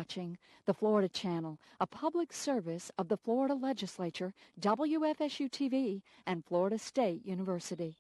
watching the Florida Channel, a public service of the Florida Legislature, WFSU-TV, and Florida State University.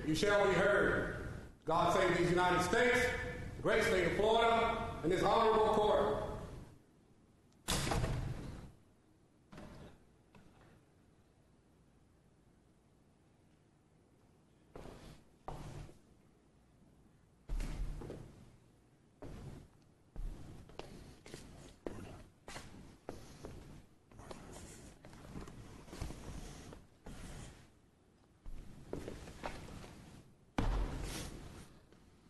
You shall be heard. God save these United States, the great state of Florida, and this honorable court.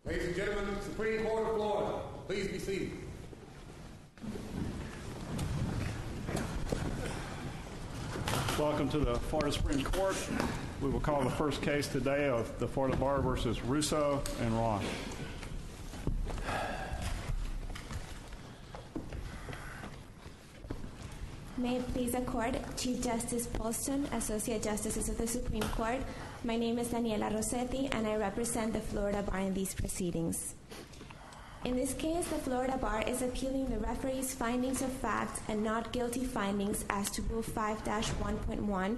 Ladies and gentlemen, Supreme Court of Florida, please be seated. Welcome to the Florida Supreme Court. We will call the first case today of the Florida Bar versus Russo and Roth. May it please the Court, Chief Justice Polston, Associate Justices of the Supreme Court. My name is Daniela Roseti, and I represent the Florida Bar in these proceedings. In this case, the Florida Bar is appealing the referee's findings of fact and not guilty findings as to Rule 5-1.1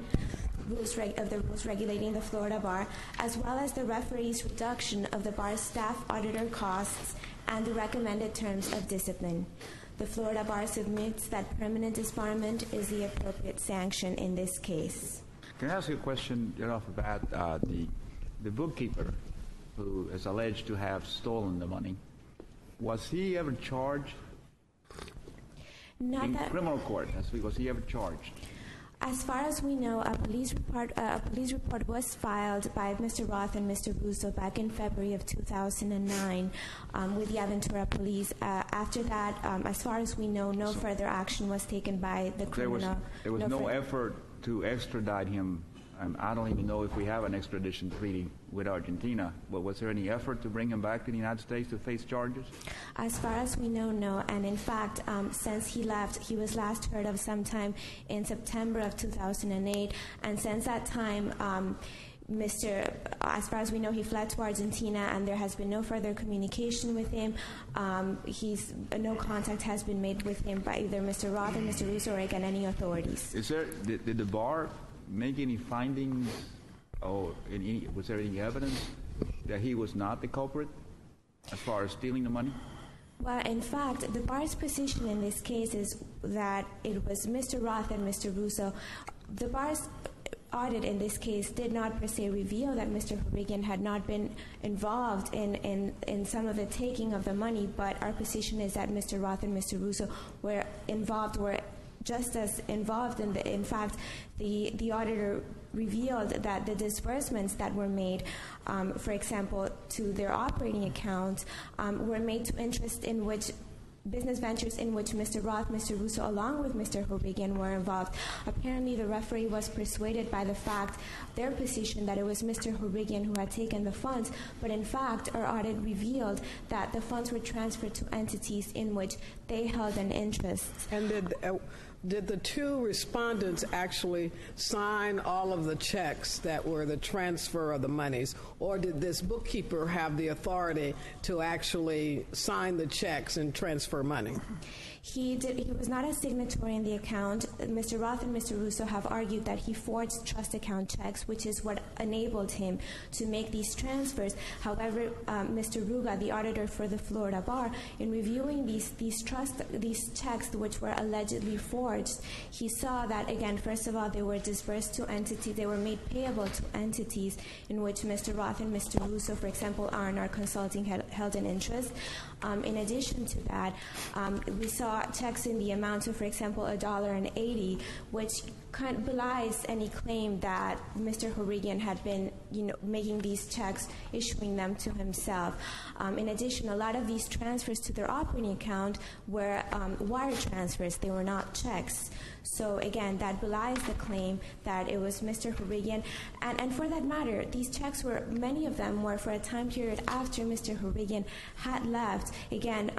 of the rules regulating the Florida Bar, as well as the referee's reduction of the bar's staff auditor costs and the recommended terms of discipline. The Florida Bar submits that permanent disbarment is the appropriate sanction in this case. Can I ask you a question right off the bat? The bookkeeper who is alleged to have stolen the money, was he ever charged in criminal court? Was he ever charged? As far as we know, a police report was filed by Mr. Roth and Mr. Russo back in February of 2009 with the Aventura Police. After that, as far as we know, no further action was taken by the criminal. There was no effort to extradite him. I don't even know if we have an extradition treaty with Argentina, but was there any effort to bring him back to the United States to face charges? As far as we know, no. And in fact, since he left, he was last heard of sometime in September of 2008. And since that time, as far as we know, he fled to Argentina, and there has been no further communication with him. No contact has been made with him by either Mr. Roth or Mr. Russo or again any authorities. Did the bar make any findings, or was there any evidence that he was not the culprit as far as stealing the money? Well, in fact, the bar's position in this case is that it was Mr. Roth and Mr. Russo. The bar's audit in this case did not per se reveal that Mr. Horigian had not been involved in some of the taking of the money, but our position is that Mr. Roth and Mr. Russo were just as involved in fact, the auditor revealed that the disbursements that were made, for example, to their operating account, were made to interest in which business ventures in which Mr. Roth, Mr. Russo, along with Mr. Horigian were involved. Apparently, the referee was persuaded by the fact, their position, that it was Mr. Horigian who had taken the funds, but in fact, our audit revealed that the funds were transferred to entities in which they held an interest. And did the two respondents actually sign all of the checks that were the transfer of the monies, or did this bookkeeper have the authority to actually sign the checks and transfer money? He was not a signatory in the account. Mr. Roth and Mr. Russo have argued that he forged trust account checks, which is what enabled him to make these transfers. However, Mr. Ruga, the auditor for the Florida Bar, in reviewing these checks which were allegedly forged, he saw that, again, first of all, they were disbursed to entities, they were made payable to entities in which Mr. Roth and Mr. Russo, for example, R&R Consulting held an interest. In addition to that, we saw checks in the amount of, for example, $1.80, which kind of belies any claim that Mr. Horigian had been, making these checks, issuing them to himself. In addition, a lot of these transfers to their operating account were wire transfers. They were not checks. So again, that belies the claim that it was Mr. Horigian. And for that matter, these checks many of them were for a time period after Mr. Horigian had left. Again,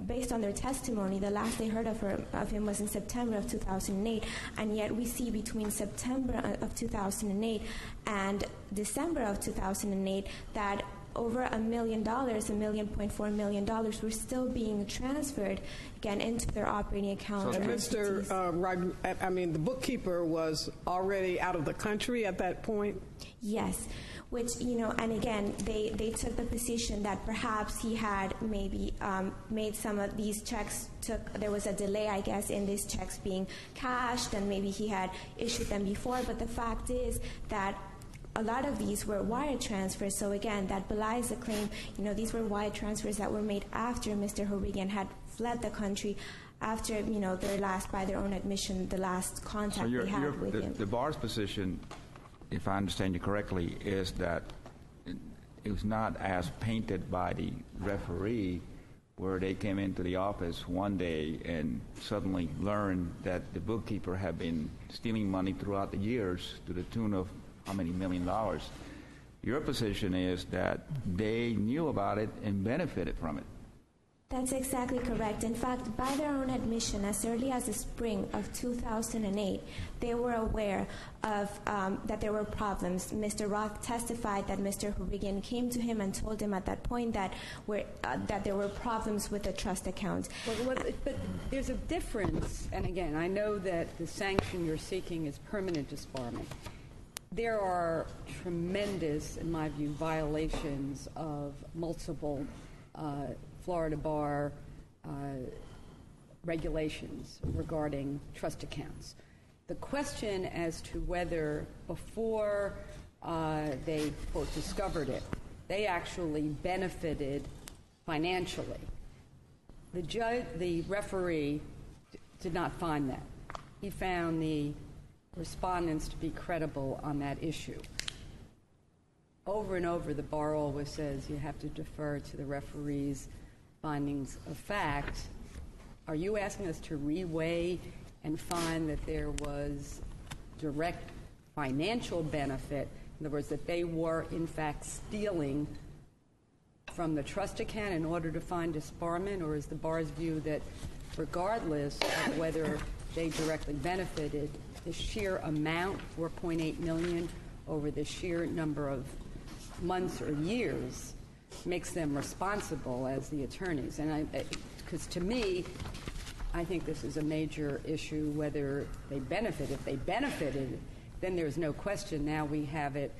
based on their testimony, the last they heard of him was in September of 2008, and yet we see between September of 2008 and December of 2008 that over $1 million, $1.4 million, were still being transferred again into their operating account. So, the bookkeeper was already out of the country at that point? Yes. Which, and again, they took the position that perhaps he had maybe made some of these checks, there was a delay, I guess, in these checks being cashed, and maybe he had issued them before, but the fact is that a lot of these were wire transfers, so again, that belies the claim. These were wire transfers that were made after Mr. Horigian had fled the country, after, by their own admission, the last contact they had with him. The bar's position, if I understand you correctly, is that it was not as painted by the referee, where they came into the office one day and suddenly learned that the bookkeeper had been stealing money throughout the years to the tune of how many $1 million. Your position is that they knew about it and benefited from it. That's exactly correct. In fact, by their own admission, as early as the spring of 2008, they were aware of that there were problems. Mr. Roth testified that Mr. Horigian came to him and told him at that point that there were problems with the trust account. But there's a difference, and again, I know that the sanction you're seeking is permanent disbarment. There are tremendous, in my view, violations of multiple Florida Bar regulations regarding trust accounts. The question as to whether before they, quote, discovered it, they actually benefited financially. The referee did not find that. He found the respondents to be credible on that issue. Over and over, the bar always says you have to defer to the referee's findings of fact. Are you asking us to reweigh and find that there was direct financial benefit, in other words, that they were in fact stealing from the trust account in order to find disbarment, or is the bar's view that regardless of whether they directly benefited, the sheer amount, $4.8 million, over the sheer number of months or years, makes them responsible as the attorneys? And because to me, I think this is a major issue, whether they benefit. If they benefited, then there's no question. Now we have it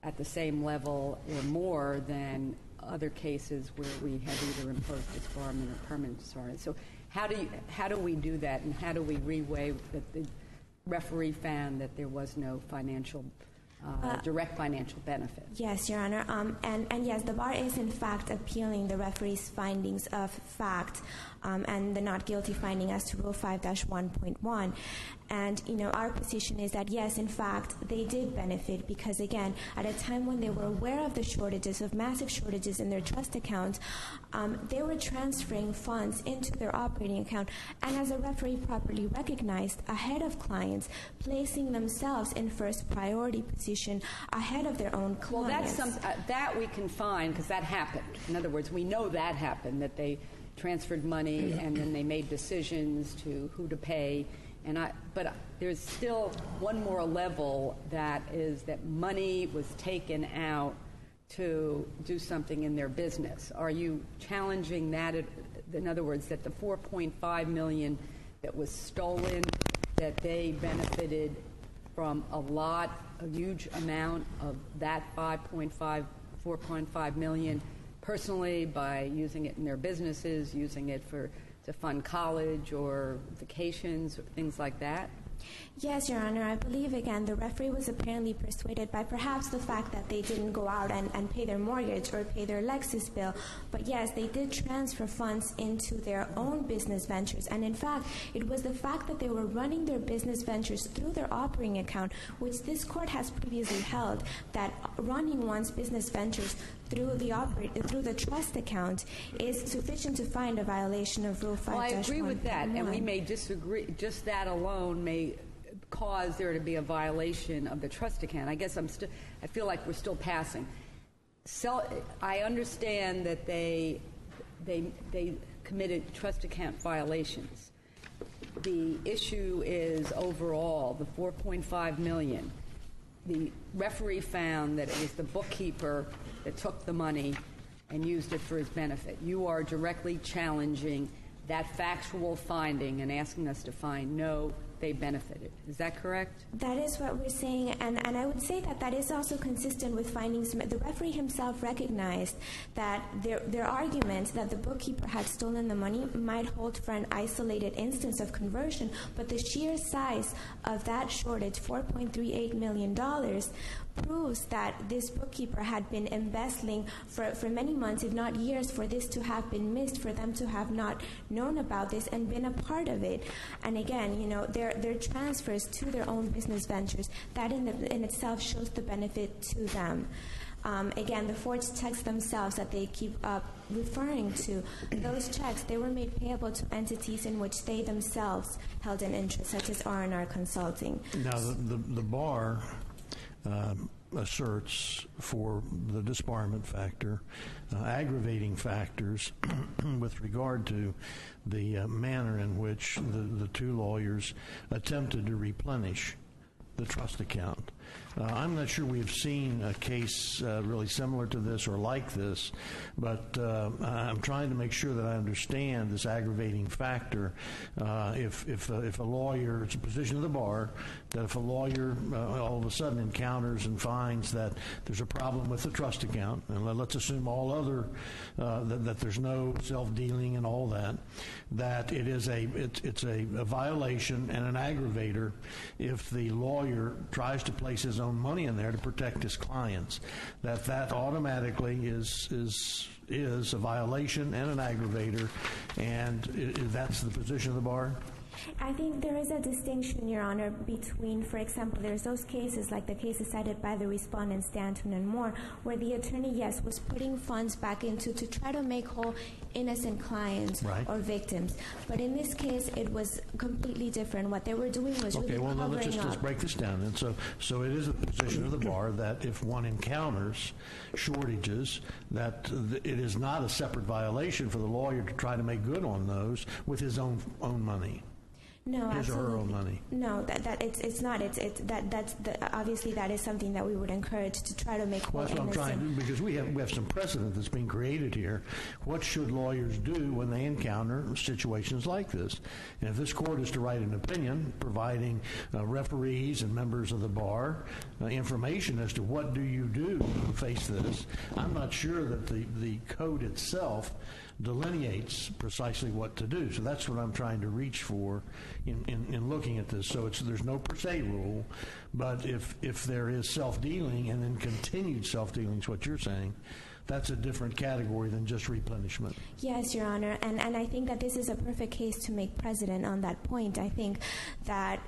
at the same level or more than other cases where we have either imposed disbarment or permanent disbarment. So how do we do that, and how do we reweigh that the referee found that there was no financial direct financial benefit? Yes, Your Honor. And yes, the bar is in fact appealing the referee's findings of fact and the not guilty finding as to Rule 5-1.1. And, our position is that, yes, in fact, they did benefit because, again, at a time when they were aware of the shortages, of massive shortages in their trust accounts, they were transferring funds into their operating account, and as a referee properly recognized, ahead of clients, placing themselves in first priority position ahead of their own clients. Well, that's that we can find because that happened. In other words, we know that happened, that they transferred money and then they made decisions to who to pay. But there's still one more level, that is that money was taken out to do something in their business. Are you challenging that? In other words, that the $4.5 million that was stolen, that they benefited from a huge amount of that $4.5 million personally by using it in their businesses, using it to fund college or vacations or things like that? Yes, Your Honor. I believe, again, the referee was apparently persuaded by perhaps the fact that they didn't go out and pay their mortgage or pay their Lexus bill. But yes, they did transfer funds into their own business ventures. And in fact, it was the fact that they were running their business ventures through their operating account, which this court has previously held, that running one's business ventures through the trust account is sufficient to find a viation of Rule 5-1. Well, I agree with that, and we may disagree. Just that alone may cause there to be a violation of the trust account. I guess I feel like we're still passing. So I understand that they committed trust account violations. The issue is overall the $4.5 million. The referee found that it was the bookkeeper that took the money and used it for his benefit. You are directly challenging that factual finding and asking us to find no, they benefited. Is that correct? That is what we're saying, and I would say that is also consistent with findings. The referee himself recognized that their argument that the bookkeeper had stolen the money might hold for an isolated instance of conversion, but the sheer size of that shortage, $4.38 million, proves that this bookkeeper had been embezzling for many months, if not years, for this to have been missed, for them to have not known about this and been a part of it. And again, their transfers to their own business ventures, that in itself shows the benefit to them. Again, the forged checks themselves that they keep referring to, those checks, they were made payable to entities in which they themselves held an interest, such as R&R Consulting. Now, the bar asserts for the disbarment factor aggravating factors with regard to the manner in which the two lawyers attempted to replenish the trust account. I'm not sure we've seen a case really similar to this or like this, but I'm trying to make sure that I understand this aggravating factor. If a lawyer, it's a position of the bar, that if a lawyer all of a sudden encounters and finds that there's a problem with the trust account, and let's assume all other, that there's no self-dealing and all that, that it's a violation and an aggravator if the lawyer tries to place his own money in there to protect his clients, that automatically is a violation and an aggravator, and that's the position of the bar? I think there is a distinction, Your Honor, between, for example, there's those cases like the cases cited by the respondents, Stanton and Moore, where the attorney, yes, was putting funds back into to try to make whole innocent clients or victims. But in this case, it was completely different. What they were doing was really covering up. Let's break this down. And so it is a position of the bar that if one encounters shortages, that it is not a separate violation for the lawyer to try to make good on those with his own money. No, his or her own money? No, it's not. Obviously that is something that we would encourage to try to make whole. Well, that's what I'm trying to do, because we have some precedent that's being created here. What should lawyers do when they encounter situations like this? And if this court is to write an opinion providing referees and members of the bar information as to what do you do to face this, I'm not sure that the code itself delineates precisely what to do. So that's what I'm trying to reach for in looking at this. So there's no per se rule, but if there is self-dealing and then continued self-dealing is what you're saying, that's a different category than just replenishment. Yes, Your Honor, and I think that this is a perfect case to make precedent on that point. I think that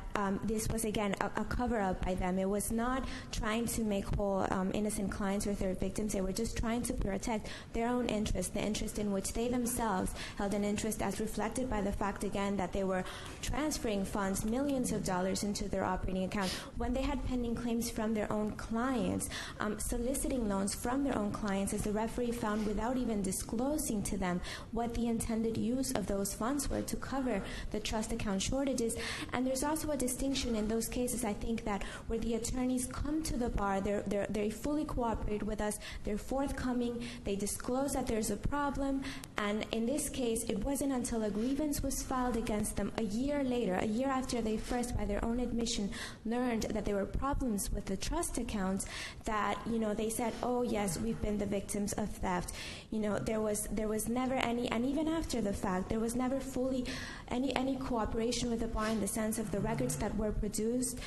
this was, again, a cover-up by them. It was not trying to make whole innocent clients or third victims. They were just trying to protect their own interest, the interest in which they themselves held an interest, as reflected by the fact, again, that they were transferring funds, millions of dollars, into their operating account when they had pending claims from their own clients, soliciting loans from their own clients, as the referee found, without even disclosing to them what the intended use of those funds were to cover the trust account shortages. And there's also a distinction in those cases, I think, that where the attorneys come to the bar, they fully cooperate with us, they're forthcoming, they disclose that there's a problem, and in this case, it wasn't until a grievance was filed against them a year later, a year after they first, by their own admission, learned that there were problems with the trust accounts, that, they said, oh yes, we've been the victims of theft. There was never any, and even after the fact, there was never fully any cooperation with the bar, in the sense of the records that were produced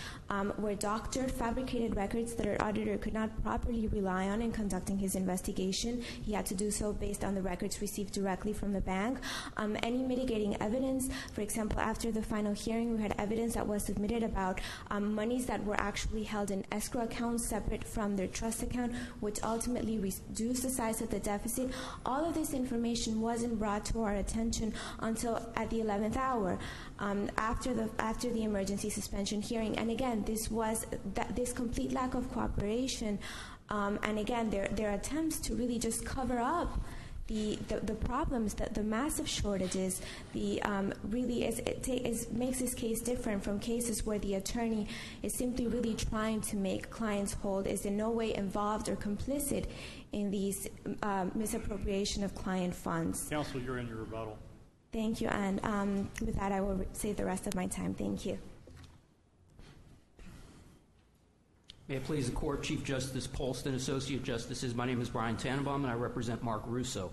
were doctored, fabricated records that our auditor could not properly rely on in conducting his investigation. He had to do so based on the records received directly from the bank. Any mitigating evidence, for example, after the final hearing, we had evidence that was submitted about monies that were actually held in escrow accounts separate from their trust account, which ultimately reduced the size of the deficit. All of this information wasn't brought to our attention until at the 11th hour, after the emergency suspension hearing. And again, this complete lack of cooperation, and again, their attempts to really just cover up the problems, the massive shortages, really makes this case different from cases where the attorney is simply really trying to make clients whole, is in no way involved or complicit in these misappropriation of client funds. Counsel, you're in your rebuttal. Thank you, and with that, I will save the rest of my time. Thank you. May it please the Court, Chief Justice Polston, Associate Justices, my name is Brian Tannenbaum, and I represent Mark Russo.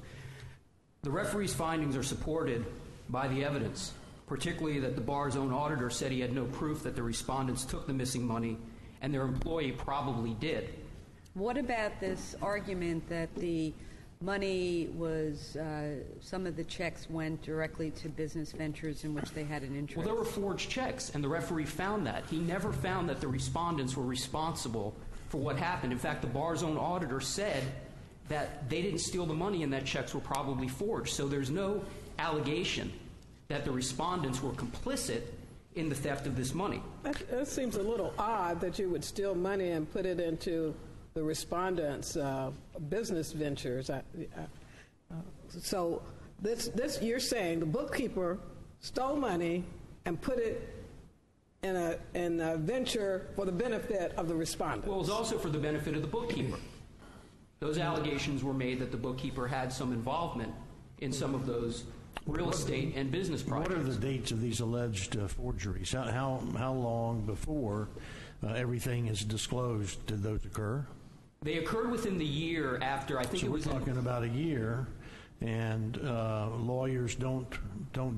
The referee's findings are supported by the evidence, particularly that the bar's own auditor said he had no proof that the respondents took the missing money, and their employee probably did. What about this argument that the money was, some of the checks went directly to business ventures in which they had an interest? Well, there were forged checks, and the referee found that. He never found that the respondents were responsible for what happened. In fact, the bar's own auditor said that they didn't steal the money and that checks were probably forged. So there's no allegation that the respondents were complicit in the theft of this money. That seems a little odd that you would steal money and put it into the respondents' business ventures. So this you're saying the bookkeeper stole money and put it in a venture for the benefit of the respondents. Well, it was also for the benefit of the bookkeeper. Those allegations were made that the bookkeeper had some involvement in some of those real estate and business projects. What are the dates of these alleged forgeries? How long before everything is disclosed did those occur? They occurred within the year after, I think it was... So we're talking about a year, and lawyers don't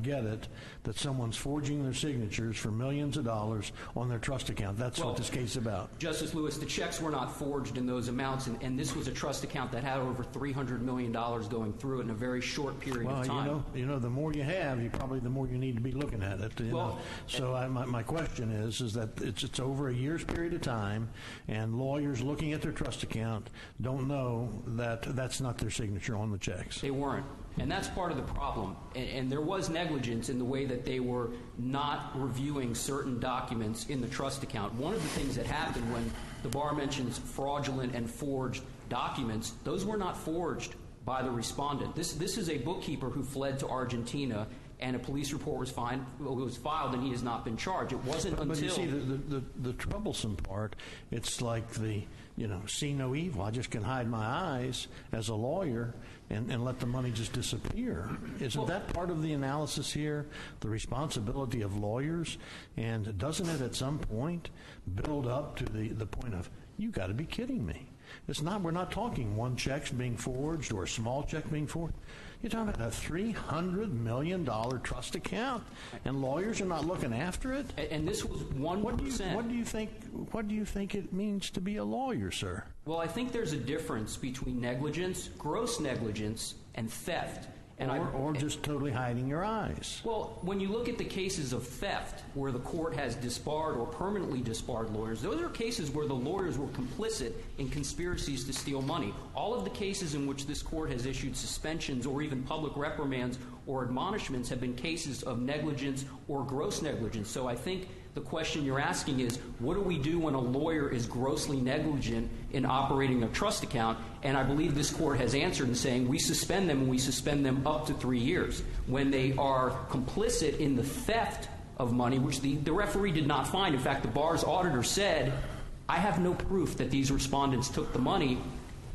get it that someone's forging their signatures for millions of dollars on their trust account. That's what this case is about. Justice Lewis, the checks were not forged in those amounts, and this was a trust account that had over $300 million going through it in a very short period of time. Well, the more you have, the more you need to be looking at it. So my question is that it's over a year's period of time, and lawyers looking at their trust account don't know that that's not their signature on the checks. They weren't. And that's part of the problem. And there was negligence in the way that they were not reviewing certain documents in the trust account. One of the things that happened when the bar mentions fraudulent and forged documents, those were not forged by the respondent. This is a bookkeeper who fled to Argentina and a police report was filed, and he has not been charged. It wasn't until... But you see, the troublesome part, it's like see no evil. I just can hide my eyes as a lawyer and let the money just disappear. Isn't that part of the analysis here, the responsibility of lawyers? And doesn't it at some point build up to the point of, you got to be kidding me? We're not talking one check being forged or a small check being forged. You're talking about a $300 million trust account, and lawyers are not looking after it? And this was 1%. What do you think it means to be a lawyer, sir? Well, I think there's a difference between negligence, gross negligence, and theft. Or just totally hiding your eyes. Well, when you look at the cases of theft where the court has disbarred or permanently disbarred lawyers, those are cases where the lawyers were complicit in conspiracies to steal money. All of the cases in which this court has issued suspensions or even public reprimands or admonishments have been cases of negligence or gross negligence. So I think the question you're asking is, what do we do when a lawyer is grossly negligent in operating a trust account? And I believe this court has answered in saying we suspend them, and we suspend them up to 3 years. When they are complicit in the theft of money, which the referee did not find. In fact, the bar's auditor said, I have no proof that these respondents took the money.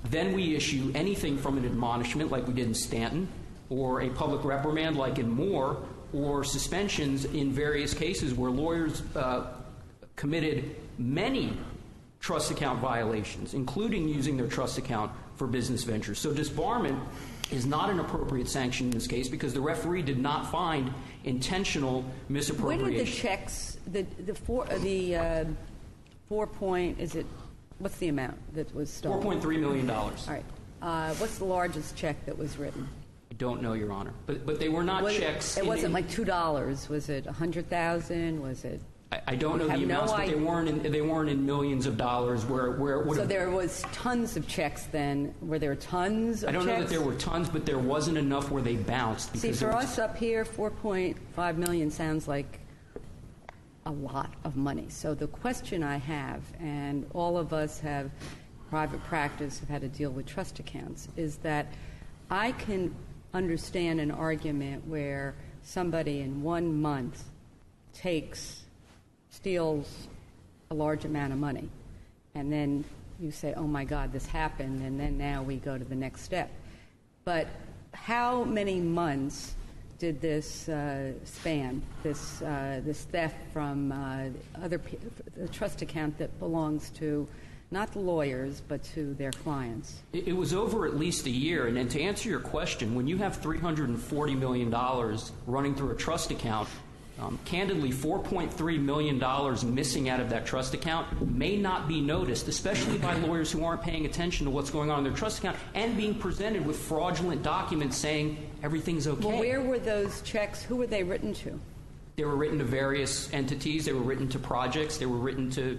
Then we issue anything from an admonishment like we did in Stanton, or a public reprimand like in Moore, or suspensions in various cases where lawyers committed many trust account violations, including using their trust account for business ventures. So disbarment is not an appropriate sanction in this case because the referee did not find intentional misappropriation. When did the checks, what's the amount that was stolen? $4.3 million. All right. What's the largest check that was written? I don't know, Your Honor. But they were not checks. It wasn't like $2. Was it $100,000? Was it? I don't know the amounts, but they weren't in millions of dollars. So there was tons of checks then. Were there tons of checks? I don't know that there were tons, but there wasn't enough where they bounced. See, for us up here, $4.5 million sounds like a lot of money. So the question I have, and all of us have private practice, have had to deal with trust accounts, is that I can understand an argument where somebody in 1 month steals a large amount of money, and then you say, oh my God, this happened, and then now we go to the next step. But how many months did this span, this theft from the trust account that belongs to not the lawyers, but to their clients? It was over at least a year. And to answer your question, when you have $340 million running through a trust account, candidly, $4.3 million missing out of that trust account may not be noticed, especially by lawyers who aren't paying attention to what's going on in their trust account and being presented with fraudulent documents saying everything's okay. Well, where were those checks? Who were they written to? They were written to various entities. They were written to projects. They were written to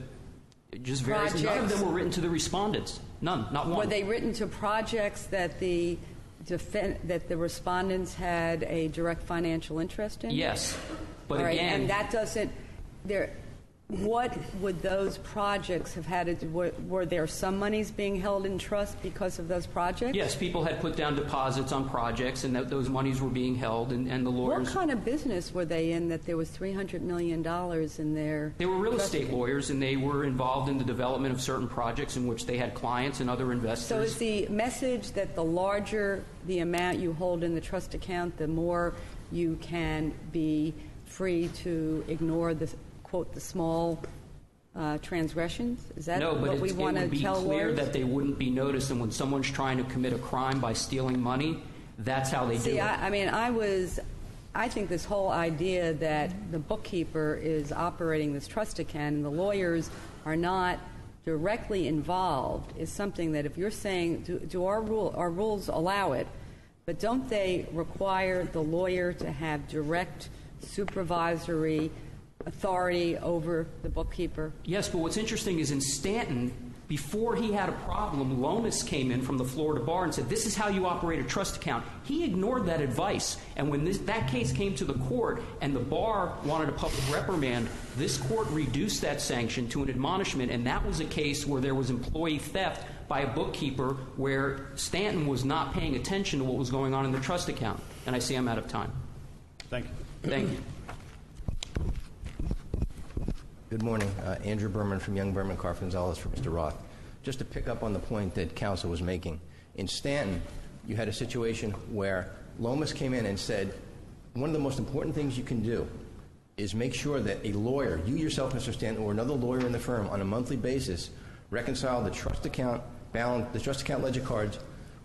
just various. Projects. None of them were written to the respondents. None, not one. Were they written to projects that the respondents had a direct financial interest in? Yes, but right, again, and that doesn't. What would those projects have had to do? Were there some monies being held in trust because of those projects? Yes, people had put down deposits on projects, and those monies were being held, and the lawyers. What kind of business were they in that there was $300 million in their? They were real estate lawyers, and they were involved in the development of certain projects in which they had clients and other investors. So is the message that the larger the amount you hold in the trust account, the more you can be free to ignore the quote the small transgressions? Is that what we want to tell lawyers? It would be clear that they wouldn't be noticed, and when someone's trying to commit a crime by stealing money, that's how they do it. I think this whole idea that the bookkeeper is operating this trust account and the lawyers are not directly involved is something that if you're saying, do our rules allow it, but don't they require the lawyer to have direct supervisory authority over the bookkeeper? Yes, but what's interesting is in Stanton, before he had a problem, Lomas came in from the Florida bar and said, this is how you operate a trust account. He ignored that advice, and when that case came to the court and the bar wanted a public reprimand, this court reduced that sanction to an admonishment, and that was a case where there was employee theft by a bookkeeper where Stanton was not paying attention to what was going on in the trust account. And I see I'm out of time. Thank you. Thank you. Good morning. Andrew Berman from Young Berman Carf Gonzalez for Mr. Roth. Just to pick up on the point that counsel was making, in Stanton, you had a situation where Lomas came in and said, one of the most important things you can do is make sure that a lawyer, you yourself, Mr. Stanton, or another lawyer in the firm on a monthly basis reconcile the trust account balance, the trust account ledger cards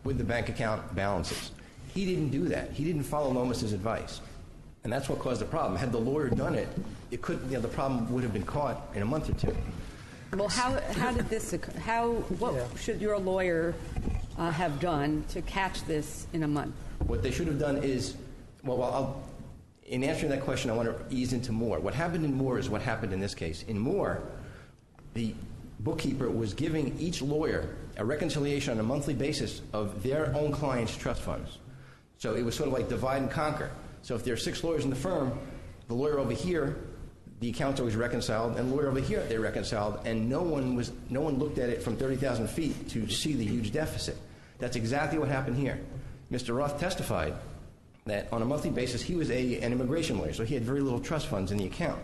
with the bank account balances. He didn't do that. He didn't follow Lomas's advice. And that's what caused the problem. Had the lawyer done it, it could, you know, the problem would have been caught in a month or two. Well, how did this occur? What should your lawyer have done to catch this in a month? What they should have done is, in answering that question, I want to ease into Moore. What happened in Moore is what happened in this case. In Moore, the bookkeeper was giving each lawyer a reconciliation on a monthly basis of their own clients' trust funds. So it was sort of like divide and conquer. So if there are 6 lawyers in the firm, the lawyer over here, the accounts always reconciled, and the lawyer over here, they reconciled, and no one looked at it from 30,000 feet to see the huge deficit. That's exactly what happened here. Mr. Roth testified that on a monthly basis, he was an immigration lawyer, so he had very little trust funds in the account.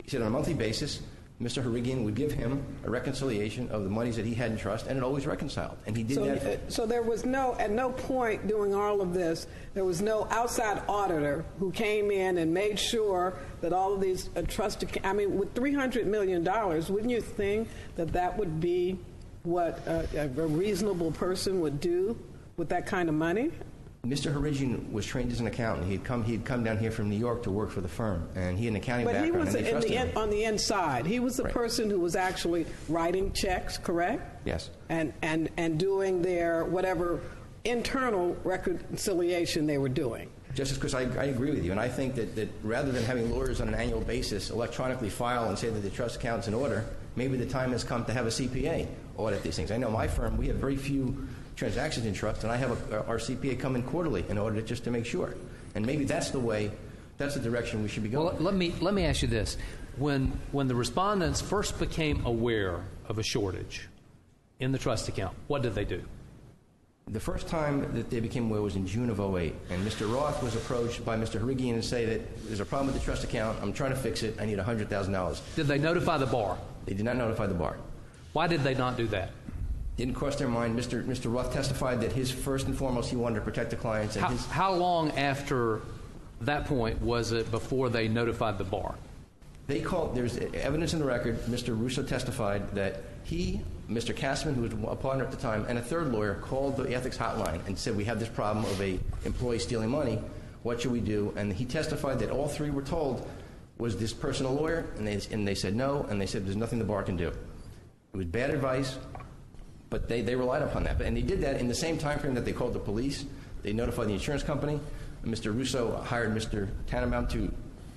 He said on a monthly basis, Mr. Harigian would give him a reconciliation of the monies that he had in trust, and it always reconciled. And he did that. So there was at no point during all of this, there was no outside auditor who came in and made sure that all of these trust accounts, I mean, with $300 million, wouldn't you think that would be what a reasonable person would do with that kind of money? Mr. Harigian was trained as an accountant. He'd come down here from New York to work for the firm, and he had an accounting background. But he was on the inside. He was the person who was actually writing checks, correct? Yes. And doing their whatever internal reconciliation they were doing. Justice Chris, I agree with you, and I think that rather than having lawyers on an annual basis electronically file and say that the trust account's in order, maybe the time has come to have a CPA audit these things. I know my firm, we have very few transactions in trust, and I have our CPA come in quarterly in order just to make sure. And maybe that's the direction we should be going. Well, let me ask you this. When the respondents first became aware of a shortage in the trust account, what did they do? The first time that they became aware was in June of 2008, and Mr. Roth was approached by Mr. Harigian and say that there's a problem with the trust account, I'm trying to fix it, I need $100,000. Did they notify the bar? They did not notify the bar. Why did they not do that? Didn't cross their mind. Mr. Roth testified that his first and foremost, he wanted to protect the clients. And how long after that point was it before they notified the bar? They called, there's evidence in the record, Mr. Russo testified that he, Mr. Kassman, who was a partner at the time, and a third lawyer called the ethics hotline and said, we have this problem of a employee stealing money, what should we do? And he testified that all 3 were told, was this person a lawyer? And they said no, and they said there's nothing the bar can do. It was bad advice, but they relied upon that. And they did that in the same time frame that they called the police. They notified the insurance company. And Mr. Russo hired Mr. Tannenbaum to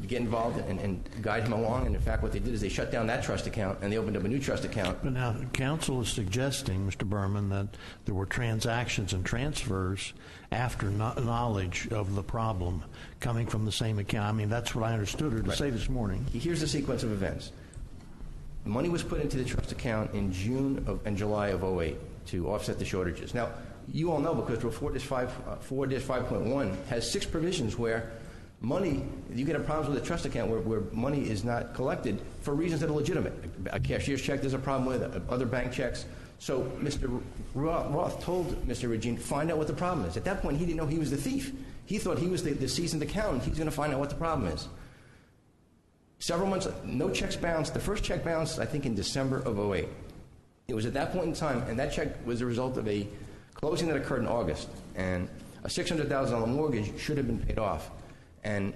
get involved and guide him along. And in fact, what they did is they shut down that trust account and they opened up a new trust account. But now, counsel is suggesting, Mr. Berman, that there were transactions and transfers after knowledge of the problem coming from the same account. I mean, that's what I understood her to say this morning. Here's the sequence of events. Money was put into the trust account in June and July of 2008 to offset the shortages. Now, you all know because Rule 4-5.1 has 6 provisions where money, you get a problem with a trust account where money is not collected for reasons that are legitimate. A cashier's check there's a problem with, other bank checks. So Mr. Roth told Mr. Regine, find out what the problem is. At that point, he didn't know he was the thief. He thought he was the seasoned accountant. He's going to find out what the problem is. Several months, no checks bounced. The first check bounced, I think, in December of 2008. It was at that point in time, and that check was a result of a closing that occurred in August, and a $600,000 mortgage should have been paid off, and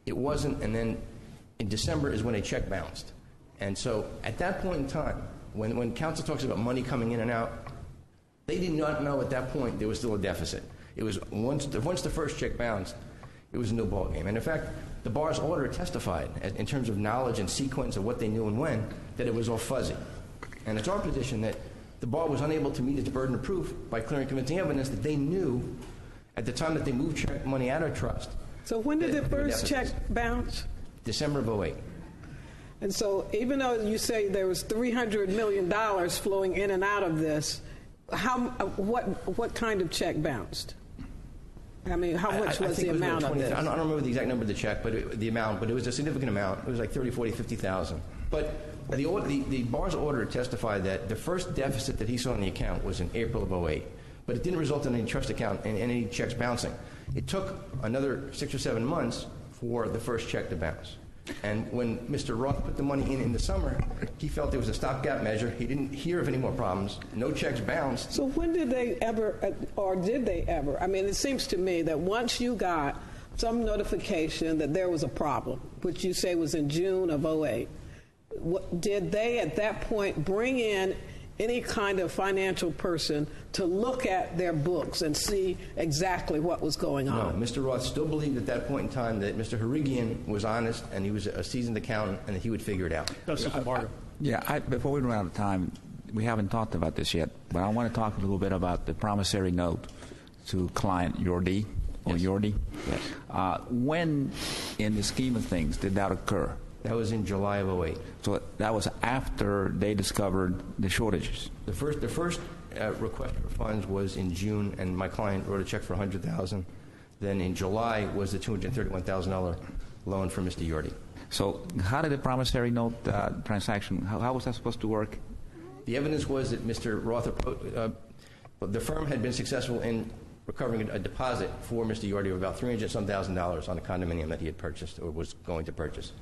it wasn't, and then in December is when a check bounced. And so at that point in time, when counsel talks about money coming in and out, they did not know at that point there was still a deficit. It was once the first check bounced, it was a new ballgame. And in fact, the bar's auditor testified in terms of knowledge and sequence of what they knew and when, that it was all fuzzy. And it's our position that the bar was unable to meet its burden of proof by clear and convincing evidence that they knew at the time that they moved money out of trust. So when did the first check bounce? December of 2008. And so even though you say there was $300 million flowing in and out of this, what kind of check bounced? I mean, how much was the amount of this? I don't remember the exact number of the check, but it was a significant amount. It was like 30, 40, 50,000. But the bar's order testified that the first deficit that he saw in the account was in April of 2008, but it didn't result in any trust account and any checks bouncing. It took another 6 or 7 months for the first check to bounce. And when Mr. Roth put the money in the summer, he felt there was a stopgap measure. He didn't hear of any more problems. No checks bounced. So when did they ever, or did they ever? I mean, it seems to me that once you got some notification that there was a problem, which you say was in June of 2008, did they at that point bring in any kind of financial person to look at their books and see exactly what was going on? No, Mr. Roth still believed at that point in time that Mr. Harigian was honest and he was a seasoned accountant and that he would figure it out. Before we run out of time, we haven't talked about this yet, but I want to talk a little bit about the promissory note to client Yordi, or Yes. Yordi. Yes. When, in the scheme of things, did that occur? That was in July of 2008. So that was after they discovered the shortages. The first request for funds was in June, and my client wrote a check for $100,000. Then in July was the $231,000 loan for Mr. Yordi. So how did the promissory note transaction, how was that supposed to work? The evidence was that Mr. Roth, the firm had been successful in recovering a deposit for Mr. Yordi of about $300,000 on a condominium that he had purchased or was going to purchase.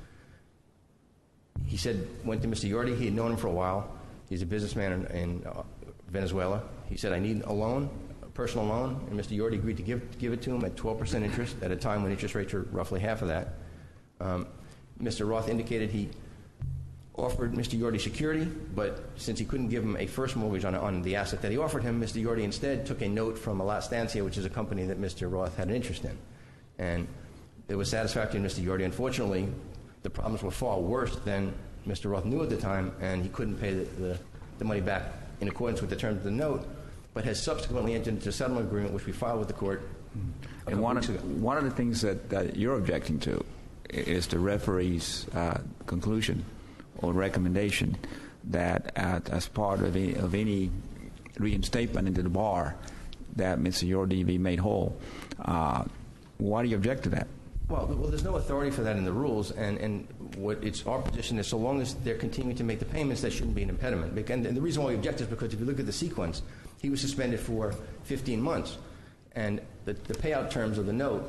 He said, went to Mr. Yordi. He had known him for a while. He's a businessman in Venezuela. He said, I need a loan, a personal loan, and Mr. Yordi agreed to give it to him at 12% interest at a time when interest rates are roughly half of that. Mr. Roth indicated he offered Mr. Yordi security, but since he couldn't give him a first mortgage on the asset that he offered him, Mr. Yordi instead took a note from La Stancia, which is a company that Mr. Roth had an interest in. And it was satisfactory to Mr. Yordi. Unfortunately, the problems were far worse than Mr. Roth knew at the time, and he couldn't pay the money back in accordance with the terms of the note, but has subsequently entered into a settlement agreement, which we filed with the court a couple weeks ago. One of the things that you're objecting to is the referee's conclusion or recommendation that as part of any reinstatement into the bar that Mr. Yordi be made whole. Why do you object to that? Well, there's no authority for that in the rules, and it's our position is so long as they're continuing to make the payments, that shouldn't be an impediment. And the reason why we object is because if you look at the sequence, he was suspended for 15 months, and the payout terms of the note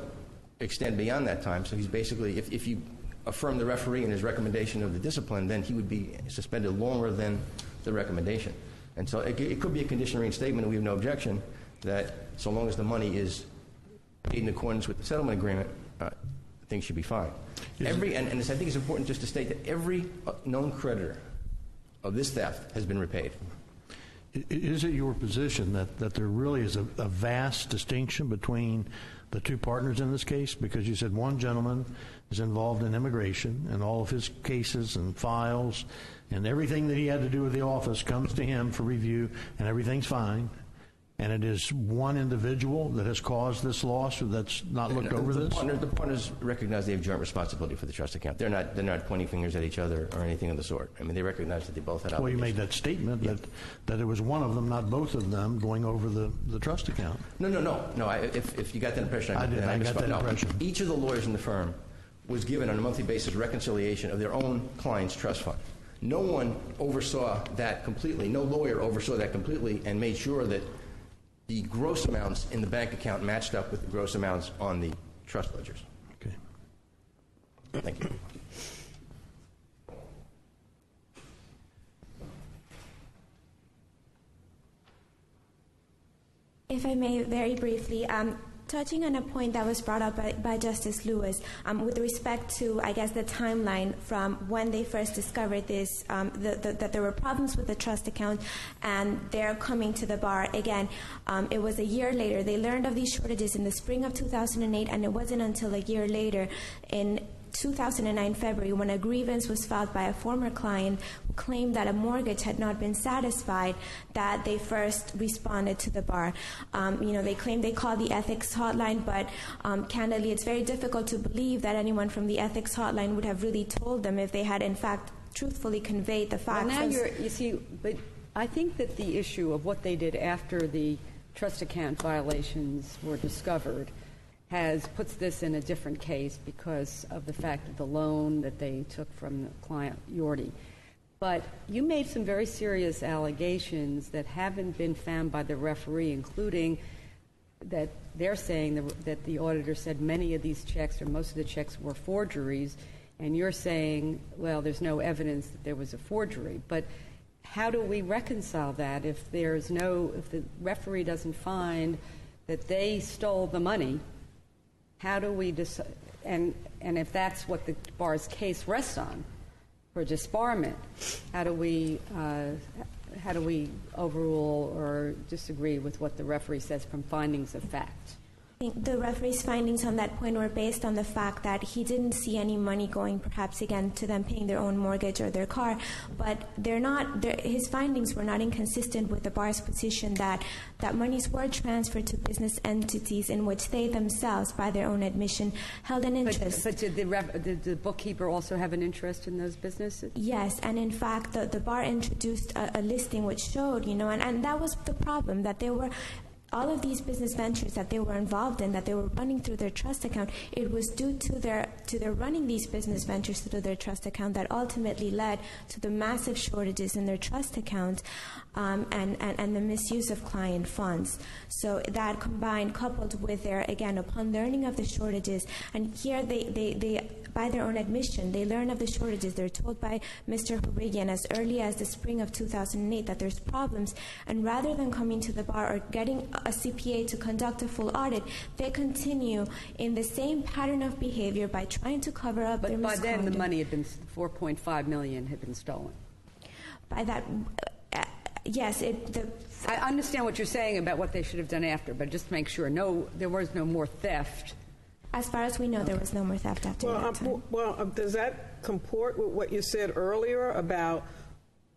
extend beyond that time. So he's basically, if you affirm the referee and his recommendation of the discipline, then he would be suspended longer than the recommendation. And so it could be a conditional reinstatement, and we have no objection that so long as the money is paid in accordance with the settlement agreement, things should be fine. And I think it's important just to state that every known creditor of this theft has been repaid. Is it your position that there really is a vast distinction between the two partners in this case? Because you said one gentleman is involved in immigration, and all of his cases and files and everything that he had to do with the office comes to him for review, and everything's fine. And it is one individual that has caused this loss, or that's not looked over this? The partners recognize they have joint responsibility for the trust account. They're not pointing fingers at each other or anything of the sort. I mean, they recognize that they both had obligations. Well, you made that statement that it was one of them, not both of them, going over the trust account. No. If you got that impression, I got that impression. Each of the lawyers in the firm was given on a monthly basis reconciliation of their own client's trust fund. No one oversaw that completely. No lawyer oversaw that completely and made sure that the gross amounts in the bank account matched up with the gross amounts on the trust ledgers. Okay. Thank you. If I may, very briefly, touching on a point that was brought up by Justice Lewis with respect to, I guess, the timeline from when they first discovered this, that there were problems with the trust account and they're coming to the bar. Again, it was a year later. They learned of these shortages in the spring of 2008, and it wasn't until a year later in 2009 February when a grievance was filed by a former client who claimed that a mortgage had not been satisfied that they first responded to the bar. They claimed they called the ethics hotline, but candidly it's very difficult to believe that anyone from the ethics hotline would have really told them if they had in fact truthfully conveyed the facts. Well, now you see, but I think that the issue of what they did after the trust account violations were discovered puts this in a different case because of the fact of the loan that they took from the client, Yorty. But you made some very serious allegations that haven't been found by the referee, including that they're saying that the auditor said many of these checks or most of the checks were forgeries, and you're saying, well, there's no evidence that there was a forgery. But how do we reconcile that if the referee doesn't find that they stole the money? How do we and if that's what the bar's case rests on for disbarment, how do we overrule or disagree with what the referee says from findings of fact? I think the referee's findings on that point were based on the fact that he didn't see any money going, perhaps again, to them paying their own mortgage or their car, but his findings were not inconsistent with the bar's position that monies were transferred to business entities in which they themselves, by their own admission, held an interest. But did the bookkeeper also have an interest in those businesses? Yes, and in fact, the bar introduced a listing which showed, and that was the problem, that there were all of these business ventures that they were involved in, that they were running through their trust account. It was due to their running these business ventures through their trust account that ultimately led to the massive shortages in their trust account and the misuse of client funds. So that combined, coupled with their, again, upon learning of the shortages, and here they by their own admission, they learn of the shortages. They're told by Mr. Horigian as early as the spring of 2008 that there's problems, and rather than coming to the bar or getting a CPA to conduct a full audit, they continue in the same pattern of behavior by trying to cover up their misconduct. But by then the money had been, $4.5 million had been stolen. By that, yes. I understand what you're saying about what they should have done after, but just to make sure, there was no more theft. As far as we know, there was no more theft after that time. Does that comport with what you said earlier about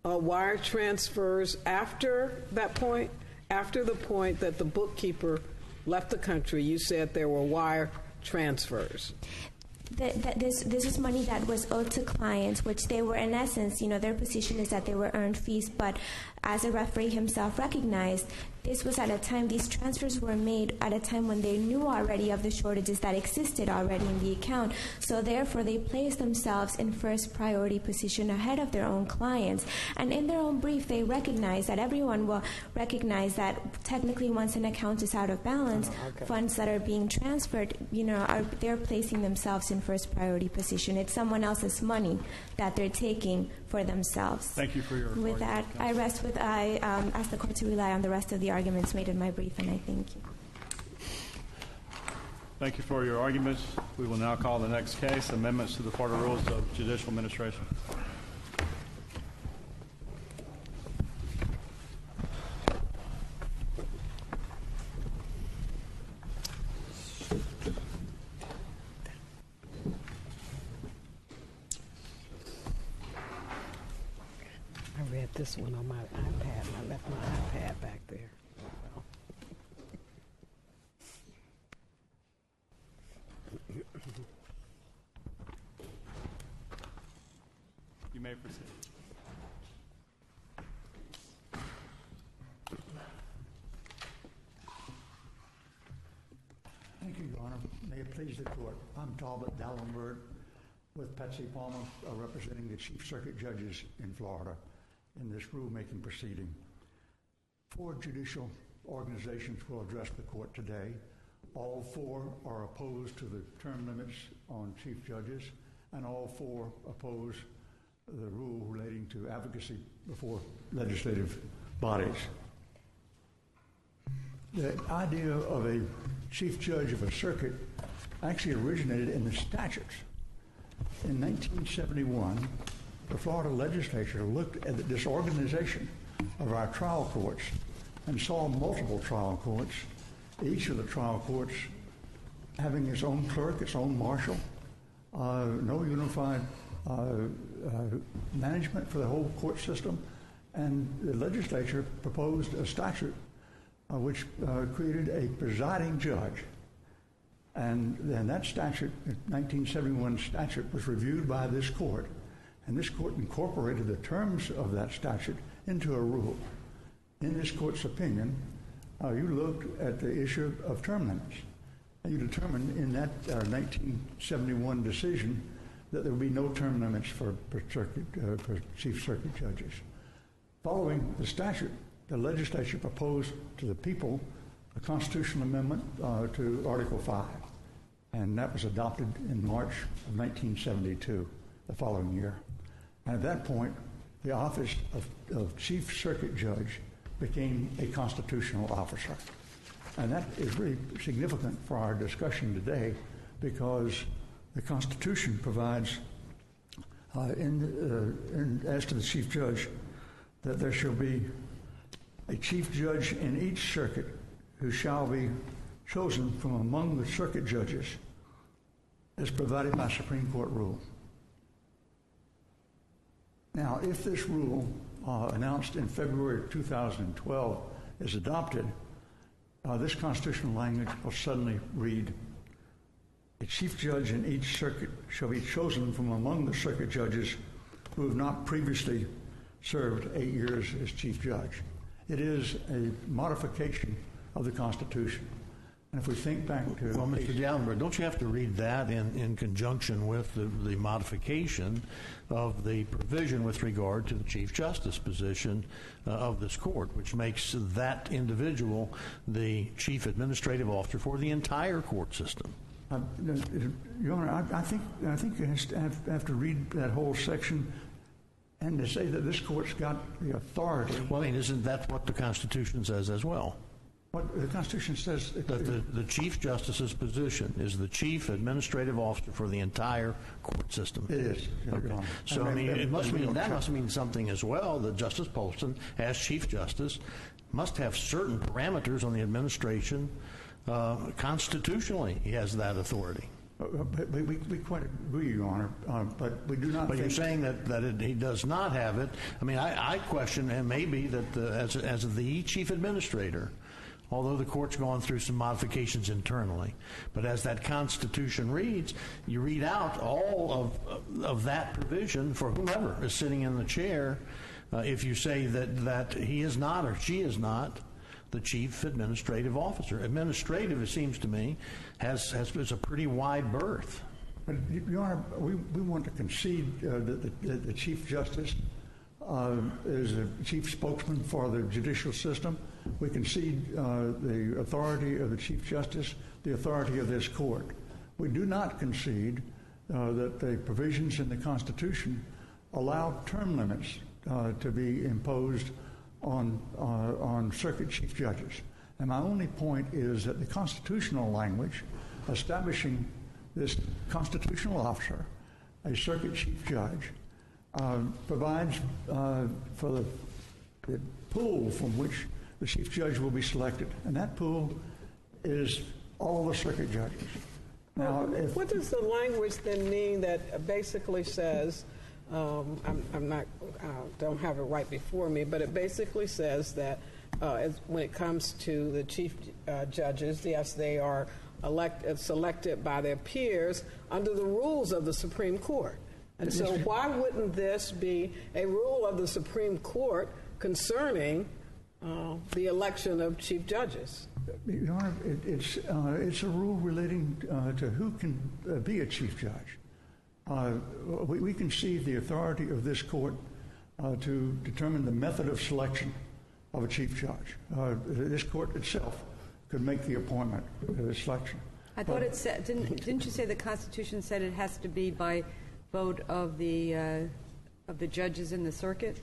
wire transfers after that point? After the point that the bookkeeper left the country, you said there were wire transfers. This is money that was owed to clients, which they were, in essence, their position is that they were earned fees, but as a referee himself recognized, this was at a time, these transfers were made at a time when they knew already of the shortages that existed already in the account. So therefore, they placed themselves in first priority position ahead of their own clients. And in their own brief, they recognize that everyone will recognize that technically once an account is out of balance, funds that are being transferred, they're placing themselves in first priority position. It's someone else's money that they're taking for themselves. Thank you for your With that, I ask the court to rely on the rest of the arguments made in my brief, and I thank you. Thank you for your arguments. We will now call the next case, amendments to the Florida Rules of Judicial Administration. I read this one on my iPad, and I left my iPad back there. You may proceed. Thank you, Your Honor. May it please the court. I'm Talbot Dallenberg with Patsy Palmer, representing the Chief Circuit Judges in Florida in this rulemaking proceeding. 4 judicial organizations will address the court today. All 4 are opposed to the term limits on chief judges, and all 4 oppose the rule relating to advocacy before legislative bodies. The idea of a chief judge of a circuit actually originated in the statutes. In 1971, the Florida legislature looked at the disorganization of our trial courts and saw multiple trial courts, each of the trial courts having its own clerk, its own marshal, no unified management for the whole court system, and the legislature proposed a statute which created a presiding judge. And then that statute, the 1971 statute, was reviewed by this court, and this court incorporated the terms of that statute into a rule. In this court's opinion, you looked at the issue of term limits, You determined in that 1971 decision that there would be no term limits for Chief Circuit judges. Following the statute, the legislature proposed to the people a constitutional amendment to Article 5, and that was adopted in March of 1972, the following year. And at that point, the office of Chief Circuit Judge became a constitutional officer. And that is really significant for our discussion today because the Constitution provides, as to the Chief Judge, that there shall be a Chief Judge in each circuit who shall be chosen from among the circuit judges as provided by Supreme Court rule. Now, if this rule, announced in February of 2012, is adopted, this constitutional language will suddenly read, a Chief Judge in each circuit shall be chosen from among the circuit judges who have not previously served 8 years as Chief Judge. It is a modification of the Constitution. And if we think back to... Well, Mr. Dallenberg, don't you have to read that in conjunction with the modification of the provision with regard to the Chief Justice position of this court, which makes that individual the Chief Administrative Officer for the entire court system? Your Honor, I think you have to read that whole section and to say that this court's got the authority. Well, I mean, isn't that what the Constitution says as well? What the Constitution says... That the Chief Justice's position is the Chief Administrative Officer for the entire court system. It is. Okay. So, I mean, that must mean something as well, that Justice Polston, as Chief Justice, must have certain parameters on the administration. Constitutionally, he has that authority. We quite agree, Your Honor, but we do not. But you're saying that he does not have it. I mean, I question, and maybe that as the Chief Administrator, although the court's gone through some modifications internally, but as that Constitution reads, you read out all of that provision for whoever is sitting in the chair. If you say that he is not or she is not the Chief Administrative Officer. Administrative, it seems to me, has a pretty wide berth. But, Your Honor, we want to concede that the Chief Justice is a chief spokesman for the judicial system. We concede the authority of the Chief Justice, the authority of this court. We do not concede that the provisions in the Constitution allow term limits to be imposed on circuit chief judges. And my only point is that the constitutional language establishing this constitutional officer, a circuit chief judge, provides for the pool from which the chief judge will be selected. And that pool is all the circuit judges. Now, what does the language then mean that basically says, don't have it right before me, but it basically says that when it comes to the chief judges, yes, they are selected by their peers under the rules of the Supreme Court. And so why wouldn't this be a rule of the Supreme Court concerning the election of chief judges? Your Honor, it's a rule relating to who can be a chief judge. We concede the authority of this court to determine the method of selection of a chief judge. This court itself could make the appointment of the selection. I thought it said, didn't you say the Constitution said it has to be by vote of the judges in the circuit?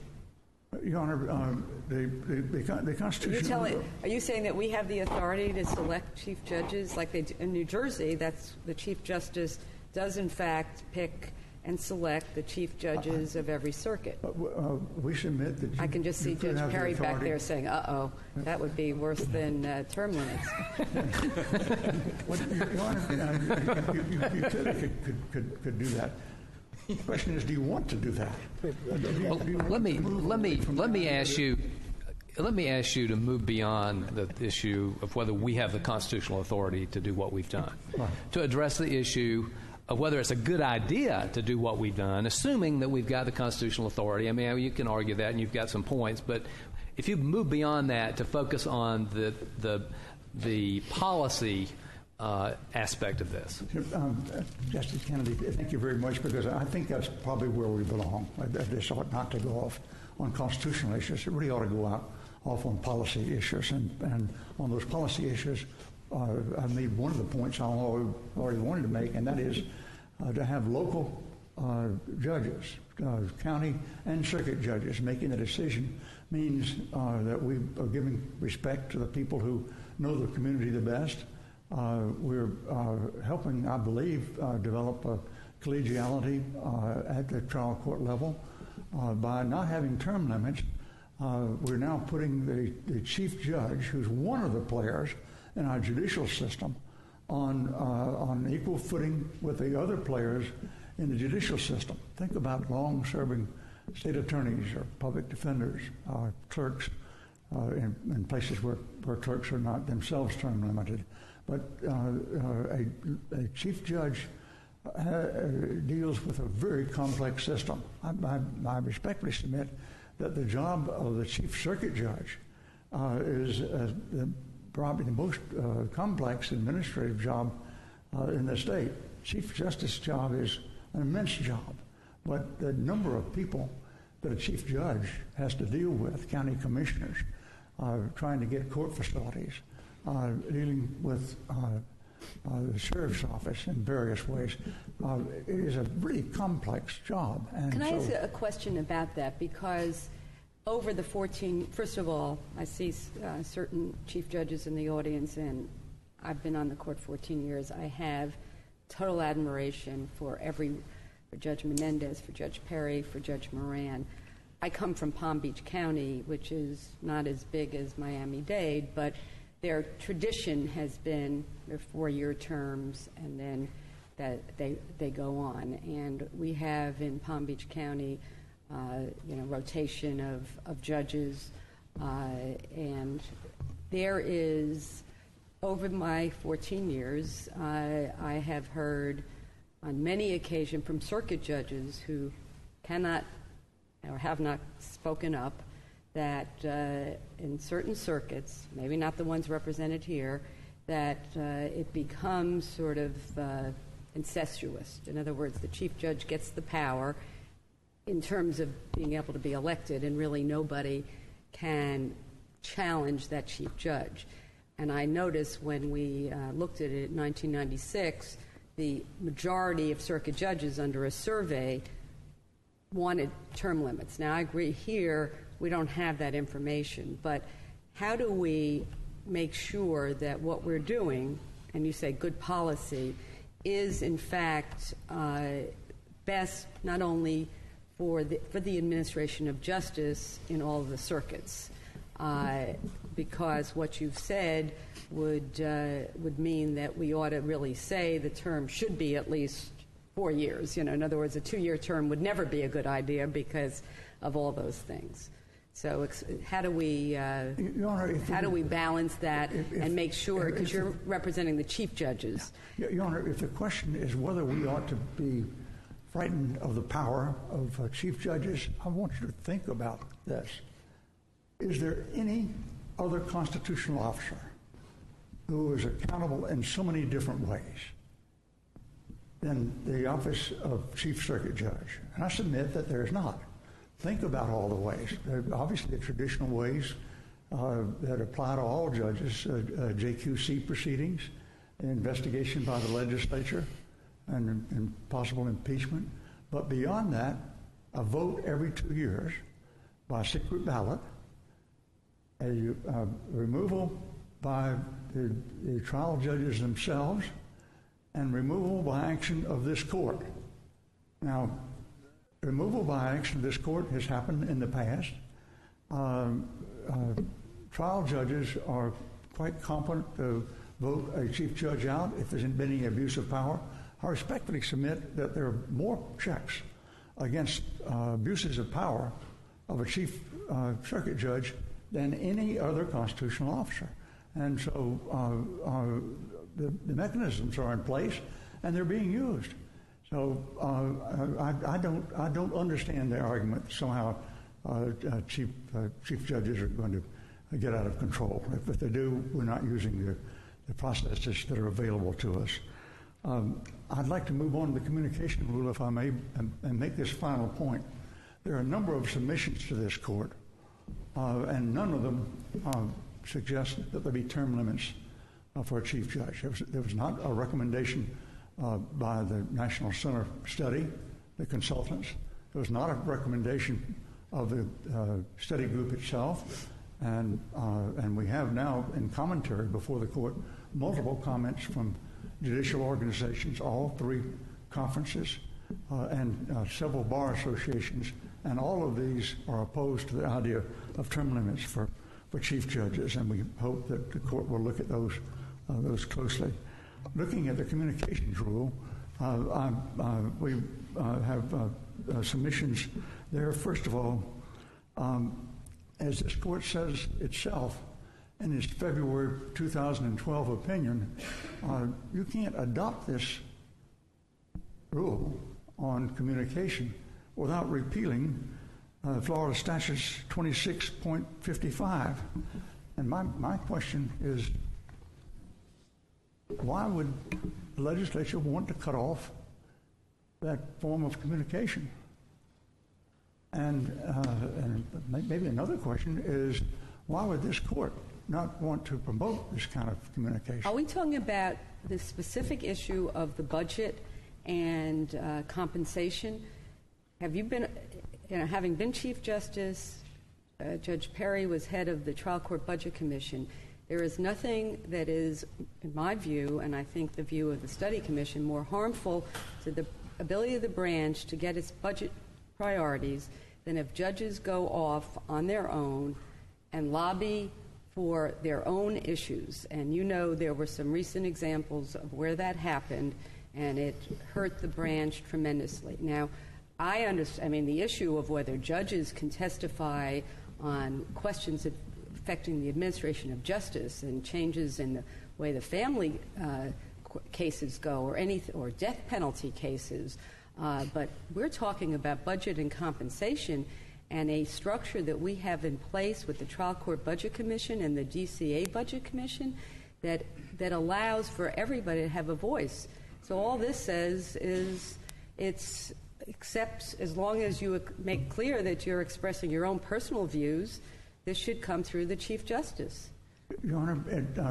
Your Honor, the Constitution... Are you saying that we have the authority to select chief judges? Like in New Jersey, that's the Chief Justice does in fact pick and select the chief judges of every circuit. We submit that I can just see Judge Perry back there saying, uh-oh, that would be worse than term limits. Your Honor, you clearly could do that. The question is, do you want to do that? Well, let me ask you to move beyond the issue of whether we have the constitutional authority to do what we've done, to address the issue of whether it's a good idea to do what we've done, assuming that we've got the constitutional authority. I mean, you can argue that, and you've got some points, but if you move beyond that to focus on the policy aspect of this? Justice Kennedy, thank you very much, because I think that's probably where we belong. This ought not to go off on constitutional issues. It really ought to go off on policy issues. And on those policy issues, I made one of the points I already wanted to make, and that is to have local judges, county and circuit judges, making the decision means that we are giving respect to the people who know the community the best. We're helping, I believe, develop a collegiality at the trial court level. By not having term limits, we're now putting the chief judge, who's one of the players in our judicial system, on equal footing with the other players in the judicial system. Think about long-serving state attorneys or public defenders, clerks, in places where clerks are not themselves term limited. But a chief judge deals with a very complex system. I respectfully submit that the job of the chief circuit judge is probably the most complex administrative job in the state. Chief justice job is an immense job, but the number of people that a chief judge has to deal with, county commissioners, trying to get court facilities, dealing with the sheriff's office in various ways. It is a really complex job. And Can I ask a question about that? Because over the 14, first of all, I see certain chief judges in the audience, and I've been on the court 14 years. I have total admiration for Judge Menendez, for Judge Perry, for Judge Moran. I come from Palm Beach County, which is not as big as Miami-Dade, but their tradition has been their 4-year terms, and then that they go on. And we have in Palm Beach County, rotation of judges, and there is, over my 14 years, I have heard on many occasions from circuit judges who cannot or have not spoken up that in certain circuits, maybe not the ones represented here, that it becomes sort of incestuous. In other words, the chief judge gets the power in terms of being able to be elected, and really nobody can challenge that chief judge. And I noticed when we looked at it in 1996, the majority of circuit judges under a survey wanted term limits. Now, I agree here we don't have that information, but how do we make sure that what we're doing, and you say good policy, is in fact best not only for the administration of justice in all of the circuits? Because what you've said would mean that we ought to really say the term should be at least 4 years. In other words, a 2-year term would never be a good idea because of all those things. So how do we balance that and make sure, because you're representing the chief judges? Your Honor, if the question is whether we ought to be frightened of the power of chief judges, I want you to think about this. Is there any other constitutional officer who is accountable in so many different ways than the office of Chief Circuit Judge? And I submit that there is not. Think about all the ways. There are obviously the traditional ways that apply to all judges, JQC proceedings, investigation by the legislature, and possible impeachment. But beyond that, a vote every 2 years by secret ballot, a removal by the trial judges themselves, and removal by action of this court. Now, removal by action of this court has happened in the past. Trial judges are quite competent to vote a chief judge out if there's been any abuse of power. I respectfully submit that there are more checks against abuses of power of a chief circuit judge than any other constitutional officer. And so the mechanisms are in place and they're being used. So I don't understand the argument that somehow chief judges are going to get out of control. If they do, we're not using processes that are available to us. I'd like to move on to the communication rule, if I may, and make this final point. There are a number of submissions to this court, and none of them suggest that there be term limits for a chief judge. There was not a recommendation by the National Center Study, the consultants. There was not a recommendation of the study group itself, and we have now in commentary before the court multiple comments from judicial organizations, all three conferences, and several bar associations, and all of these are opposed to the idea of term limits for chief judges, and we hope that the court will look at those closely. Looking at the communications rule, we have submissions there. First of all, as this court says itself in its February 2012 opinion, you can't adopt this rule on communication without repealing Florida Statutes 26.55. And my question is, why would the legislature want to cut off that form of communication? And maybe another question is, why would this court not want to promote this kind of communication? Are we talking about the specific issue of the budget and compensation? Have you been, having been Chief Justice, Judge Perry was head of the Trial Court Budget Commission. There is nothing that is, in my view, and I think the view of the Study Commission, more harmful to the ability of the branch to get its budget priorities than if judges go off on their own and lobby for their own issues. And you know there were some recent examples of where that happened, and it hurt the branch tremendously. Now, I understand, the issue of whether judges can testify on questions affecting the administration of justice and changes in the way the family cases go, or death penalty cases, but we're talking about budget and compensation, and a structure that we have in place with the Trial Court Budget Commission and the DCA Budget Commission that allows for everybody to have a voice. So all this says is it's except as long as you make clear that you're expressing your own personal views, this should come through the Chief Justice. Your Honor,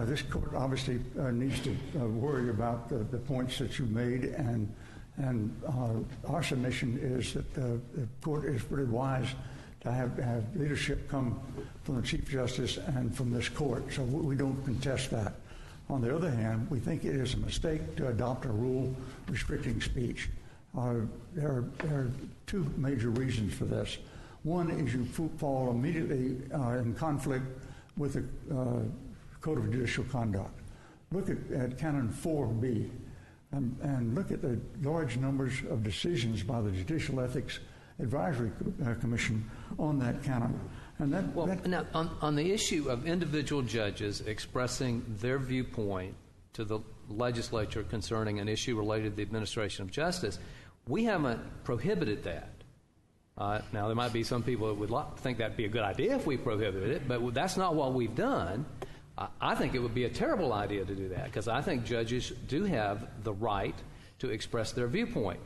this court obviously needs to worry about the points that you made, and our submission is that the court is really wise to have leadership come from the Chief Justice and from this court, so we don't contest that. On the other hand, we think it is a mistake to adopt a rule restricting speech. There are two major reasons for this. One is you fall immediately in conflict with the Code of Judicial Conduct. Look at Canon 4B and look at the large numbers of decisions by the Judicial Ethics Advisory Commission on that canon. And now, on the issue of individual judges expressing their viewpoint to the legislature concerning an issue related to the administration of justice, we haven't prohibited that. Now, there might be some people that would think that'd be a good idea if we prohibited it, but that's not what we've done. I think it would be a terrible idea to do that, because I think judges do have the right to express their viewpoint.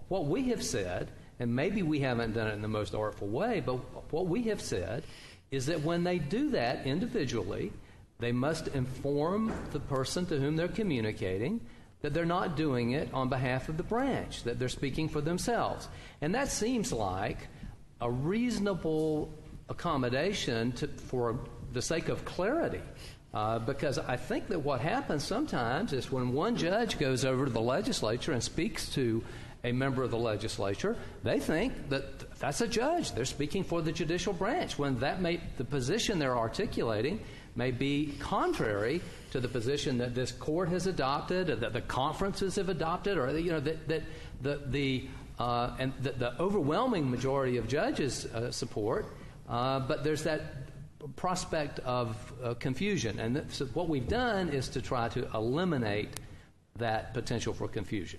What we have said, and maybe we haven't done it in the most artful way, but what we have said is that when they do that individually, they must inform the person to whom they're communicating that they're not doing it on behalf of the branch, that they're speaking for themselves. And that seems like a reasonable accommodation for the sake of clarity. Because I think that what happens sometimes is when one judge goes over to the legislature and speaks to a member of the legislature, they think that that's a judge. They're speaking for the judicial branch, when the position they're articulating may be contrary to the position that this court has adopted, or that the conferences have adopted, or that the overwhelming majority of judges support. But there's that prospect of confusion, and so what we've done is to try to eliminate that potential for confusion.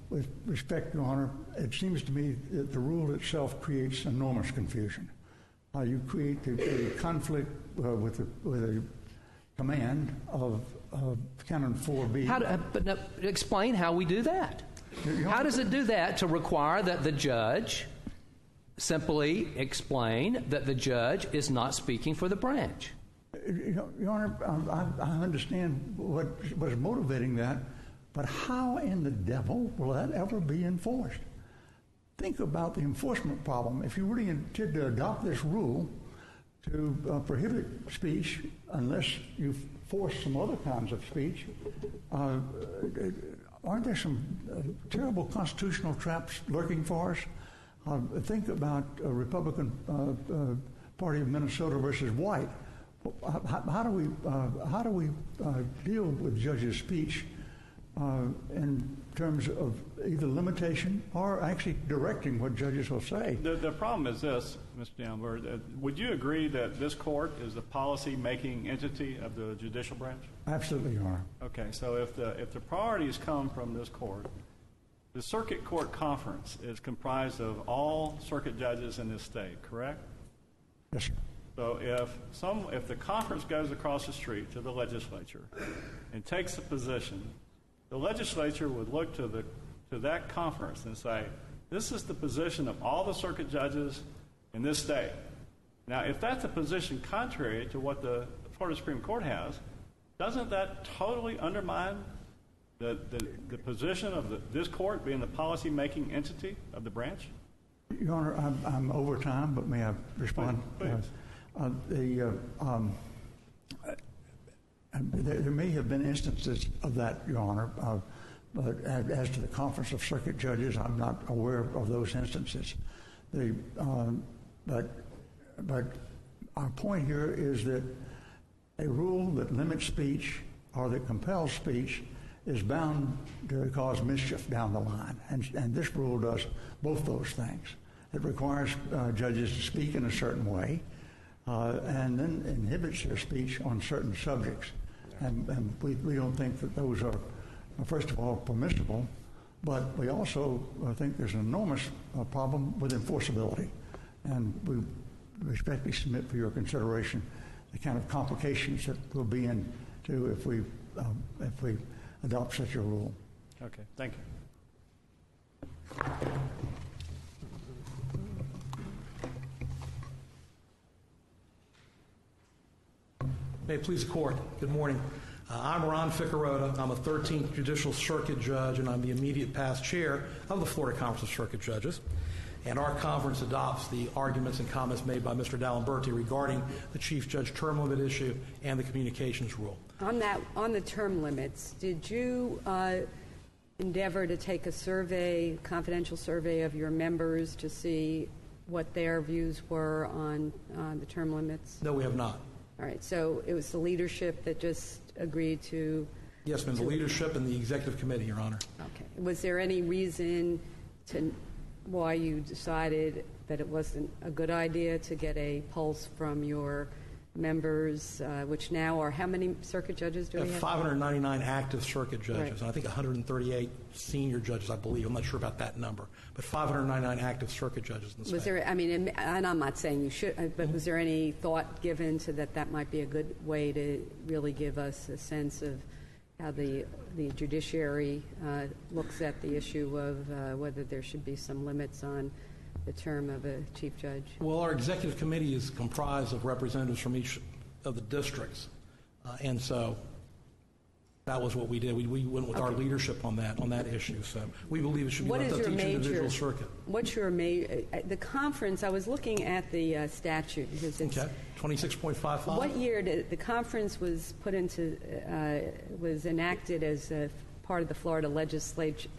With respect, Your Honor, it seems to me that the rule itself creates enormous confusion. You create a conflict with a command of Canon 4B. Explain how we do that. How does it do that to require that the judge simply explain that the judge is not speaking for the branch? Your Honor, I understand what was motivating that, but how in the devil will that ever be enforced? Think about the enforcement problem. If you really intend to adopt this rule to prohibit speech unless you force some other kinds of speech, aren't there some terrible constitutional traps lurking for us? Think about Republican Party of Minnesota versus White. How do we deal with judges' speech in terms of either limitation or actually directing what judges will say? The problem is this, Mr. Downward. Would you agree that this court is the policy-making entity of the judicial branch? Absolutely, Your Honor. Okay, so if the priorities come from this court, the circuit court conference is comprised of all circuit judges in this state, correct? Yes, sir. So if the conference goes across the street to the legislature and takes a position, the legislature would look to that conference and say, this is the position of all the circuit judges in this state. Now, if that's a position contrary to what the Florida Supreme Court has, doesn't that totally undermine the position of this court being the policy-making entity of the branch? Your Honor, I'm over time, but may I respond? Please. There may have been instances of that, Your Honor, but as to the Conference of Circuit Judges, I'm not aware of those instances. But our point here is that a rule that limits speech or that compels speech is bound to cause mischief down the line, and this rule does both those things. It requires judges to speak in a certain way, and then inhibits their speech on certain subjects. And we don't think that those are, first of all, permissible, but we also think there's an enormous problem with enforceability. And we respectfully submit for your consideration the kind of complications that will be into if we adopt such a rule. Okay, thank you. May it please the Court. Good morning. I'm Ron Ficarota. I'm a 13th Judicial Circuit Judge, and I'm the immediate past chair of the Florida Conference of Circuit Judges. And our conference adopts the arguments and comments made by Mr. D'Alimberti regarding the Chief Judge term limit issue and the communications rule. On the term limits, did you endeavor to take a survey, confidential survey of your members to see what their views were on the term limits? No, we have not. All right, so it was the leadership that just agreed to... Yes, ma'am, the leadership and the executive committee, Your Honor. Okay. Was there any reason why you decided that it wasn't a good idea to get a pulse from your members, which now are how many circuit judges do we have? 599 active circuit judges, right. And I think 138 senior judges, I believe. I'm not sure about that number, but 599 active circuit judges in the state. Was there, and I'm not saying you should, but was there any thought given to that might be a good way to really give us a sense of how the judiciary looks at the issue of whether there should be some limits on the term of a chief judge? Well, our executive committee is comprised of representatives from each of the districts, and so that was what we did. We went with our leadership on that issue. So we believe it should be left up to each individual circuit. What's your the conference? I was looking at the statute because it's 26.55. What year did the conference was put into was enacted as a part of the Florida legislation?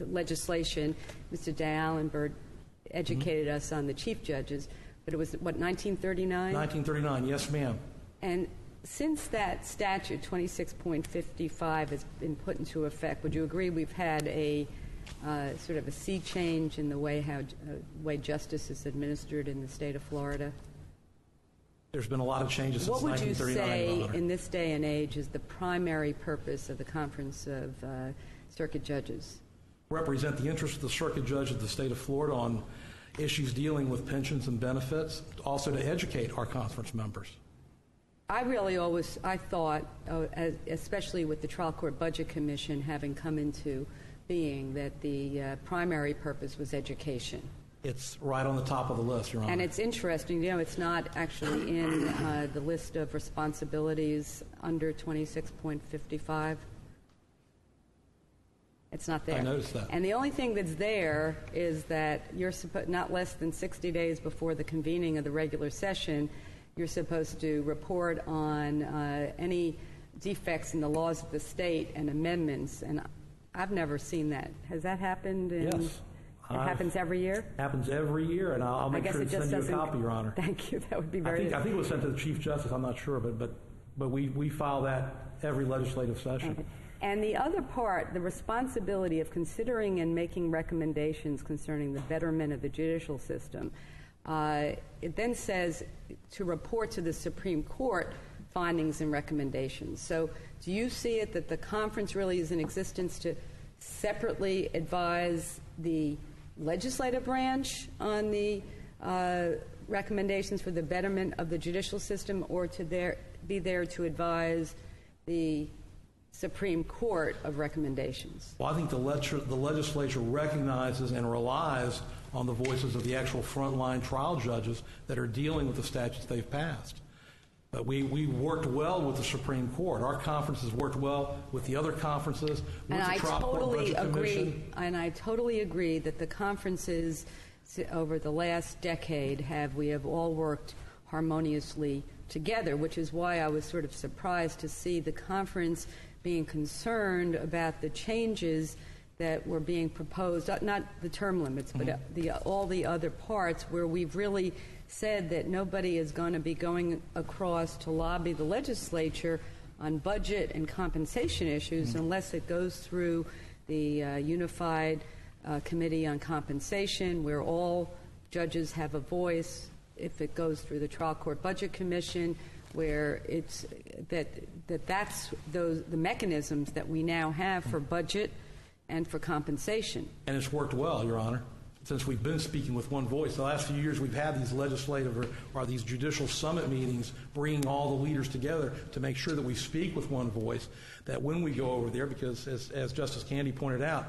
Mr. D'Alimberti educated us on the chief judges, but it was, what, 1939? 1939, yes, ma'am. And since that statute, 26.55, has been put into effect, would you agree we've had a sort of a sea change in the way justice is administered in the state of Florida? There's been a lot of changes since 1939. What would you say in this day and age is the primary purpose of the Conference of Circuit Judges? Represent the interests of the circuit judge of the state of Florida on issues dealing with pensions and benefits, also to educate our conference members. I thought, especially with the Trial Court Budget Commission having come into being, that the primary purpose was education. It's right on the top of the list, Your Honor. And it's interesting, it's not actually in the list of responsibilities under 26.55. It's not there. I noticed that. And the only thing that's there is that you're not less than 60 days before the convening of the regular session, you're supposed to report on any defects in the laws of the state and amendments. And I've never seen that. Has that happened? Yes. It happens every year? Happens every year, and I'll make sure to send you a copy, Your Honor. Thank you. That would be very... I think it was sent to the Chief Justice. I'm not sure, but we file that every legislative session. Okay. And the other part, the responsibility of considering and making recommendations concerning the betterment of the judicial system, it then says to report to the Supreme Court findings and recommendations. So do you see it that the conference really is in existence to separately advise the legislative branch on the recommendations for the betterment of the judicial system, or to be there to advise the Supreme Court of recommendations? Well, I think the legislature recognizes and relies on the voices of the actual frontline trial judges that are dealing with the statutes they've passed. But we worked well with the Supreme Court. Our conferences worked well with the other conferences, with the Trial Court Budget Commission. And I totally agree that the conferences over the last decade we have all worked harmoniously together, which is why I was sort of surprised to see the conference being concerned about the changes that were being proposed, not the term limits, but all the other parts where we've really said that nobody is going to be going across to lobby the legislature on budget and compensation issues unless it goes through the Unified Committee on Compensation, where all judges have a voice. If it goes through the Trial Court Budget Commission, where it's that's the mechanisms that we now have for budget and for compensation. And it's worked well, Your Honor, since we've been speaking with one voice. The last few years we've had these legislative or these judicial summit meetings bringing all the leaders together to make sure that we speak with one voice, that when we go over there, because as Justice Candy pointed out,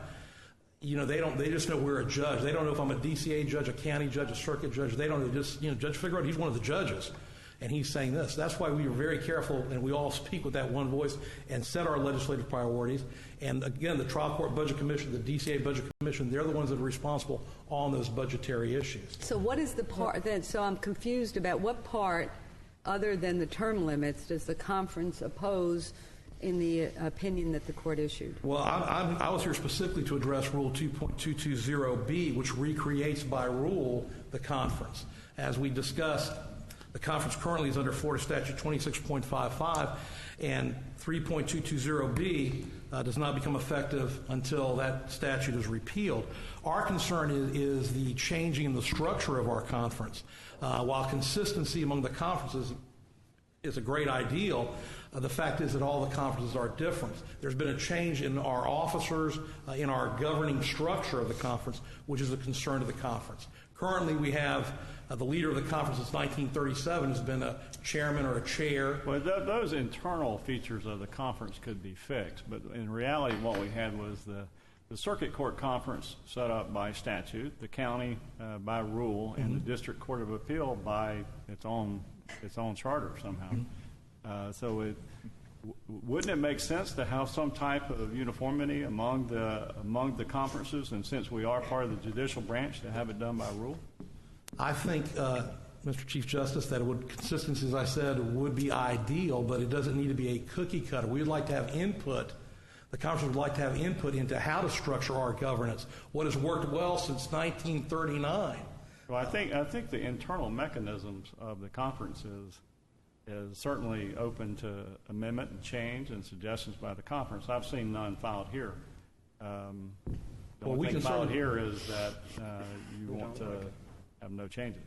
they just know we're a judge. They don't know if I'm a DCA judge, a county judge, a circuit judge. They don't know. Judge Figueroa, he's one of the judges, and he's saying this. That's why we are very careful, and we all speak with that one voice and set our legislative priorities. And again, the Trial Court Budget Commission, the DCA Budget Commission, they're the ones that are responsible on those budgetary issues. So what is the part then? So I'm confused about what part, other than the term limits, does the conference oppose in the opinion that the court issued? Well, I was here specifically to address Rule 2.220B, which recreates by rule the conference. As we discussed, the conference currently is under Florida Statute 26.55, and 3.220B does not become effective until that statute is repealed. Our concern is the changing in the structure of our conference. While consistency among the conferences is a great ideal, the fact is that all the conferences are different. There's been a change in our officers, in our governing structure of the conference, which is a concern to the conference. Currently, we have the leader of the conference since 1937 has been a chairman or a chair. Well, those internal features of the conference could be fixed, but in reality what we had was the circuit court conference set up by statute, the county by rule, and the district court of appeal by its own charter somehow. So wouldn't it make sense to have some type of uniformity among the conferences, and since we are part of the judicial branch, to have it done by rule? I think, Mr. Chief Justice, that consistency, as I said, would be ideal, but it doesn't need to be a cookie cutter. We would like to have input. The conference would like to have input into how to structure our governance, what has worked well since 1939. Well, I think the internal mechanisms of the conference is certainly open to amendment and change and suggestions by the conference. I've seen none filed here. The only thing filed here is that you want to have no changes.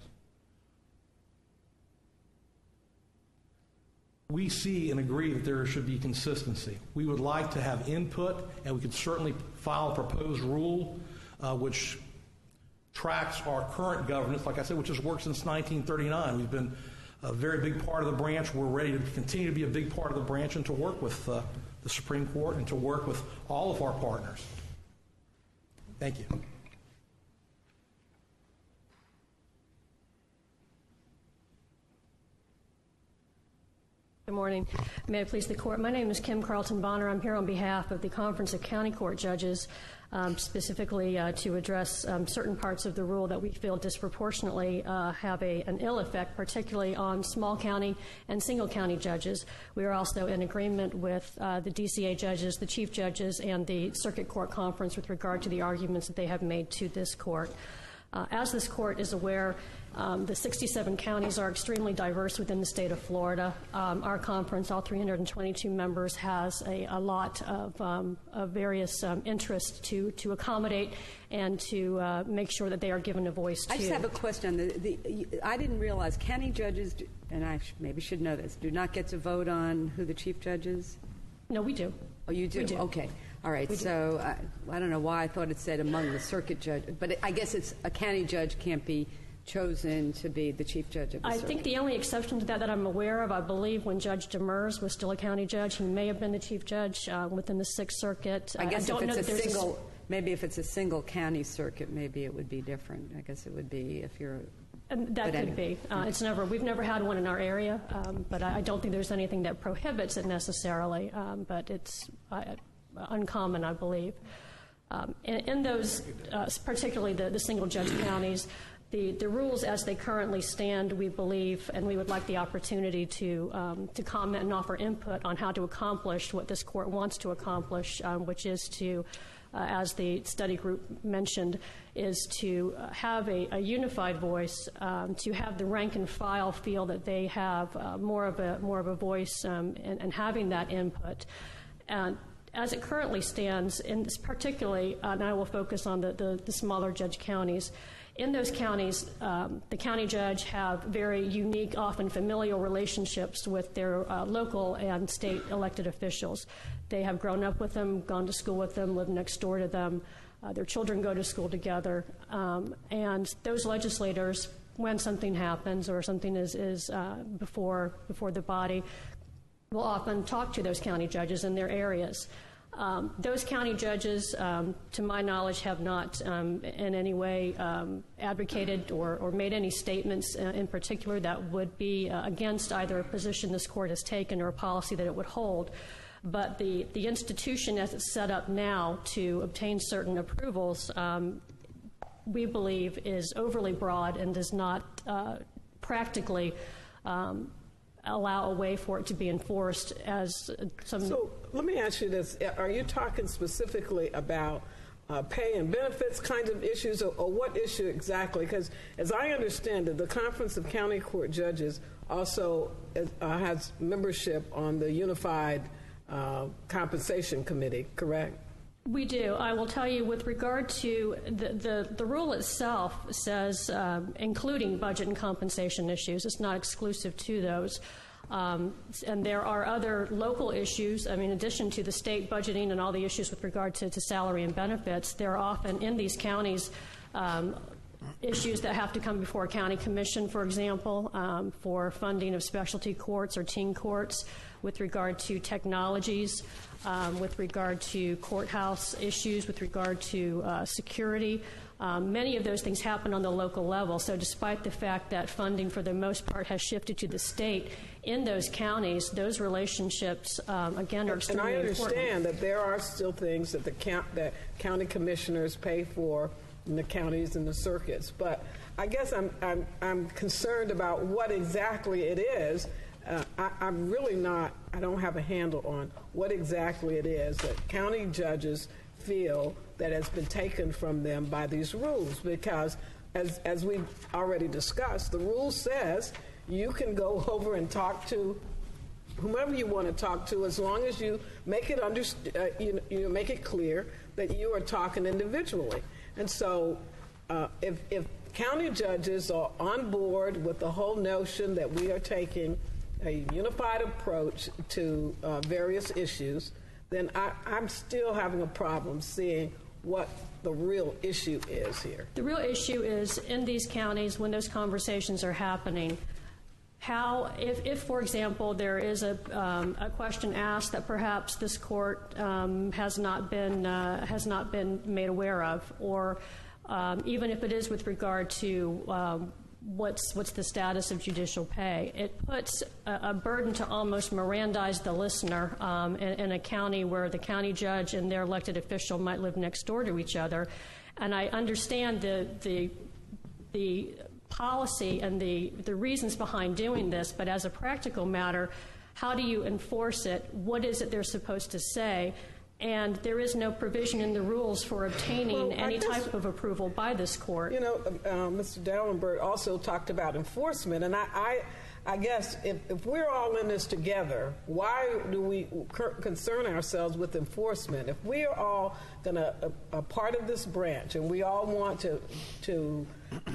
We see and agree that there should be consistency. We would like to have input, and we could certainly file a proposed rule which tracks our current governance, like I said, which has worked since 1939. We've been a very big part of the branch. We're ready to continue to be a big part of the branch and to work with the Supreme Court and to work with all of our partners. Thank you. Good morning. May it please the Court. My name is Kim Carlton Bonner. I'm here on behalf of the Conference of County Court Judges, specifically to address certain parts of the rule that we feel disproportionately have an ill effect, particularly on small county and single county judges. We are also in agreement with the DCA judges, the chief judges, and the Circuit Court Conference with regard to the arguments that they have made to this Court. As this Court is aware, the 67 counties are extremely diverse within the state of Florida. Our conference, all 322 members, has a lot of various interests to accommodate and to make sure that they are given a voice, too. I just have a question. I didn't realize county judges, and I maybe should know this, do not get to vote on who the chief judge is? No, we do. Oh, you do? We do. Okay. All right. So I don't know why I thought it said among the circuit judges, but I guess it's a county judge can't be chosen to be the chief judge of the circuit. I think the only exception to that I'm aware of, I believe when Judge Demers was still a county judge, he may have been the chief judge within the Sixth Circuit. I guess maybe if it's a single county circuit, maybe it would be different. I guess it would be if you're... That could be. We've never had one in our area, but I don't think there's anything that prohibits it necessarily, but it's uncommon, I believe. In those, particularly the single judge counties, the rules as they currently stand, we believe, and we would like the opportunity to comment and offer input on how to accomplish what this Court wants to accomplish, which is to, as the study group mentioned, is to have a unified voice, to have the rank and file feel that they have more of a voice and having that input. As it currently stands, and particularly, and I will focus on the smaller judge counties, in those counties, the county judge have very unique, often familial relationships with their local and state elected officials. They have grown up with them, gone to school with them, lived next door to them. Their children go to school together. And those legislators, when something happens or something is before the body, will often talk to those county judges in their areas. Those county judges, to my knowledge, have not in any way advocated or made any statements in particular that would be against either a position this Court has taken or a policy that it would hold. But the institution as it's set up now to obtain certain approvals, we believe, is overly broad and does not practically allow a way for it to be enforced as some... So let me ask you this. Are you talking specifically about pay and benefits kind of issues, or what issue exactly? Because as I understand it, the Conference of County Court Judges also has membership on the Unified Compensation Committee, correct? We do. I will tell you, with regard to the rule itself says, including budget and compensation issues, it's not exclusive to those. And there are other local issues. I mean, in addition to the state budgeting and all the issues with regard to salary and benefits, there are often in these counties issues that have to come before a county commission, for example, for funding of specialty courts or teen courts, with regard to technologies, with regard to courthouse issues, with regard to security. Many of those things happen on the local level. So despite the fact that funding for the most part has shifted to the state, in those counties, those relationships, again, are extremely important. And I understand that there are still things that that county commissioners pay for in the counties and the circuits. But I guess I'm concerned about what exactly it is. I'm really not, I don't have a handle on what exactly it is that county judges feel that has been taken from them by these rules, because as we've already discussed, the rule says you can go over and talk to whomever you want to talk to, as long as you make it you make it clear that you are talking individually. And so if county judges are on board with the whole notion that we are taking a unified approach to various issues, then I'm still having a problem seeing what the real issue is here. The real issue is, in these counties, when those conversations are happening, if, for example, there is a question asked that perhaps this court has not been made aware of, or even if it is with regard to what's the status of judicial pay, it puts a burden to almost Mirandize the listener in a county where the county judge and their elected official might live next door to each other. And I understand the policy and the reasons behind doing this, but as a practical matter, how do you enforce it? What is it they're supposed to say? And there is no provision in the rules for obtaining any type of approval by this court. You know, Mr. Dallenberg also talked about enforcement, and I guess if we're all in this together, why do we concern ourselves with enforcement? If we are all a part of this branch and we all want to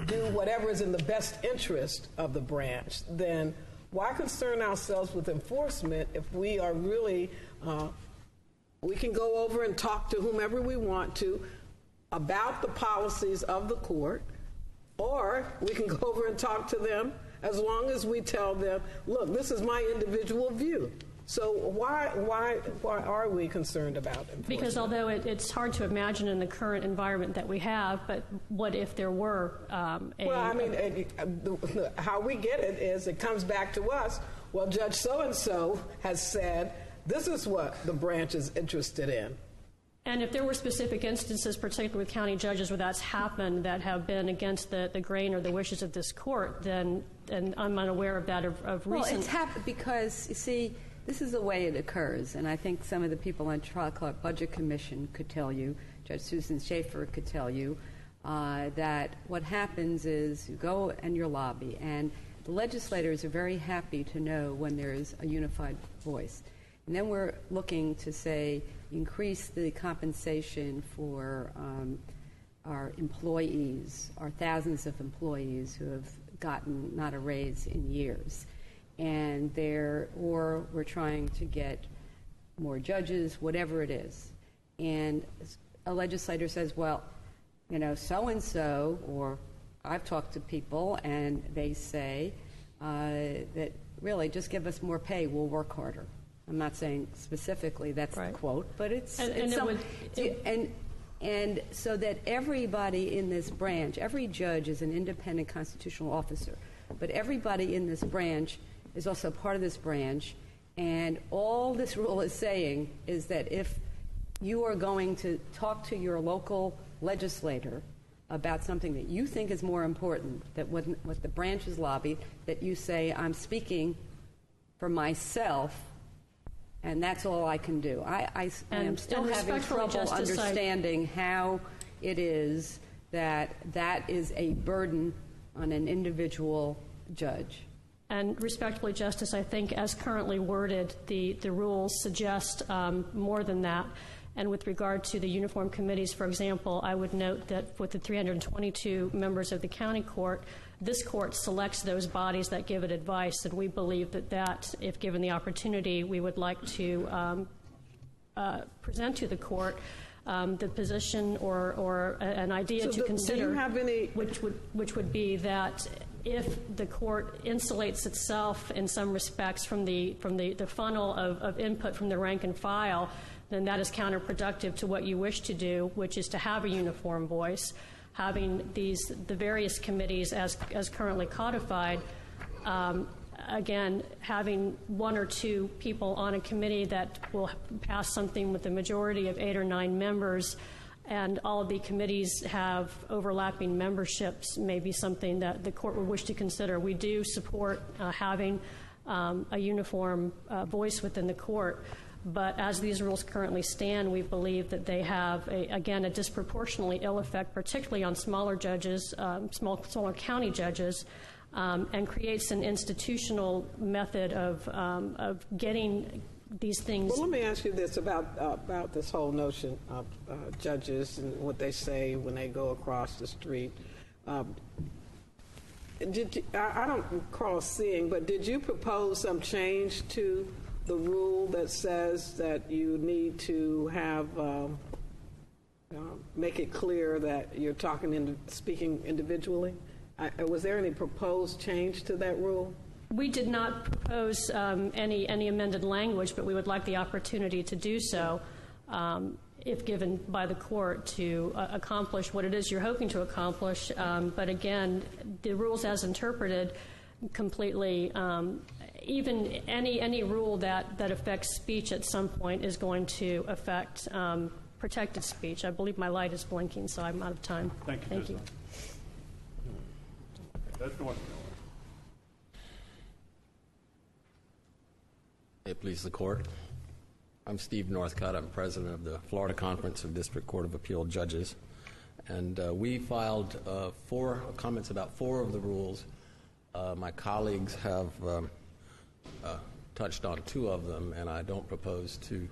do whatever is in the best interest of the branch, then why concern ourselves with enforcement if we are really... we can go over and talk to whomever we want to about the policies of the court, or we can go over and talk to them as long as we tell them, look, this is my individual view. So why are we concerned about enforcement? Because although it's hard to imagine in the current environment that we have, but what if there were how we get it is it comes back to us. Well, Judge so-and-so has said, this is what the branch is interested in. And if there were specific instances, particularly with county judges where that's happened, that have been against the grain or the wishes of this court, then I'm unaware of that of recent... Well, it's happened because, you see, this is the way it occurs, and I think some of the people on Trial Court Budget Commission could tell you, Judge Susan Schaefer could tell you, that what happens is you go and you lobby, and the legislators are very happy to know when there is a unified voice. And then we're looking to, say, increase the compensation for our employees, our thousands of employees who have gotten not a raise in years. And or we're trying to get more judges, whatever it is. And a legislator says, well, you know, so-and-so, or I've talked to people, and they say that really just give us more pay, we'll work harder. I'm not saying specifically that's the quote, but and so that everybody in this branch, every judge is an independent constitutional officer, but everybody in this branch is also part of this branch, and all this rule is saying is that if you are going to talk to your local legislator about something that you think is more important, that what the branch has lobbied, that you say, I'm speaking for myself, and that's all I can do. I am still having trouble understanding how it is that is a burden on an individual judge. And respectfully, Justice, I think as currently worded, the rules suggest more than that. And with regard to the uniform committees, for example, I would note that with the 322 members of the county court, this court selects those bodies that give it advice, and we believe that, if given the opportunity, we would like to present to the court the position or an idea to consider, do you have any... which would be that if the court insulates itself in some respects from the funnel of input from the rank and file, then that is counterproductive to what you wish to do, which is to have a uniform voice. Having the various committees as currently codified, again, having one or two people on a committee that will pass something with a majority of 8 or 9 members, and all of the committees have overlapping memberships, may be something that the court would wish to consider. We do support having a uniform voice within the court. But as these rules currently stand, we believe that they have, a disproportionately ill effect, particularly on smaller judges, smaller county judges, and creates an institutional method of getting these things. Well, let me ask you this about this whole notion of judges and what they say when they go across the street. I don't recall seeing, but did you propose some change to the rule that says that you need to have make it clear that you're speaking individually? Was there any proposed change to that rule? We did not propose any amended language, but we would like the opportunity to do so if given by the court to accomplish what it is you're hoping to accomplish. But again, the rules as interpreted completely, even any rule that affects speech at some point is going to affect protected speech. I believe my light is blinking, so I'm out of time. Thank you. Thank you. That's the one. May it please the court. I'm Steve Northcutt. I'm president of the Florida Conference of District Court of Appeal Judges. And we filed 4 comments about 4 of the rules. My colleagues have touched on 2 of them, and I don't propose to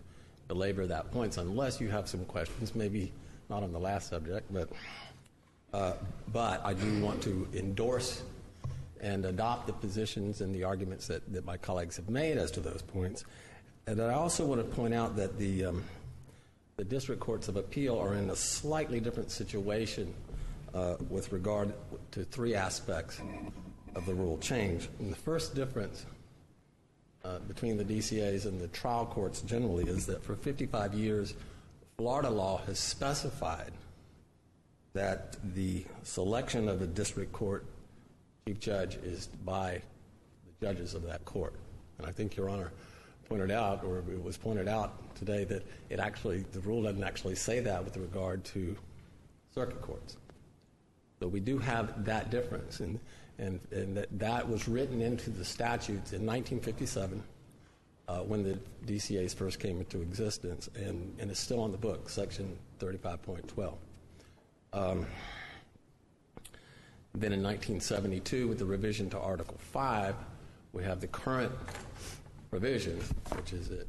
belabor that points unless you have some questions, maybe not on the last subject, but I do want to endorse and adopt the positions and the arguments that my colleagues have made as to those points. And I also want to point out that the district courts of appeal are in a slightly different situation with regard to 3 aspects of the rule change. And the first difference between the DCAs and the trial courts generally is that for 55 years, Florida law has specified that the selection of a district court chief judge is by the judges of that court. And I think Your Honor pointed out, or it was pointed out today, that the rule doesn't actually say that with regard to circuit courts. So we do have that difference, and that was written into the statutes in 1957 when the DCAs first came into existence, and it's still on the book, section 35.12. Then in 1972, with the revision to Article 5, we have the current provision, which is at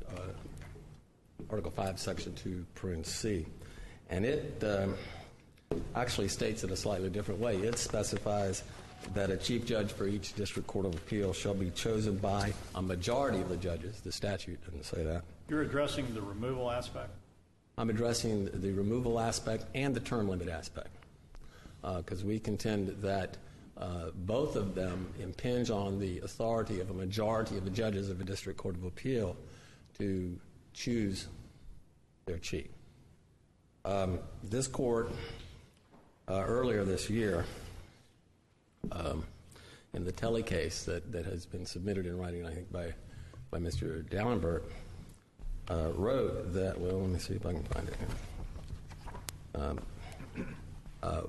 Article 5, Section 2, Parent C. And it actually states it a slightly different way. It specifies that a chief judge for each district court of appeal shall be chosen by a majority of the judges. The statute doesn't say that. You're addressing the removal aspect? I'm addressing the removal aspect and the term limit aspect, because we contend that both of them impinge on the authority of a majority of the judges of a district court of appeal to choose their chief. This court, earlier this year, in the Telly case that has been submitted in writing, I think, by Mr. Dallenberg, wrote that, well, let me see if I can find it here.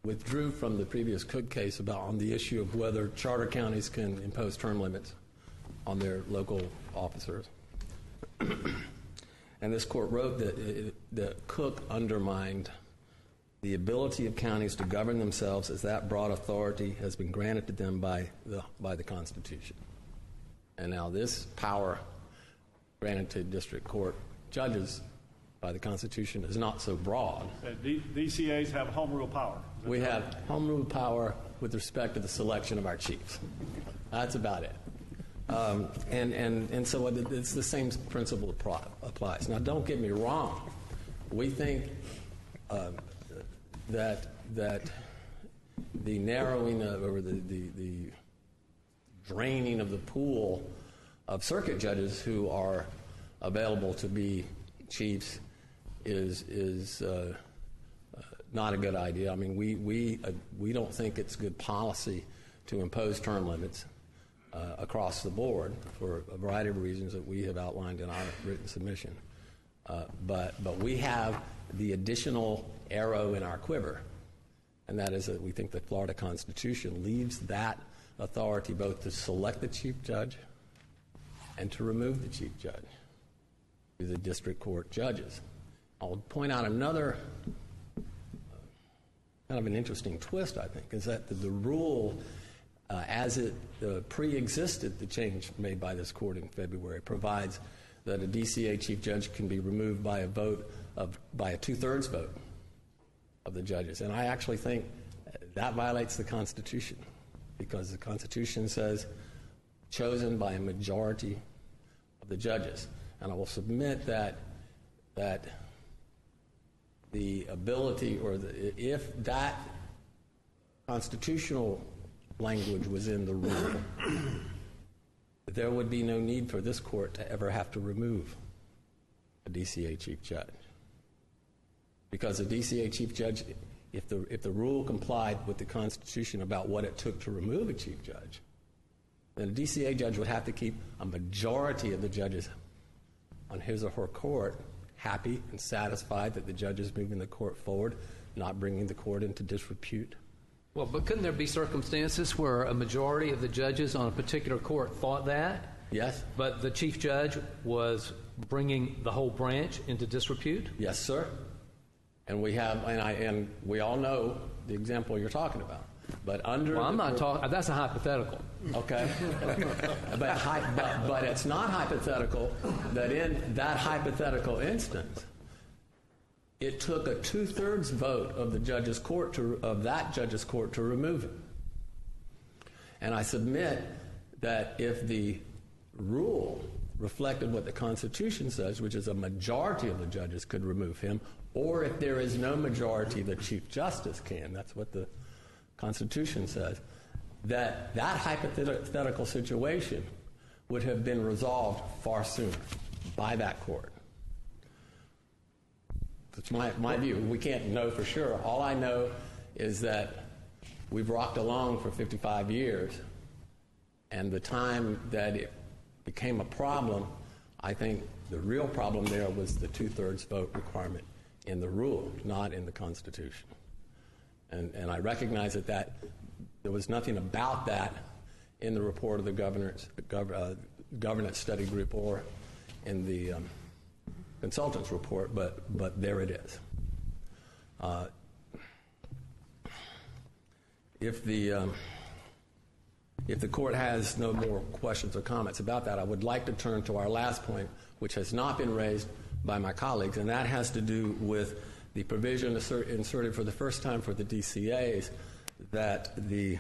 Withdrew from the previous Cook case on the issue of whether charter counties can impose term limits on their local officers. And this court wrote that Cook undermined the ability of counties to govern themselves as that broad authority has been granted to them by the Constitution. And now this power granted to district court judges by the Constitution is not so broad. DCAs have home rule power. We have home rule power with respect to the selection of our chiefs. That's about it. And so it's the same principle applies. Now, don't get me wrong. We think that the narrowing or the draining of the pool of circuit judges who are available to be chiefs is not a good idea. I mean, we don't think it's good policy to impose term limits across the board for a variety of reasons that we have outlined in our written submission. But we have the additional arrow in our quiver, and that is that we think the Florida Constitution leaves that authority both to select the chief judge and to remove the chief judge to the district court judges. I'll point out another kind of an interesting twist, I think, is that the rule as it pre-existed the change made by this court in February provides that a DCA chief judge can be removed by a vote by a 2/3 vote of the judges. And I actually think that violates the Constitution, because the Constitution says chosen by a majority of the judges. And I will submit that the ability, or if that constitutional language was in the rule, there would be no need for this court to ever have to remove a DCA chief judge. Because a DCA chief judge, if the rule complied with the Constitution about what it took to remove a chief judge, then a DCA judge would have to keep a majority of the judges on his or her court happy and satisfied that the judge is moving the court forward, not bringing the court into disrepute. Well, but couldn't there be circumstances where a majority of the judges on a particular court thought that? Yes. But the chief judge was bringing the whole branch into disrepute? Yes, sir. And we have, and we all know the example you're talking about. But under I'm not talking. That's a hypothetical. Okay. but it's not hypothetical that in that hypothetical instance, it took a 2/3 vote of the judge's court of that judge's court to remove him. And I submit that if the rule reflected what the Constitution says, which is a majority of the judges could remove him, or if there is no majority, the Chief Justice can. That's what the Constitution says. That hypothetical situation would have been resolved far sooner by that court. That's my view. We can't know for sure. All I know is that we've rocked along for 55 years, and the time that it became a problem, I think the real problem there was the 2/3 vote requirement in the rule, not in the Constitution. And I recognize that there was nothing about that in the report of the governance study group or in the consultant's report, but there it is. If the court has no more questions or comments about that, I would like to turn to our last point, which has not been raised by my colleagues, and that has to do with the provision inserted for the first time for the DCAs that the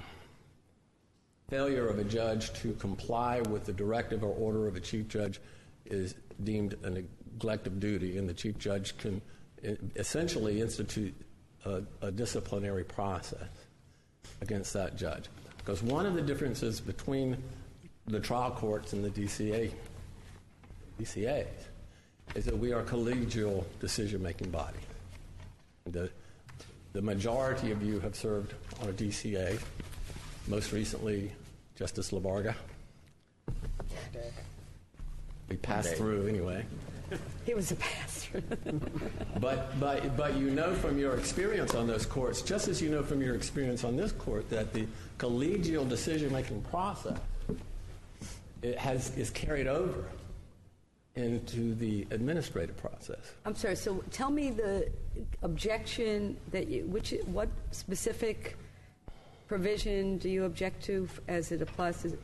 failure of a judge to comply with the directive or order of a chief judge is deemed a neglect of duty, and the chief judge can essentially institute a disciplinary process against that judge. Because one of the differences between the trial courts and the DCAs is that we are a collegial decision-making body. The majority of you have served on a DCA, most recently Justice LaVarga. We passed through anyway. He was a pastor. But you know from your experience on those courts, just as you know from your experience on this court, that the collegial decision-making process is carried over into the administrative process. I'm sorry. So tell me the objection that what specific provision do you object to as it applies to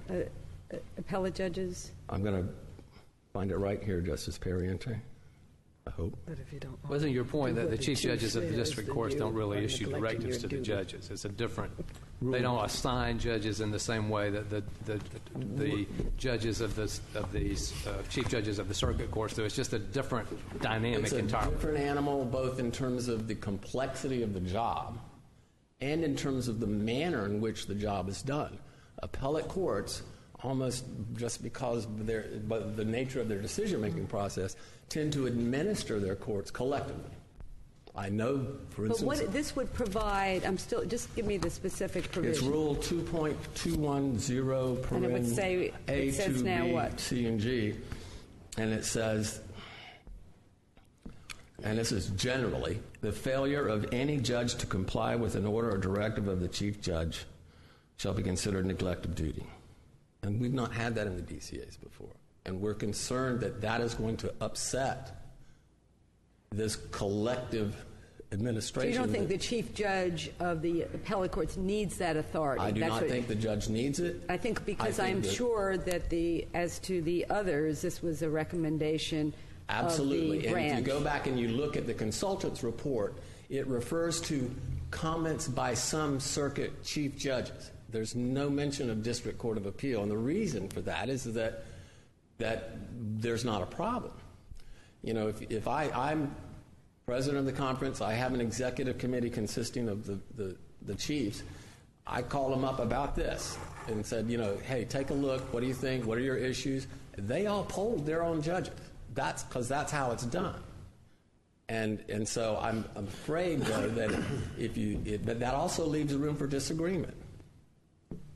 appellate judges? I'm going to find it right here, Justice Perriente. I hope. But if you don't, wasn't your point that the chief judges of the district courts don't really issue directives to the judges? It's a different. They don't assign judges in the same way that the judges of these chief judges of the circuit courts do. It's just a different dynamic entirely. It's a different animal, both in terms of the complexity of the job and in terms of the manner in which the job is done. Appellate courts, almost just because of the nature of their decision-making process, tend to administer their courts collectively. I know, for instance... But what this would provide, just give me the specific provision. It's Rule 2.210, and it would say, A, says 2, now B, what? C, and G, and it says, and this is generally, the failure of any judge to comply with an order or directive of the chief judge shall be considered neglect of duty. And we've not had that in the DCAs before. And we're concerned that that is going to upset this collective administration. So you don't think the chief judge of the appellate courts needs that authority? I do not think the judge needs it. I think because I'm sure that as to the others, this was a recommendation Absolutely. of the and branch. If you go back and you look at the consultant's report, it refers to comments by some circuit chief judges. There's no mention of District Court of Appeal, and the reason for that is that there's not a problem. You know, if I'm president of the conference, I have an executive committee consisting of the chiefs, I called them up about this and said, hey, take a look. What do you think? What are your issues? They all polled their own judges. That's because that's how it's done. And so I'm afraid, though, that but that also leaves room for disagreement.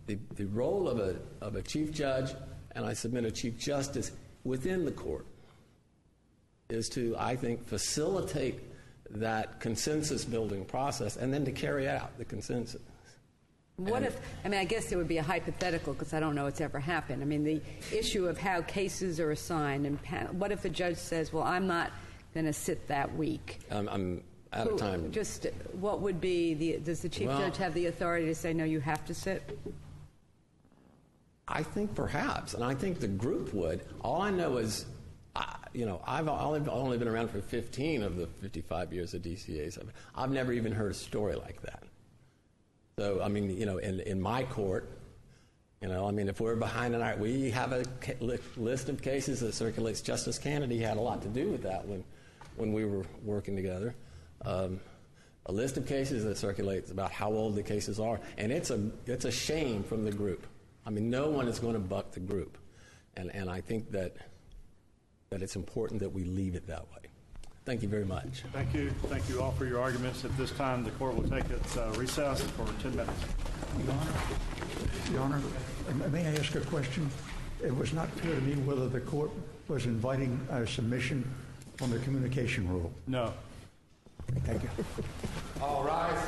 The role of a chief judge, and I submit a chief justice within the court, is to, I think, facilitate that consensus-building process and then to carry out the consensus. I guess it would be a hypothetical because I don't know it's ever happened. I mean, the issue of how cases are assigned, and what if a judge says, well, I'm not going to sit that week? I'm out of time. Just what would be does the chief judge have the authority to say, no, you have to sit? I think perhaps, and I think the group would. All I know is, I've only been around for 15 of the 55 years of DCAs. I've never even heard a story like that. So, I mean, in my court, if we're behind tonight, we have a list of cases that circulates. Justice Kennedy had a lot to do with that when we were working together. A list of cases that circulates about how old the cases are, and it's a shame from the group. I mean, no one is going to buck the group, and I think that it's important that we leave it that way. Thank you very much. Thank you. Thank you all for your arguments. At this time, the court will take its recess for 10 minutes. Your Honor, may I ask a question? It was not clear to me whether the court was inviting a submission on the communication rule. No. Thank you. All rise.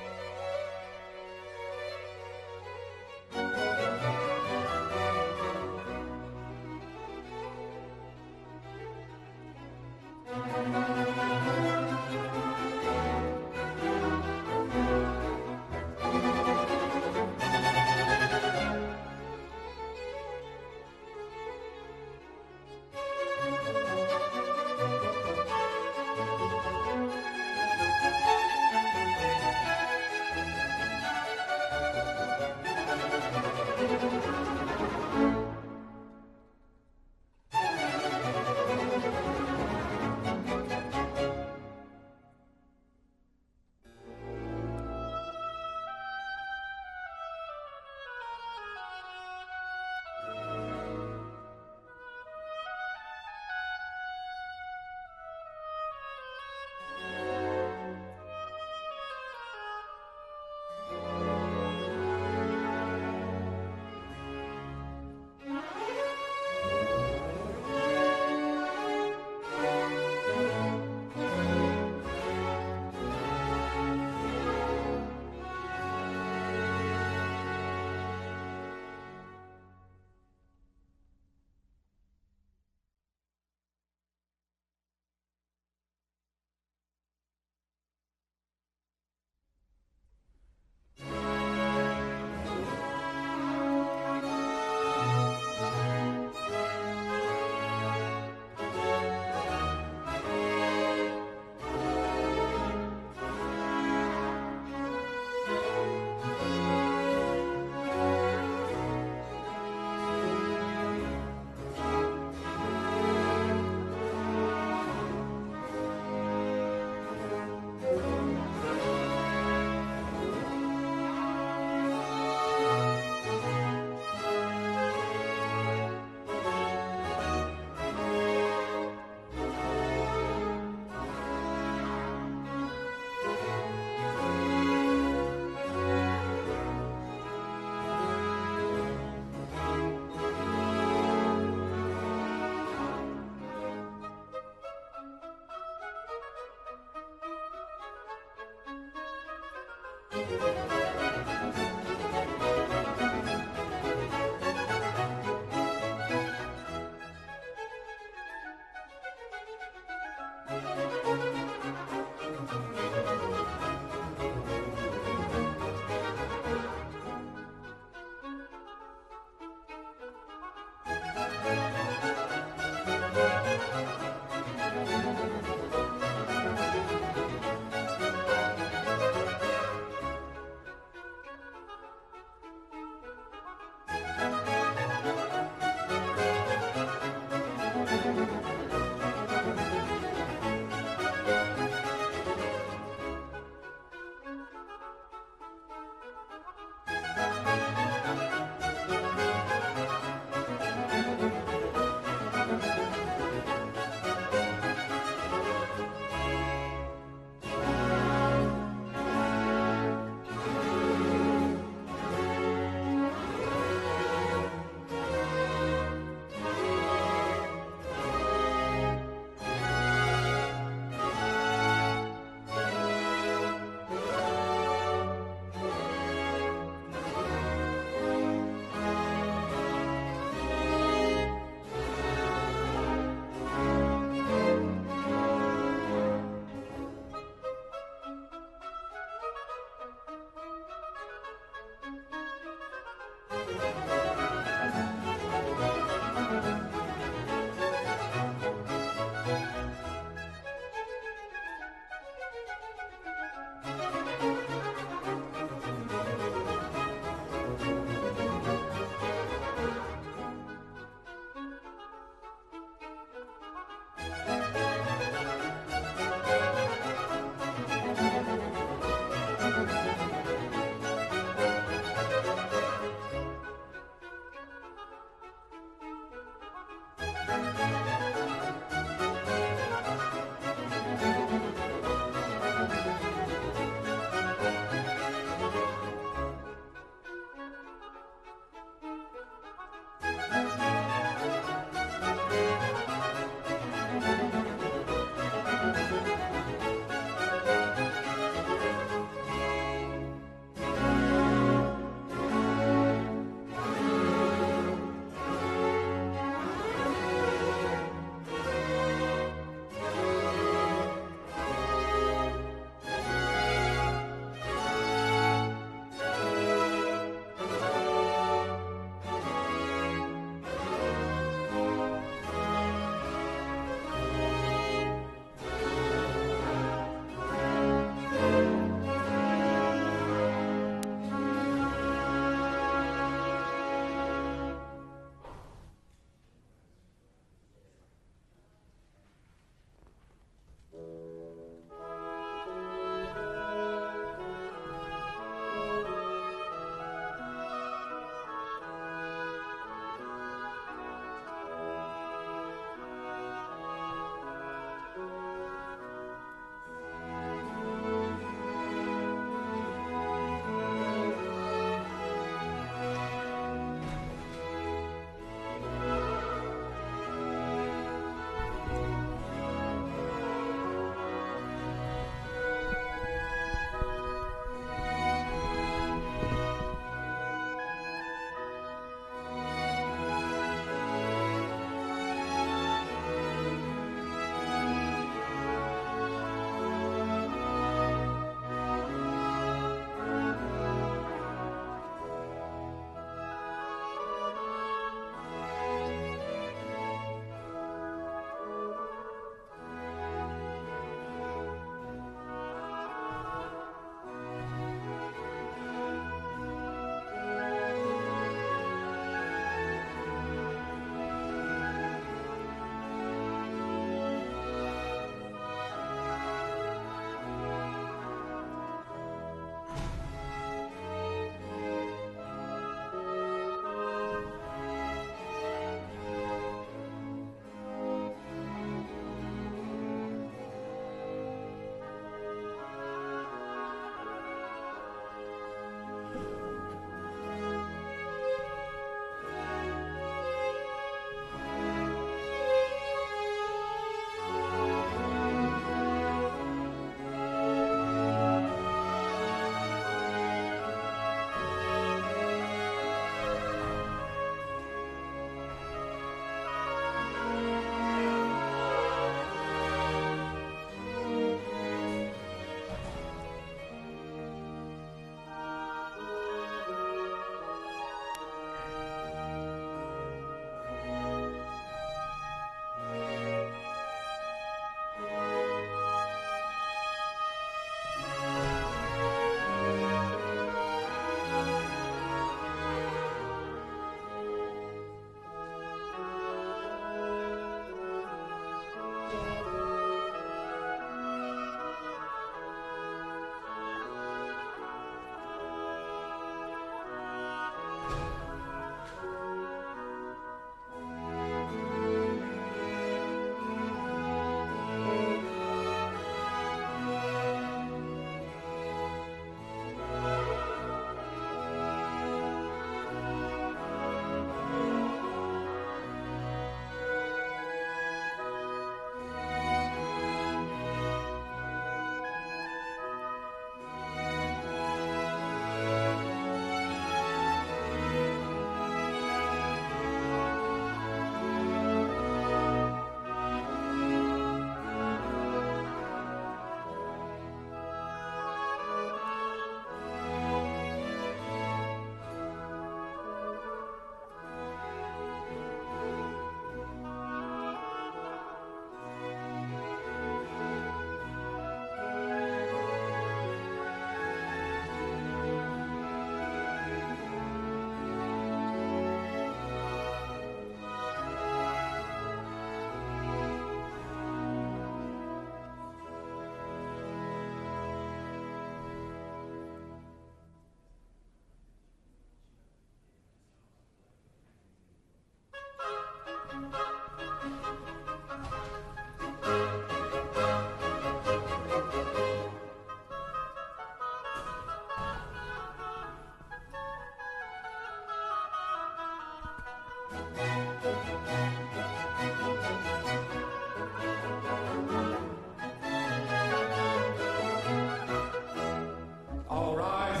All rise.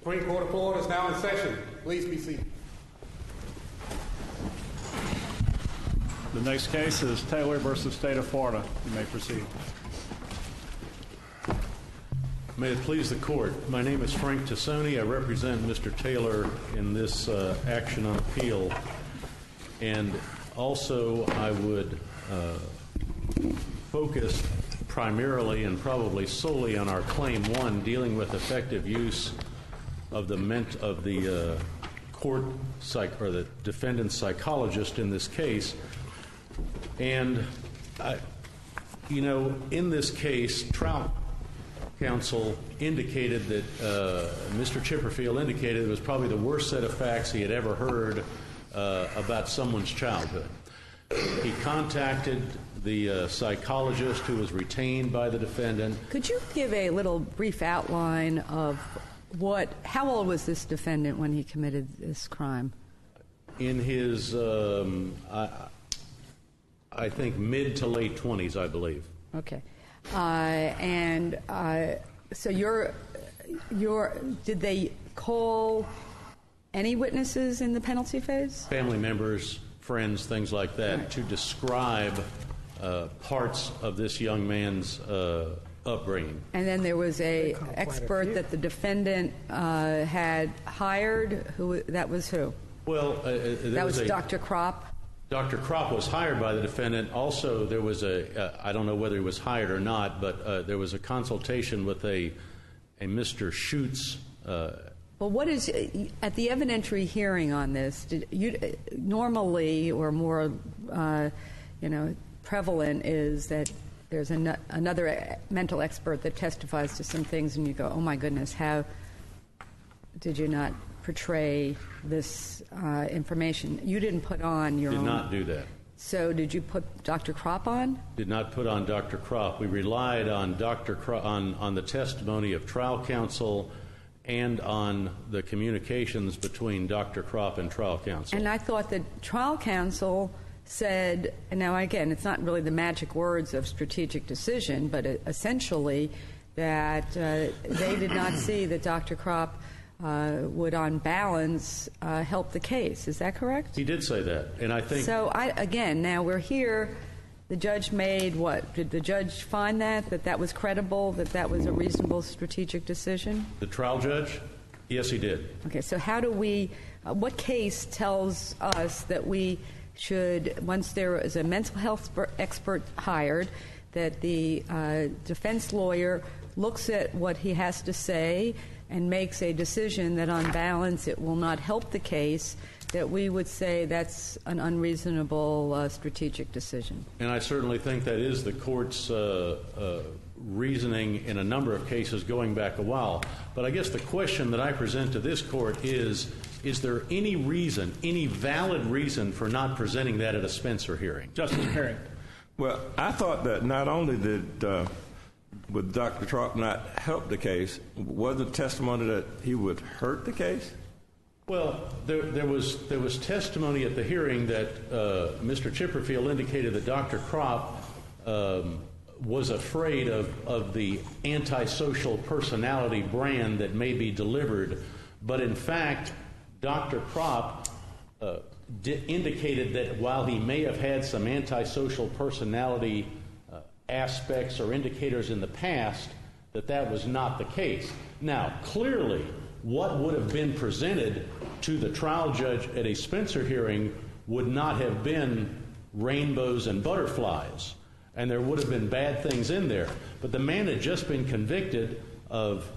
Supreme Court of Florida is now in session. Please be seated. The next case is Taylor versus State of Florida. You may proceed. May it please the court. My name is Frank Tassoni. I represent Mr. Taylor in this action on appeal. And also I would focus primarily and probably solely on our Claim 1 dealing with effective use of the court or the defendant's psychologist in this case. And in this case, trial counsel indicated that Mr. Chipperfield indicated it was probably the worst set of facts he had ever heard about someone's childhood. He contacted the psychologist who was retained by the defendant. Could you give a little brief outline of how old was this defendant when he committed this crime? In his, I think, mid to late 20s, I believe. Okay. So did they call any witnesses in the penalty phase? Family members, friends, things like that, right, to describe parts of this young man's upbringing. And then there was a expert that the defendant had hired. That was who? Well, that was Dr. Kropp. Dr. Kropp was hired by the defendant. Also, there was I don't know whether he was hired or not, but there was a consultation with a Mr. Schutz. Well, what is, at the evidentiary hearing on this, normally or more, prevalent is that there's another mental expert that testifies to some things and you go, oh my goodness, how did you not portray this information? You didn't put on your own. Did not do that. So did you put Dr. Kropp on? Did not put on Dr. Kropp. We relied on Dr. Kropp, on the testimony of trial counsel and on the communications between Dr. Kropp and trial counsel. And I thought that trial counsel said, and now again, it's not really the magic words of strategic decision, but essentially that they did not see that Dr. Kropp would, on balance, help the case. Is that correct? He did say that, and I think... So, again, now we're here. The judge made what? Did the judge find that was credible, that was a reasonable strategic decision? The trial judge? Yes, he did. Okay, so how do we... what case tells us that we should, once there is a mental health expert hired, that the defense lawyer looks at what he has to say and makes a decision that on balance it will not help the case, that we would say that's an unreasonable strategic decision? And I certainly think that is the court's reasoning in a number of cases going back a while. But I guess the question that I present to this court is there any reason, any valid reason for not presenting that at a Spencer hearing? Justice Perry. Well, I thought that not only did would Dr. Kropp not help the case, was the testimony that he would hurt the case? Well, there was testimony at the hearing that Mr. Chipperfield indicated that Dr. Kropp was afraid of the antisocial personality brand that may be delivered, but in fact, Dr. Kropp indicated that while he may have had some antisocial personality aspects or indicators in the past, that was not the case. Now, clearly, what would have been presented to the trial judge at a Spencer hearing would not have been rainbows and butterflies, and there would have been bad things in there. But the man had just been convicted of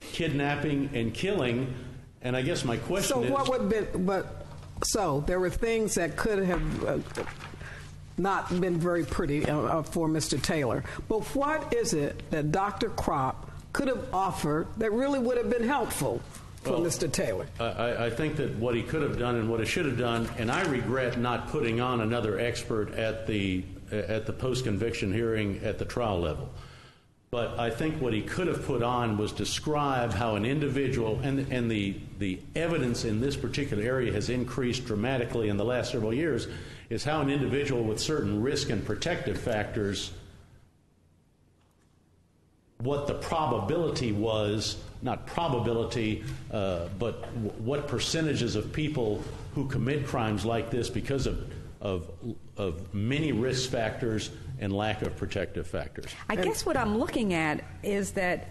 kidnapping and killing, and I guess my question is... So what would be... But So there were things that could have not been very pretty for Mr. Taylor. But what is it that Dr. Kropp could have offered that really would have been helpful for Mr. Taylor? I think that what he could have done and what he should have done, and I regret not putting on another expert at the post-conviction hearing at the trial level. But I think what he could have put on was describe how an individual, and the evidence in this particular area has increased dramatically in the last several years, is how an individual with certain risk and protective factors, what the probability was, not probability, but what percentages of people who commit crimes like this because of many risk factors and lack of protective factors. I guess what I'm looking at is that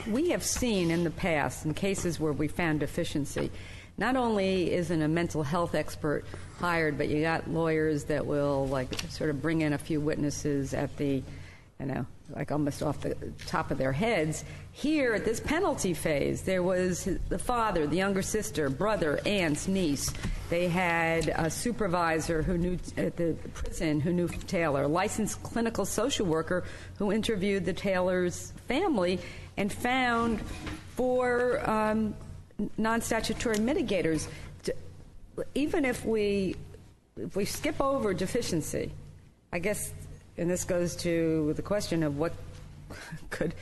we have seen in the past, in cases where we found deficiency, not only isn't a mental health expert hired, but you got lawyers that will sort of bring in a few witnesses at the, almost off the top of their heads. Here at this penalty phase, there was the father, the younger sister, brother, aunts, niece. They had a supervisor who knew at the prison who knew Taylor, a licensed clinical social worker who interviewed the Taylor's family and found 4 non-statutory mitigators. Even if we skip over deficiency, I guess, and this goes to the question of what could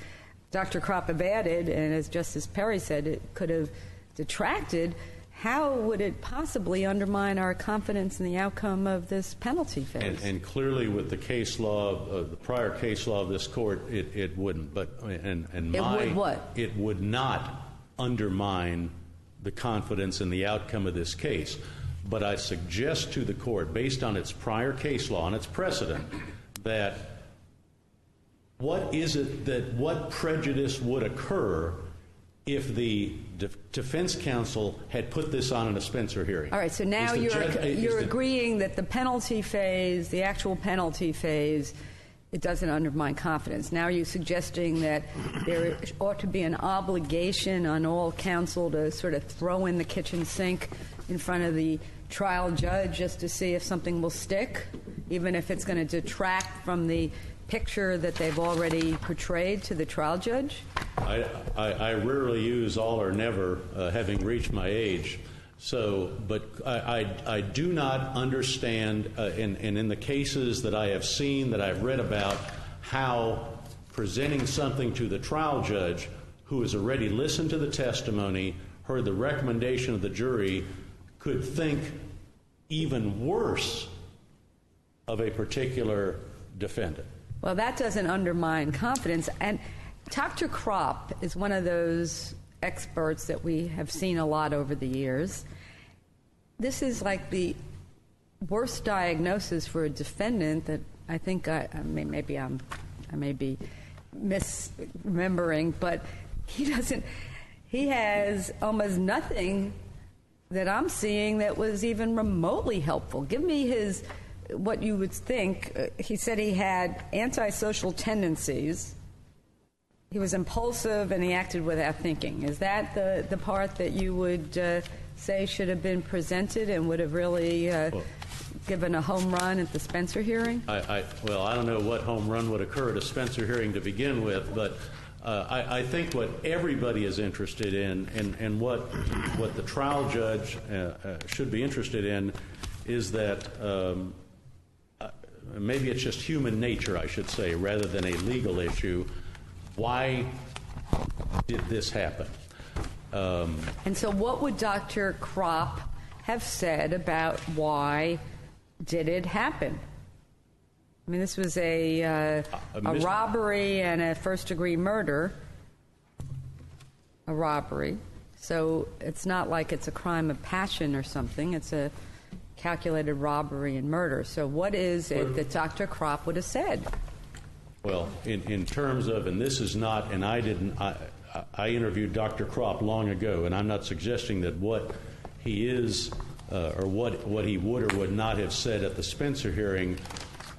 Dr. Kropp have added, and as Justice Perry said, it could have detracted. How would it possibly undermine our confidence in the outcome of this penalty phase? And clearly, with the case law, the prior case law of this court, it wouldn't. But would what? It would not undermine the confidence in the outcome of this case. But I suggest to the court, based on its prior case law and its precedent, that what prejudice would occur if the defense counsel had put this on in a Spencer hearing? All right, so now you're agreeing that the penalty phase, the actual penalty phase, it doesn't undermine confidence. Now you're suggesting that there ought to be an obligation on all counsel to sort of throw in the kitchen sink in front of the trial judge just to see if something will stick, even if it's going to detract from the picture that they've already portrayed to the trial judge? I rarely use all or never, having reached my age. But I do not understand, and in the cases that I have seen, that I've read about, how presenting something to the trial judge who has already listened to the testimony, heard the recommendation of the jury, could think even worse of a particular defendant. Well, that doesn't undermine confidence. And Dr. Kropp is one of those experts that we have seen a lot over the years. This is like the worst diagnosis for a defendant that I think I may be misremembering, but he has almost nothing that I'm seeing that was even remotely helpful. Give me what you would think. He said he had antisocial tendencies. He was impulsive and he acted without thinking. Is that the part that you would say should have been presented and would have really given a home run at the Spencer hearing? I don't know what home run would occur at a Spencer hearing to begin with, but I think what everybody is interested in and what the trial judge should be interested in is that maybe it's just human nature, I should say, rather than a legal issue. Why did this happen? And so what would Dr. Kropp have said about why did it happen? I mean, this was a robbery and a first-degree murder. A robbery. So it's not like it's a crime of passion or something. It's a calculated robbery and murder. So what is it that Dr. Kropp would have said? Well, in terms of, and this is not, and I interviewed Dr. Kropp long ago, and I'm not suggesting that what he is or what he would or would not have said at the Spencer hearing.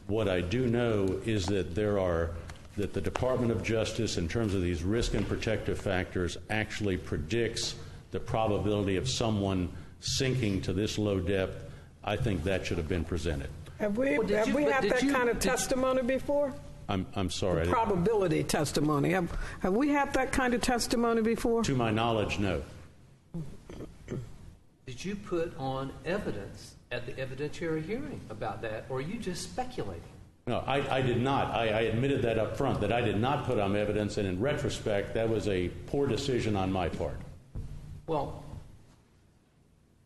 What I do know is that that the Department of Justice, in terms of these risk and protective factors, actually predicts the probability of someone sinking to this low depth, I think that should have been presented. Have we had that kind of testimony before? I'm sorry. The probability testimony. Have we had that kind of testimony before? To my knowledge, no. Did you put on evidence at the evidentiary hearing about that, or are you just speculating? No, I did not. I admitted that up front, that I did not put on evidence, and in retrospect, that was a poor decision on my part. Well,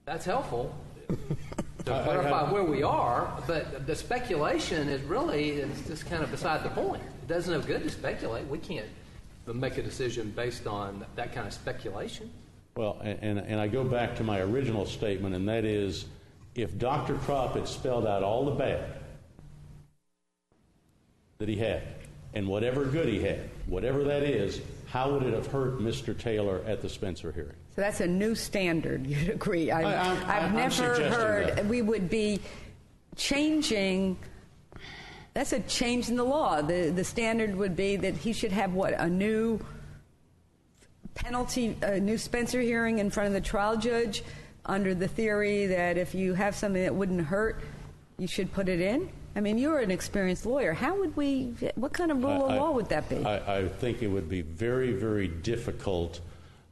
that's helpful to clarify where we are, but the speculation is just kind of beside the point. It does no good to speculate. We can't make a decision based on that kind of speculation. Well, and I go back to my original statement, and that is, if Dr. Kropp had spelled out all the bad that he had, and whatever good he had, whatever that is, how would it have hurt Mr. Taylor at the Spencer hearing? So that's a new standard, you'd agree. I've never heard that. We would be changing. That's a change in the law. The standard would be that he should have, a new penalty, a new Spencer hearing in front of the trial judge under the theory that if you have something that wouldn't hurt, you should put it in? I mean, you're an experienced lawyer. What kind of rule of law would that be? I think it would be very, very difficult.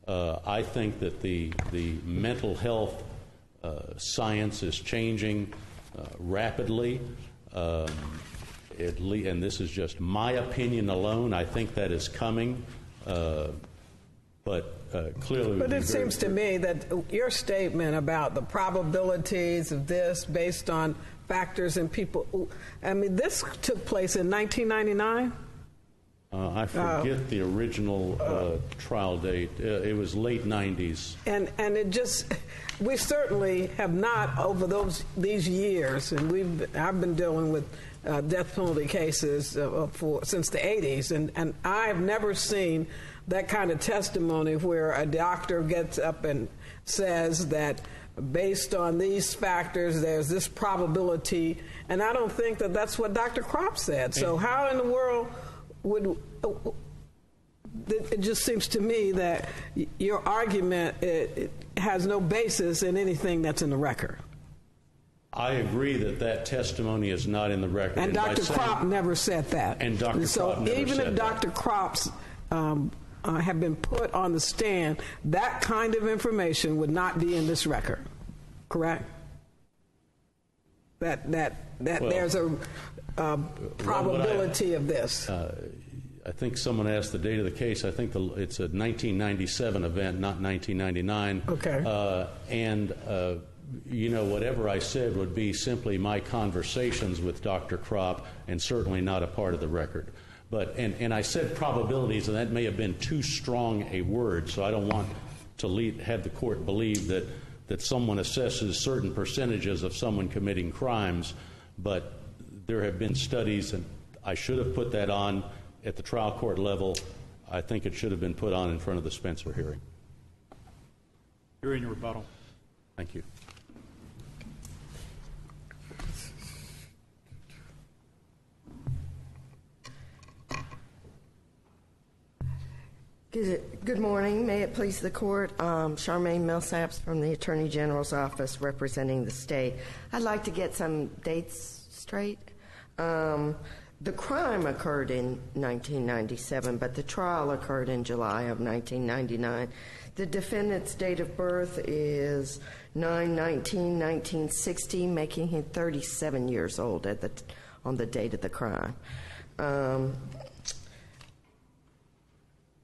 I think that the mental health science is changing rapidly. And this is just my opinion alone. I think that is coming. But clearly... But it seems to me that your statement about the probabilities of this based on factors and people... I mean, this took place in 1999? I forget the original trial date. It was late 90s. And it just... We certainly have not, over these years, and I've been dealing with death penalty cases since the 80s, and I have never seen that kind of testimony where a doctor gets up and says that based on these factors, there's this probability, and I don't think that that's what Dr. Kropp said. So how in the world would... It just seems to me that your argument it has no basis in anything that's in the record. I agree that testimony is not in the record. And Dr. Kropp never said that. And Dr. Kropp never said that. So even if Dr. Kropp's have been put on the stand, that kind of information would not be in this record, correct? That there's a probability of this. I think someone asked the date of the case. I think it's a 1997 event, not 1999. Okay. Whatever I said would be simply my conversations with Dr. Kropp, and certainly not a part of the record. But and I said probabilities, and that may have been too strong a word, so I don't want to have the court believe that someone assesses certain percentages of someone committing crimes. But there have been studies, and I should have put that on at the trial court level. I think it should have been put on in front of the Spencer hearing. You're in your rebuttal. Thank you. Good morning. May it please the court. Charmaine Millsaps from the Attorney General's office representing the state. I'd like to get some dates straight. The crime occurred in 1997, but the trial occurred in July of 1999. The defendant's date of birth is 9/19/1960, making him 37 years old on the date of the crime.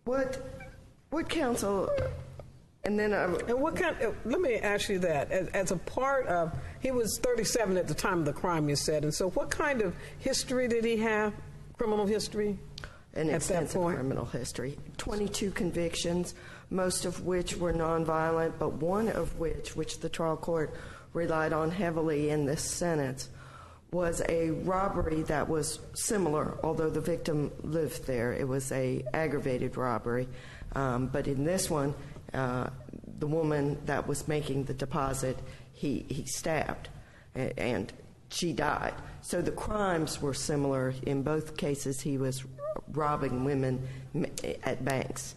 What counsel, and then and what kind? Let me ask you that. As a part of, he was 37 at the time of the crime, you said, and so what kind of history did he have? Criminal history? An extensive criminal history. 22 convictions, most of which were nonviolent, but one of which the trial court relied on heavily in this sentence, was a robbery that was similar, although the victim lived there. It was a aggravated robbery. But in this one, the woman that was making the deposit, he stabbed, and she died. So the crimes were similar. In both cases, he was robbing women at banks.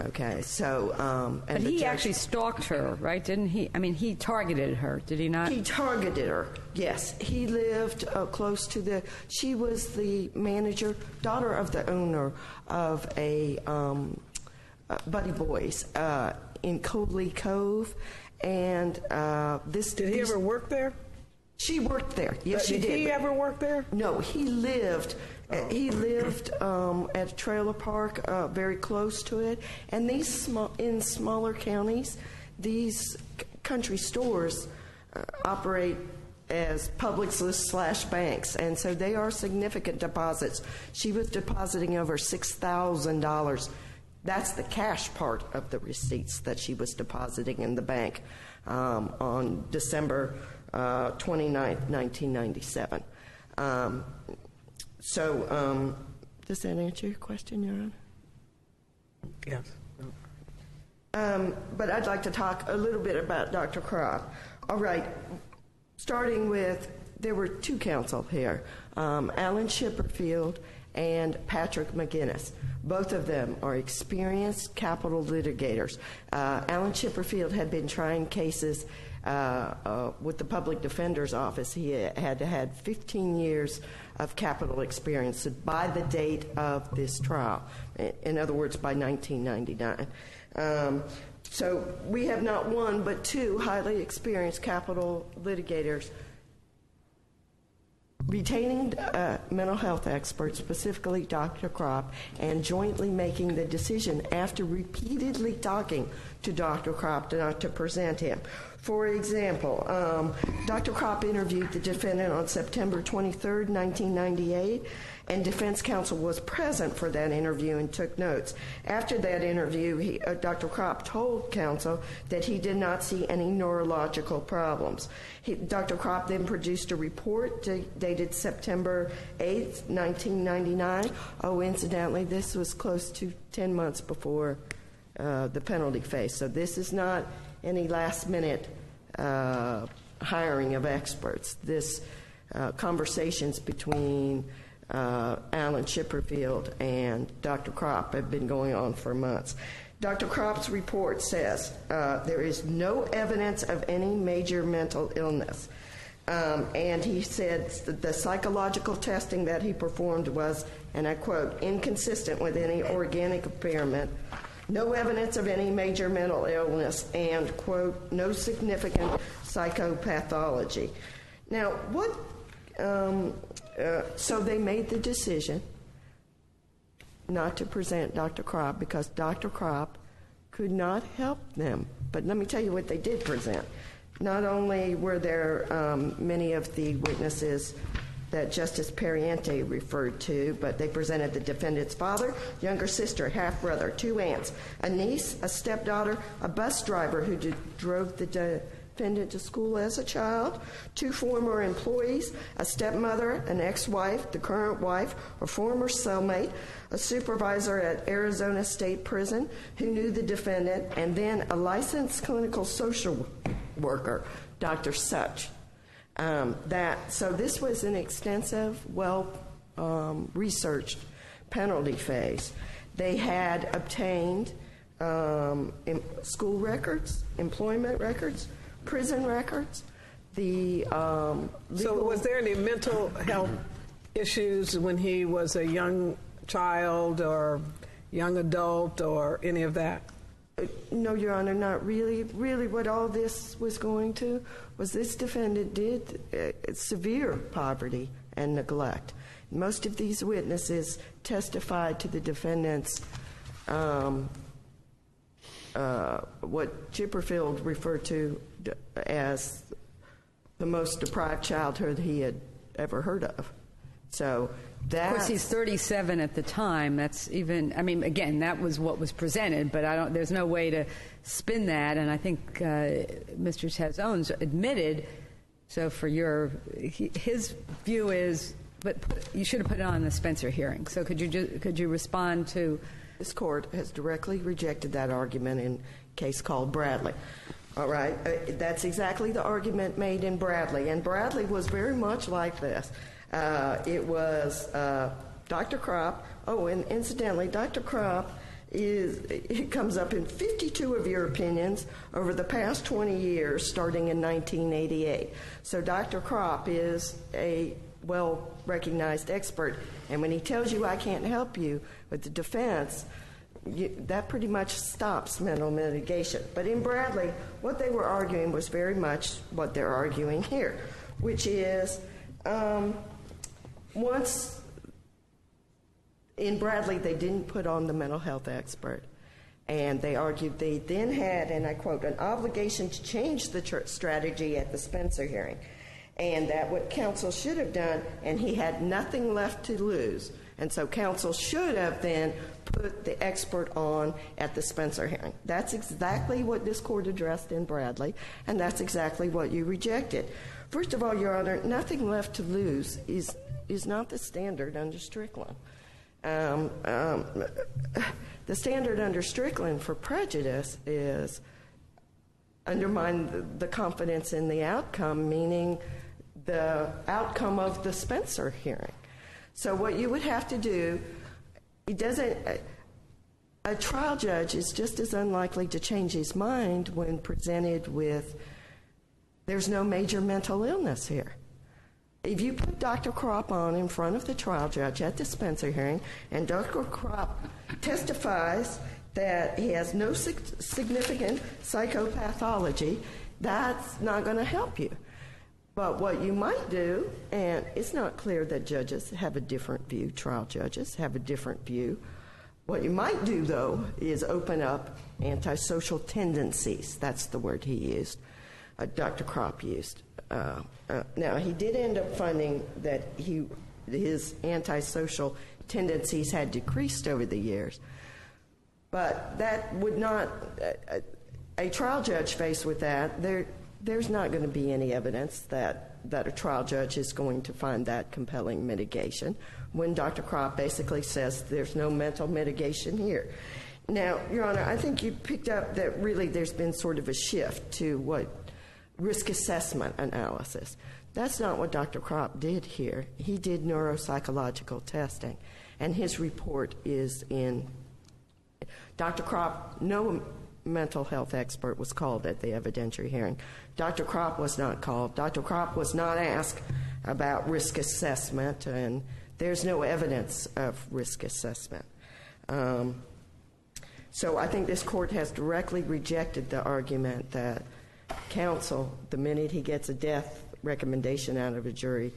Okay, so... but he actually stalked her, right? Didn't he? I mean, he targeted her, did he not? He targeted her, yes. He lived close to the... She was the manager, daughter of the owner of a Buddy Boys in Coley Cove, and this... Did he ever work there? She worked there, yes, she did. Did he ever work there? No, he lived... He lived at a trailer park very close to it, and in smaller counties, these country stores operate as Publix /banks, and so they are significant deposits. She was depositing over $6,000. That's the cash part of the receipts that she was depositing in the bank on December 29th, 1997. So, does that answer your question, Your Honor? Yes. But I'd like to talk a little bit about Dr. Kropp. All right, starting with, there were two counsel here, Alan Chipperfield and Patrick McGinnis. Both of them are experienced capital litigators. Alan Chipperfield had been trying cases with the Public Defender's Office. He had 15 years of capital experience by the date of this trial. In other words, by 1999. So we have not one but two highly experienced capital litigators retaining mental health experts, specifically Dr. Kropp, and jointly making the decision after repeatedly talking to Dr. Kropp not to present him. For example, Dr. Kropp interviewed the defendant on September 23rd, 1998, and defense counsel was present for that interview and took notes. After that interview, Dr. Kropp told counsel that he did not see any neurological problems. Dr. Kropp then produced a report dated September 8th, 1999. Oh, incidentally, this was close to 10 months before the penalty phase. So this is not any last-minute hiring of experts. This conversations between Alan Chipperfield and Dr. Kropp have been going on for months. Dr. Kropp's report says there is no evidence of any major mental illness. And he said the psychological testing that he performed was, and I quote, inconsistent with any organic impairment, no evidence of any major mental illness, and, quote, no significant psychopathology. Now, so they made the decision not to present Dr. Kropp because Dr. Kropp could not help them. But let me tell you what they did present. Not only were there many of the witnesses that Justice Periente referred to, but they presented the defendant's father, younger sister, half-brother, two aunts, a niece, a stepdaughter, a bus driver who drove the defendant to school as a child, two former employees, a stepmother, an ex-wife, the current wife, a former cellmate, a supervisor at Arizona State Prison who knew the defendant, and then a licensed clinical social worker, Dr. Such. So this was an extensive, well-researched penalty phase. They had obtained school records, employment records, prison records. So was there any mental health issues when he was a young child or young adult or any of that? No, Your Honor, not really. Really what all this was going to was this defendant did severe poverty and neglect. Most of these witnesses testified to the defendant's what Chipperfield referred to as the most deprived childhood he had ever heard of. So that, of course, he's 37 at the time. That's even, I mean, again, that was what was presented, but there's no way to spin that, and I think Mr. Tazones admitted, so for his view is, but you should have put it on the Spencer hearing. So could you respond to? This court has directly rejected that argument in a case called Bradley. All right, that's exactly the argument made in Bradley, and Bradley was very much like this. It was Dr. Kropp. Oh, and incidentally, Dr. Kropp it comes up in 52 of your opinions over the past 20 years, starting in 1988. So Dr. Kropp is a well-recognized expert, and when he tells you I can't help you with the defense, that pretty much stops mental mitigation. But in Bradley, what they were arguing was very much what they're arguing here, which is once in Bradley they didn't put on the mental health expert, and they argued they then had, and I quote, an obligation to change the strategy at the Spencer hearing, and that what counsel should have done, and he had nothing left to lose. And so counsel should have then put the expert on at the Spencer hearing. That's exactly what this court addressed in Bradley, and that's exactly what you rejected. First of all, Your Honor, nothing left to lose is not the standard under Strickland. The standard under Strickland for prejudice is undermine the confidence in the outcome, meaning the outcome of the Spencer hearing. So what you would have to do, a trial judge is just as unlikely to change his mind when presented with, there's no major mental illness here. If you put Dr. Kropp on in front of the trial judge at the Spencer hearing, and Dr. Kropp testifies that he has no significant psychopathology, that's not going to help you. But what you might do, and it's not clear that judges have a different view, trial judges have a different view. What you might do, though, is open up antisocial tendencies. That's the word he used, Dr. Kropp used. Now, he did end up finding that his antisocial tendencies had decreased over the years. But that would not, a trial judge faced with that, there's not going to be any evidence that a trial judge is going to find that compelling mitigation when Dr. Kropp basically says there's no mental mitigation here. Now, Your Honor, I think you picked up that really there's been sort of a shift to what risk assessment analysis. That's not what Dr. Kropp did here. He did neuropsychological testing, and his report is in. Dr. Kropp, no mental health expert was called at the evidentiary hearing. Dr. Kropp was not called. Dr. Kropp was not asked about risk assessment, and there's no evidence of risk assessment. So I think this court has directly rejected the argument that counsel, the minute he gets a death recommendation out of a jury,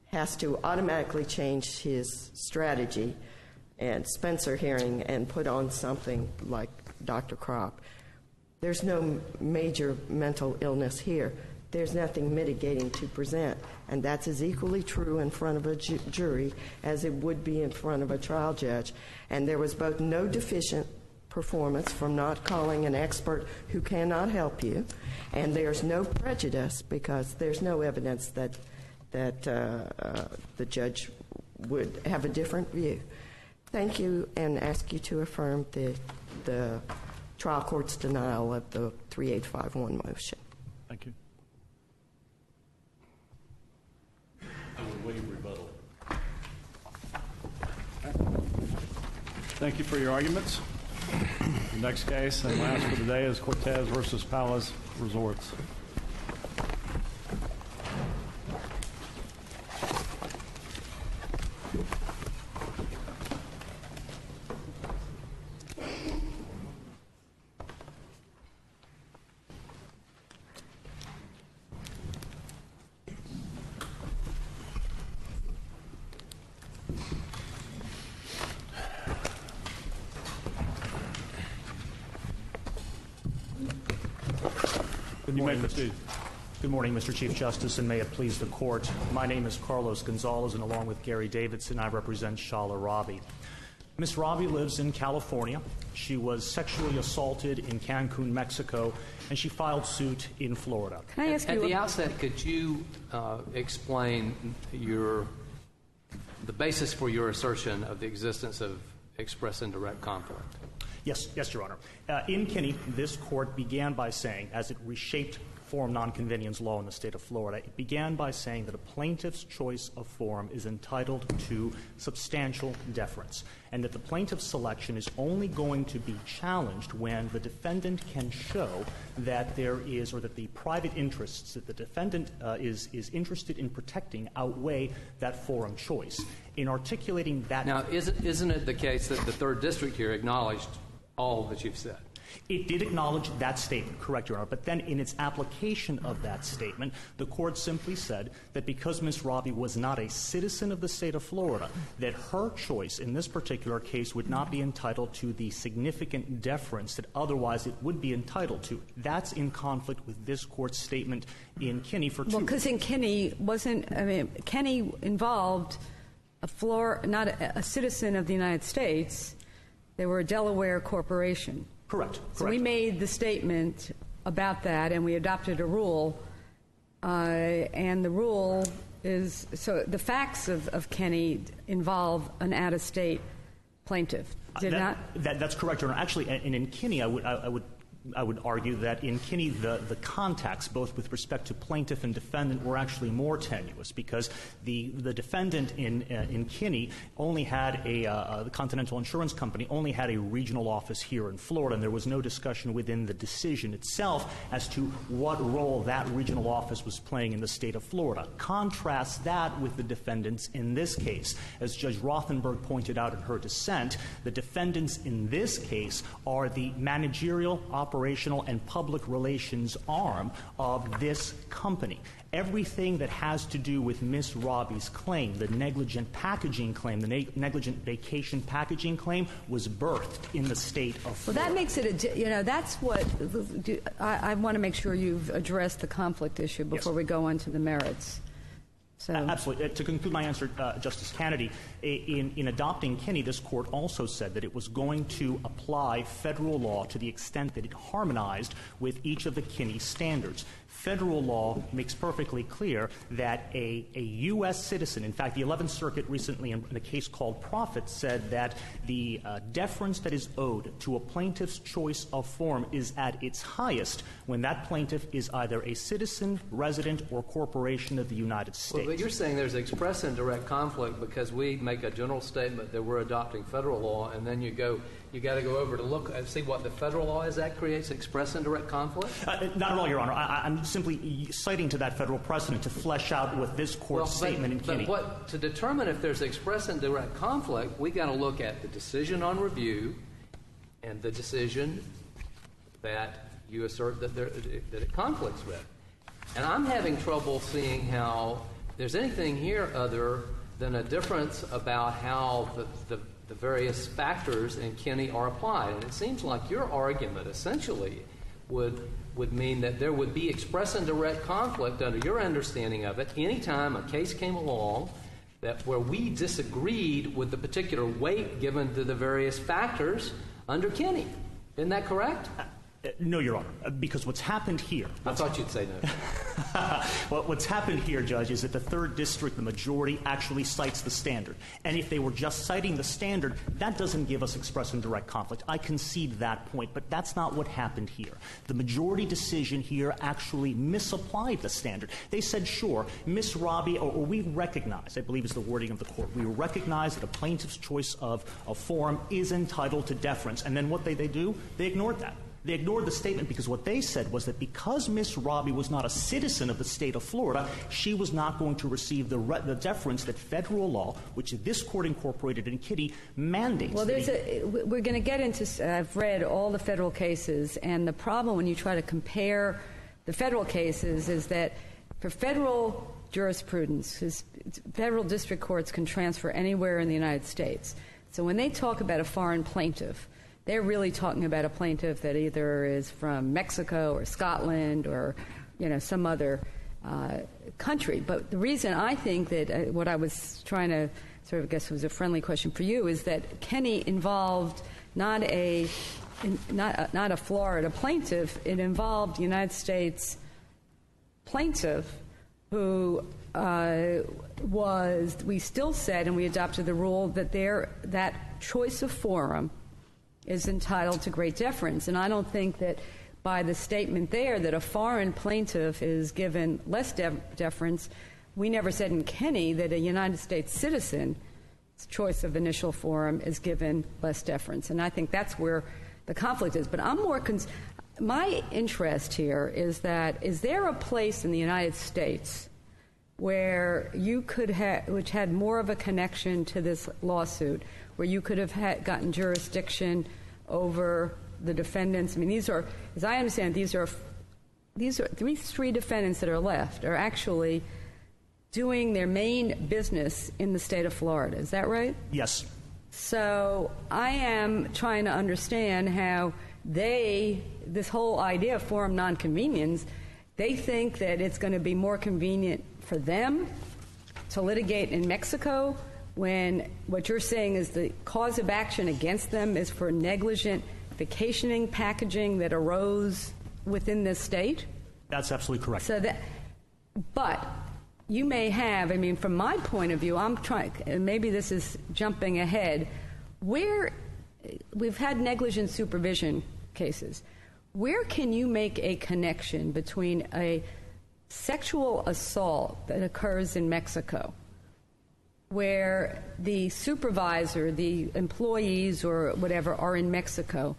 has to automatically change his strategy and Spencer hearing and put on something like Dr. Kropp. There's no major mental illness here. There's nothing mitigating to present, and that's as equally true in front of a jury as it would be in front of a trial judge. And there was both no deficient performance from not calling an expert who cannot help you, and there's no prejudice because there's no evidence that the judge would have a different view. Thank you, and ask you to affirm the trial court's denial of the 3851 motion. Thank you. I will waive rebuttal. Thank you for your arguments. The next case and last for the day is Cortez versus Palace Resorts. Good morning, Mr. Chief Justice, and may it please the Court. My name is Carlos Gonzalez, and along with Gary Davidson, I represent Shala Robbie. Ms. Robbie lives in California. She was sexually assaulted in Cancun, Mexico, and she filed suit in Florida. Can I ask you at the outset, could you explain the basis for your assertion of the existence of express and direct conflict? Yes, Your Honor. In Kinney, this Court began by saying, as it reshaped forum nonconvenience law in the state of Florida, it began by saying that a plaintiff's choice of forum is entitled to substantial deference, and that the plaintiff's selection is only going to be challenged when the defendant can show that there is, or that the private interests that the defendant is interested in protecting outweigh that forum choice. In articulating that... Now, isn't it the case that the third district here acknowledged all that you've said? It did acknowledge that statement, correct, Your Honor, but then in its application of that statement, the court simply said that because Ms. Robbie was not a citizen of the state of Florida, that her choice in this particular case would not be entitled to the significant deference that otherwise it would be entitled to. That's in conflict with this court's statement in Kinney for two reasons. Well, because in Kinney Kinney involved not a citizen of the United States. They were a Delaware corporation. Correct. So we made the statement about that, and we adopted a rule, and the rule is, so the facts of Kinney involve an out-of-state plaintiff. Did not? That's correct, Your Honor. Actually, and in Kinney, I would argue that in Kinney, the contacts, both with respect to plaintiff and defendant, were actually more tenuous because the defendant in Kinney only had the Continental Insurance Company only had a regional office here in Florida, and there was no discussion within the decision itself as to what role that regional office was playing in the state of Florida. Contrast that with the defendants in this case. As Judge Rothenberg pointed out in her dissent, the defendants in this case are the managerial, operational, and public relations arm of this company. Everything that has to do with Ms. Robbie's claim, the negligent packaging claim, the negligent vacation packaging claim, was birthed in the state of Florida. Well, that makes it that's what I want to make sure you've addressed the conflict issue before we go on to the merits. So. Absolutely. To conclude my answer, Justice Kennedy, in adopting Kinney, this court also said that it was going to apply federal law to the extent that it harmonized with each of the Kinney standards. Federal law makes perfectly clear that a U.S. citizen, in fact, the 11th Circuit recently in a case called Profit said that the deference that is owed to a plaintiff's choice of forum is at its highest when that plaintiff is either a citizen, resident, or corporation of the United States. Well, but you're saying there's express and direct conflict because we make a general statement that we're adopting federal law, and then you got to go over to look and see what the federal law is. That creates express and direct conflict? Not at all, Your Honor. I'm simply citing to that federal precedent to flesh out what this court's statement in Kinney. But to determine if there's express and direct conflict, we got to look at the decision on review and the decision that you assert that it conflicts with. And I'm having trouble seeing how there's anything here other than a difference about how the various factors in Kinney are applied. And it seems like your argument essentially would mean that there would be express and direct conflict under your understanding of it anytime a case came along where we disagreed with the particular weight given to the various factors under Kinney. Isn't that correct? No, Your Honor, because what's happened here... I thought you'd say no. Well, what's happened here, Judge, is that the third district, the majority, actually cites the standard. And if they were just citing the standard, that doesn't give us express and direct conflict. I concede that point, but that's not what happened here. The majority decision here actually misapplied the standard. They said, sure, Ms. Robbie, or we recognize, I believe is the wording of the court, we recognize that a plaintiff's choice of forum is entitled to deference. And then what they do? They ignored that. They ignored the statement because what they said was that because Ms. Robbie was not a citizen of the state of Florida, she was not going to receive the deference that federal law, which this court incorporated in Kinney, mandates. Well, we're going to get into, I've read all the federal cases, and the problem when you try to compare the federal cases is that for federal jurisprudence, federal district courts can transfer anywhere in the United States. So when they talk about a foreign plaintiff, they're really talking about a plaintiff that either is from Mexico or Scotland or, some other country. But the reason I think that what I was trying to sort of guess was a friendly question for you is that Kinney involved not a Florida plaintiff. It involved United States plaintiff who we still said, and we adopted the rule that that choice of forum is entitled to great deference. And I don't think that by the statement there that a foreign plaintiff is given less deference. We never said in Kenny that a United States citizen's choice of initial forum is given less deference. And I think that's where the conflict is. But I'm more my interest here is that, is there a place in the United States where you could have, which had more of a connection to this lawsuit, where you could have gotten jurisdiction over the defendants? I mean, these are, as I understand, these three defendants that are left are actually doing their main business in the state of Florida. Is that right? Yes. So I am trying to understand how this whole idea of forum nonconvenience, they think that it's going to be more convenient for them to litigate in Mexico when what you're saying is the cause of action against them is for negligent vacationing packaging that arose within this state? That's absolutely correct. But you may have, I mean, from my point of view, I'm trying, and maybe this is jumping ahead, where we've had negligent supervision cases, where can you make a connection between a sexual assault that occurs in Mexico, where the supervisor, the employees or whatever are in Mexico,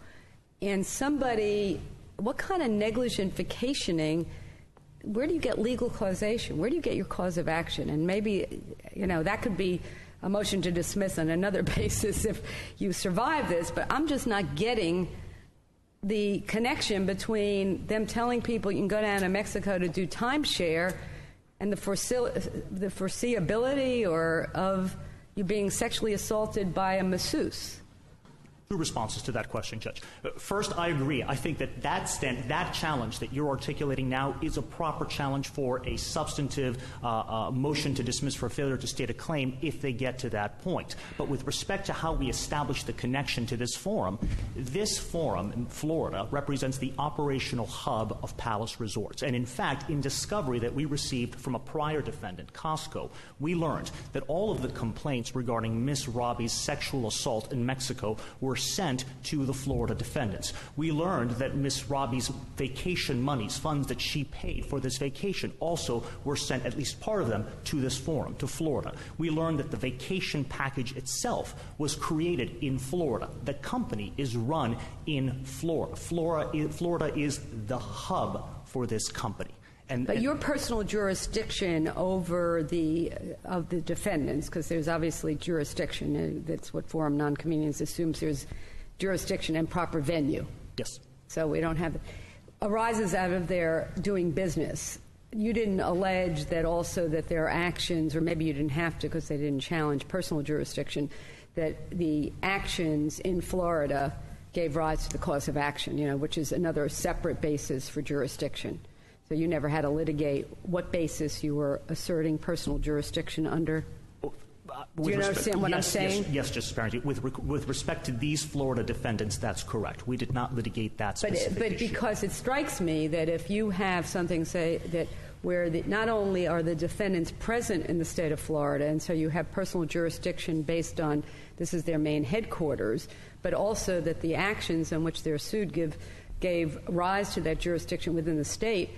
and somebody, what kind of negligent vacationing, where do you get legal causation? Where do you get your cause of action? And maybe, that could be a motion to dismiss on another basis if you survive this, but I'm just not getting the connection between them telling people you can go down to Mexico to do timeshare and the foreseeability of you being sexually assaulted by a masseuse. Two responses to that question, Judge. First, I agree. I think that challenge that you're articulating now is a proper challenge for a substantive motion to dismiss for failure to state a claim if they get to that point. But with respect to how we establish the connection to this forum in Florida represents the operational hub of Palace Resorts. And in fact, in discovery that we received from a prior defendant, Costco, we learned that all of the complaints regarding Miss Robbie's sexual assault in Mexico were sent to the Florida defendants. We learned that Miss Robbie's vacation monies, funds that she paid for this vacation, also were sent, at least part of them, to this forum, to Florida. We learned that the vacation package itself was created in Florida. The company is run in Florida. Florida is the hub for this company. But your personal jurisdiction over of the defendants, because there's obviously jurisdiction, that's what forum nonconvenience assumes, there's jurisdiction and proper venue. Yes. So we don't have, arises out of their doing business. You didn't allege that also that their actions, or maybe you didn't have to because they didn't challenge personal jurisdiction, that the actions in Florida gave rise to the cause of action, which is another separate basis for jurisdiction. So you never had to litigate what basis you were asserting personal jurisdiction under? Do you understand what I'm saying? Yes, Justice Barrington. With respect to these Florida defendants, that's correct. We did not litigate that specific issue. But because it strikes me that if you have something, say, that where not only are the defendants present in the state of Florida, and so you have personal jurisdiction based on this is their main headquarters, but also that the actions in which they're sued gave rise to that jurisdiction within the state,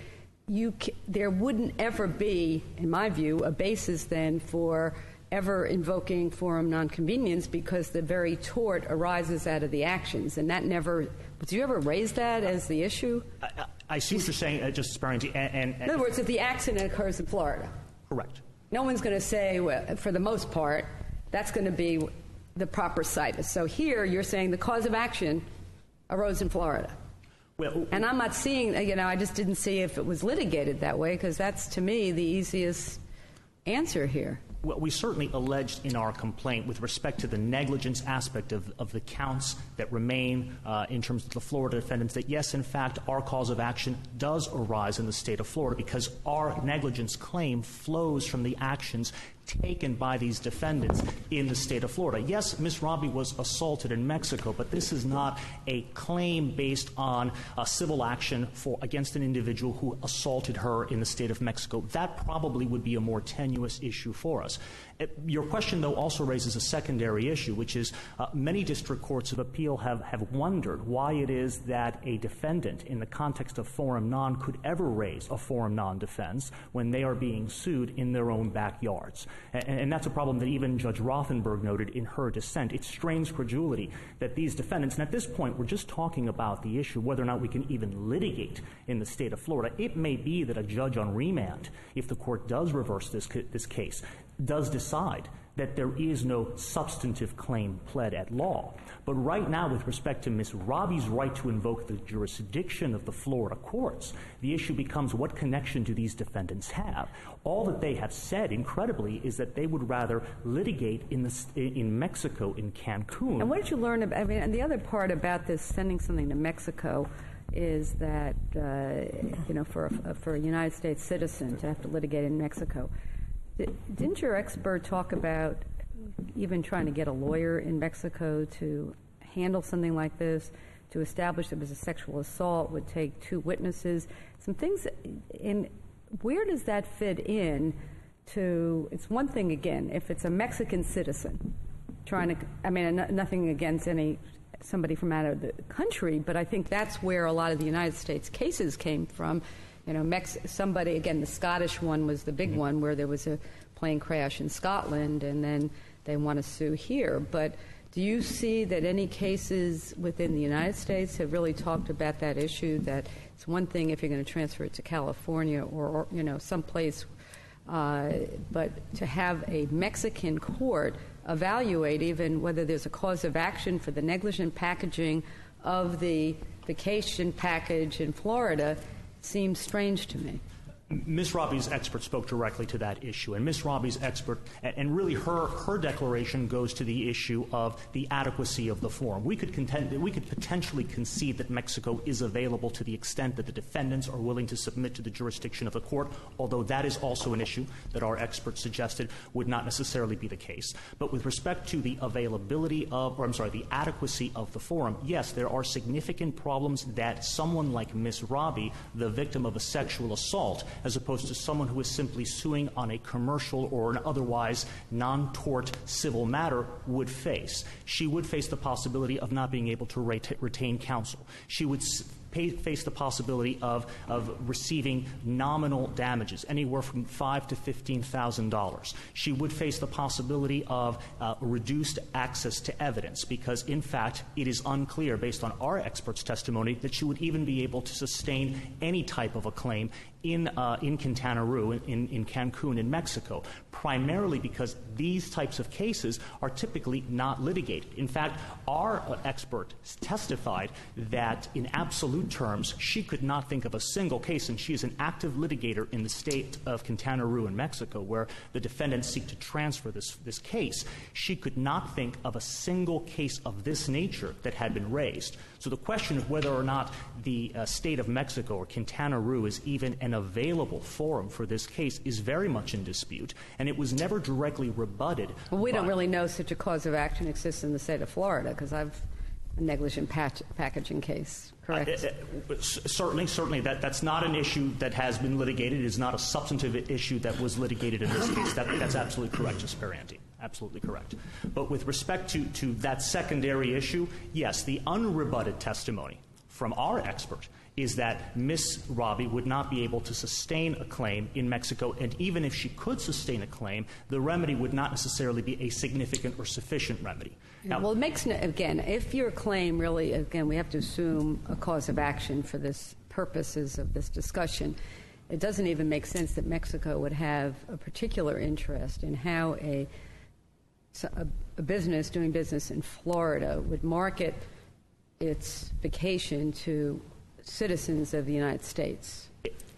there wouldn't ever be, in my view, a basis then for ever invoking forum nonconvenience because the very tort arises out of the actions. And that never, did you ever raise that as the issue? I see what you're saying, Justice Barrington. In other words, if the accident occurs in Florida. Correct. No one's going to say, well, for the most part, that's going to be the proper site. So here you're saying the cause of action arose in Florida. And I'm not seeing, I just didn't see if it was litigated that way, because that's, to me, the easiest answer here. Well, we certainly alleged in our complaint with respect to the negligence aspect of the counts that remain in terms of the Florida defendants that, yes, in fact, our cause of action does arise in the state of Florida because our negligence claim flows from the actions taken by these defendants in the state of Florida. Yes, Ms. Robbie was assaulted in Mexico, but this is not a claim based on a civil action against an individual who assaulted her in the state of Mexico. That probably would be a more tenuous issue for us. Your question, though, also raises a secondary issue, which is many district courts of appeal have wondered why it is that a defendant in the context of forum non could ever raise a forum non defense when they are being sued in their own backyards. And that's a problem that even Judge Rothenberg noted in her dissent. It strains credulity that these defendants, and at this point we're just talking about the issue of whether or not we can even litigate in the state of Florida. It may be that a judge on remand, if the court does reverse this case, does decide that there is no substantive claim pled at law. But right now, with respect to Ms. Robbie's right to invoke the jurisdiction of the Florida courts, the issue becomes what connection do these defendants have? All that they have said, incredibly, is that they would rather litigate in Mexico, in Cancun. And what did you learn about, and the other part about this sending something to Mexico is that, for a United States citizen to have to litigate in Mexico, didn't your expert talk about even trying to get a lawyer in Mexico to handle something like this, to establish it was a sexual assault, would take 2 witnesses, some things where does that fit in to, it's one thing, again, if it's a Mexican citizen trying to, nothing against somebody from out of the country, but I think that's where a lot of the United States cases came from. Somebody, again, the Scottish one was the big one where there was a plane crash in Scotland and then they want to sue here. But do you see that any cases within the United States have really talked about that issue, that it's one thing if you're going to transfer it to California or someplace, but to have a Mexican court evaluate even whether there's a cause of action for the negligent packaging of the vacation package in Florida seems strange to me. Ms. Robbie's expert spoke directly to that issue, and Ms. Robbie's expert, and really her declaration goes to the issue of the adequacy of the forum. We could potentially concede that Mexico is available to the extent that the defendants are willing to submit to the jurisdiction of the court, although that is also an issue that our expert suggested would not necessarily be the case. But with respect to the the adequacy of the forum, yes, there are significant problems that someone like Ms. Robbie, the victim of a sexual assault, as opposed to someone who is simply suing on a commercial or an otherwise non-tort civil matter, would face. She would face the possibility of not being able to retain counsel. She would face the possibility of receiving nominal damages, anywhere from $5,000 to $15,000. She would face the possibility of reduced access to evidence because, in fact, it is unclear, based on our expert's testimony, that she would even be able to sustain any type of a claim in Quintana Roo, in Cancun, in Mexico, primarily because these types of cases are typically not litigated. In fact, our expert testified that in absolute terms, she could not think of a single case, and she is an active litigator in the state of Quintana Roo in Mexico, where the defendants seek to transfer this case. She could not think of a single case of this nature that had been raised. So the question of whether or not the state of Mexico or Quintana Roo is even an available forum for this case is very much in dispute, and it was never directly rebutted. Well, we don't really know such a cause of action exists in the state of Florida, because I've a negligent packaging case, correct? Certainly. That's not an issue that has been litigated. It is not a substantive issue that was litigated in this case. That's absolutely correct, Justice Perianti. Absolutely correct. But with respect to that secondary issue, yes, the unrebutted testimony from our expert is that Ms. Robbie would not be able to sustain a claim in Mexico, and even if she could sustain a claim, the remedy would not necessarily be a significant or sufficient remedy. Now, well, it makes, again, if your claim really, again, we have to assume a cause of action for this purposes of this discussion, it doesn't even make sense that Mexico would have a particular interest in how a business doing business in Florida would market its vacation to citizens of the United States.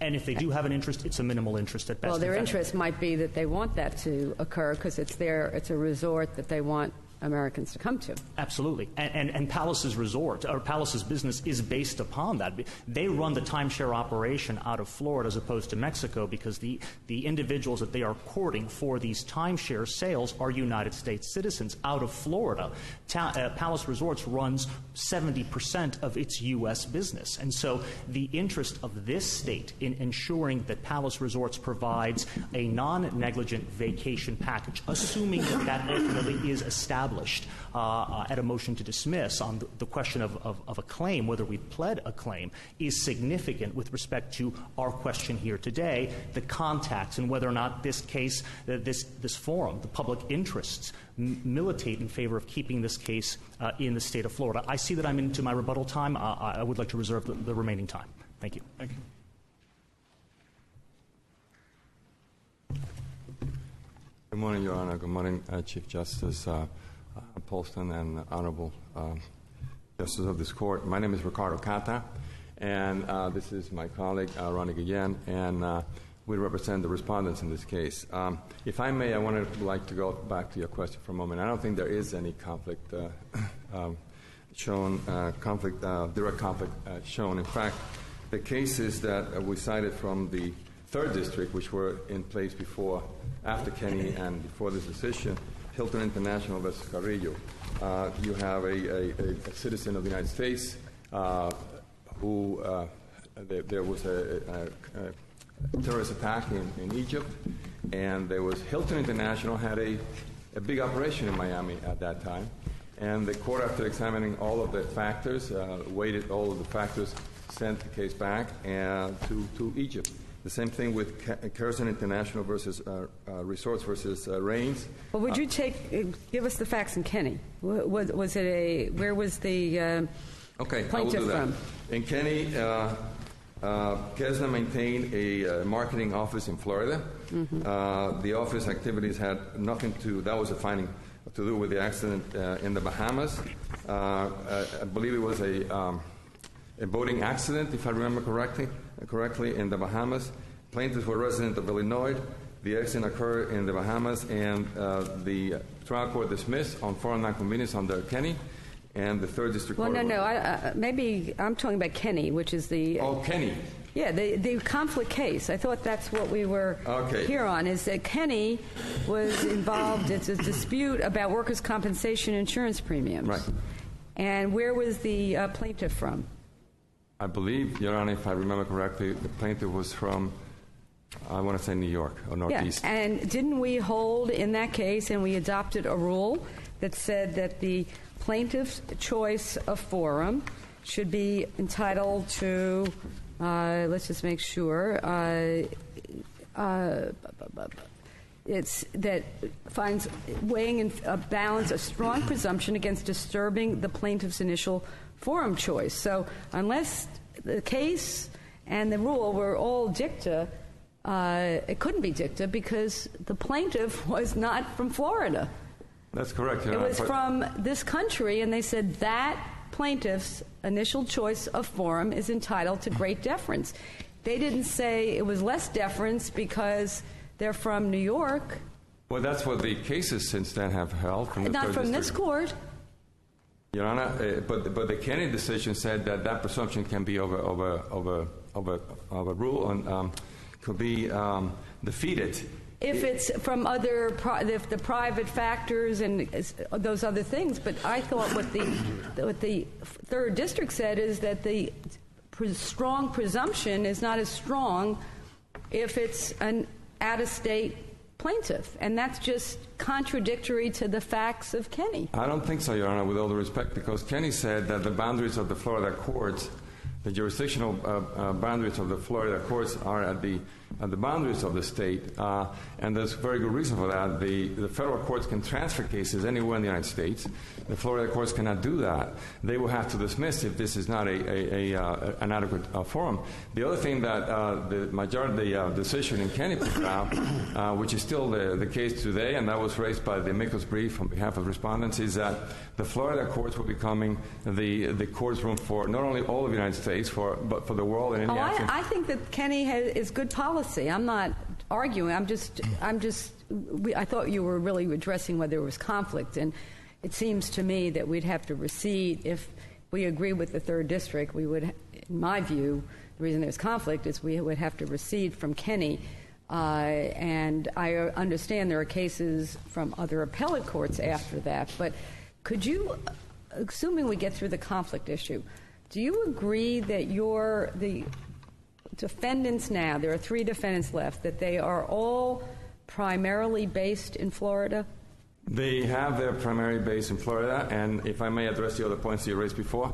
And if they do have an interest, it's a minimal interest at best. Well, their interest might be that they want that to occur because it's a resort that they want Americans to come to. Absolutely. And Palace's resort, or Palace's business, is based upon that. They run the timeshare operation out of Florida as opposed to Mexico because the individuals that they are courting for these timeshare sales are United States citizens out of Florida. Palace Resorts runs 70% of its U.S. business. And so the interest of this state in ensuring that Palace Resorts provides a non-negligent vacation package, assuming that ultimately is established at a motion to dismiss on the question of a claim, whether we pled a claim, is significant with respect to our question here today, the contacts, and whether or not this case, this forum, the public interests, militate in favor of keeping this case in the state of Florida. I see that I'm into my rebuttal time. I would like to reserve the remaining time. Thank you. Thank you. Good morning, Your Honor. Good morning, Chief Justice Polston and Honorable Justice of this Court. My name is Ricardo Cata, and this is my colleague, Ronnie Guillen, and we represent the respondents in this case. If I may, I would like to go back to your question for a moment. I don't think there is any conflict shown, direct conflict shown. In fact, the cases that we cited from the 3rd District, which were in place after Kenny and before this decision, Hilton International versus Carrillo. You have a citizen of the United States who there was a terrorist attack in Egypt, and there was Hilton International had a big operation in Miami at that time, and the court, after examining all of the factors, weighted all of the factors, sent the case back to Egypt. The same thing with Kerstin International versus Resorts versus Reigns. Well, would you give us the facts in Kenny? Where was the plaintiff from? In Kenny, Kesna maintained a marketing office in Florida. Mm-hmm. The office activities had nothing that was a finding to do with the accident in the Bahamas. I believe it was a boating accident, if I remember correctly, in the Bahamas. Plaintiffs were residents of Illinois. The accident occurred in the Bahamas, and the trial court dismissed on foreign nonconvenience under Kenny, and the 3rd District Court. Well, maybe I'm talking about Kenny, which is the... Oh, Kenny. Yeah, the conflict case. I thought that's what we were here on, is that Kenny was involved. It's a dispute about workers' compensation insurance premiums. Right. And where was the plaintiff from? I believe, Your Honor, if I remember correctly, the plaintiff was from, I want to say New York or Northeast. Yeah, and didn't we hold in that case, and we adopted a rule that said that the plaintiff's choice of forum should be entitled to, let's just make sure, it's that finds weighing in a balance a strong presumption against disturbing the plaintiff's initial forum choice. So unless the case and the rule were all dicta, it couldn't be dicta because the plaintiff was not from Florida. That's correct. It was from this country, and they said that plaintiff's initial choice of forum is entitled to great deference. They didn't say it was less deference because they're from New York. Well, that's what the cases since then have held. Not from this court. Your Honor, but the Kenny decision said that presumption can be overruled and could be defeated. If it's from if the private factors and those other things. But I thought what the 3rd District said is that the strong presumption is not as strong if it's an out-of-state plaintiff, and that's just contradictory to the facts of Kenny. I don't think so, Your Honor, with all due respect, because Kenny said that the boundaries of the Florida courts, the jurisdictional boundaries of the Florida courts are at the boundaries of the state, and there's very good reason for that. The federal courts can transfer cases anywhere in the United States. The Florida courts cannot do that. They will have to dismiss if this is not an adequate forum. The other thing that the decision in Kenny put out, which is still the case today, and that was raised by the amicus brief on behalf of respondents, is that the Florida courts were becoming the courts room for not only all of the United States, but for the world and any action. I think that Kenny is good policy. I'm not arguing. I thought you were really addressing whether there was conflict, and it seems to me that we'd have to recede. If we agree with the 3rd District, we would, in my view, the reason there's conflict is we would have to recede from Kenny. And I understand there are cases from other appellate courts after that. But could you, assuming we get through the conflict issue, do you agree that the defendants now, there are 3 defendants left, that they are all primarily based in Florida? They have their primary base in Florida, and if I may address the other points you raised before,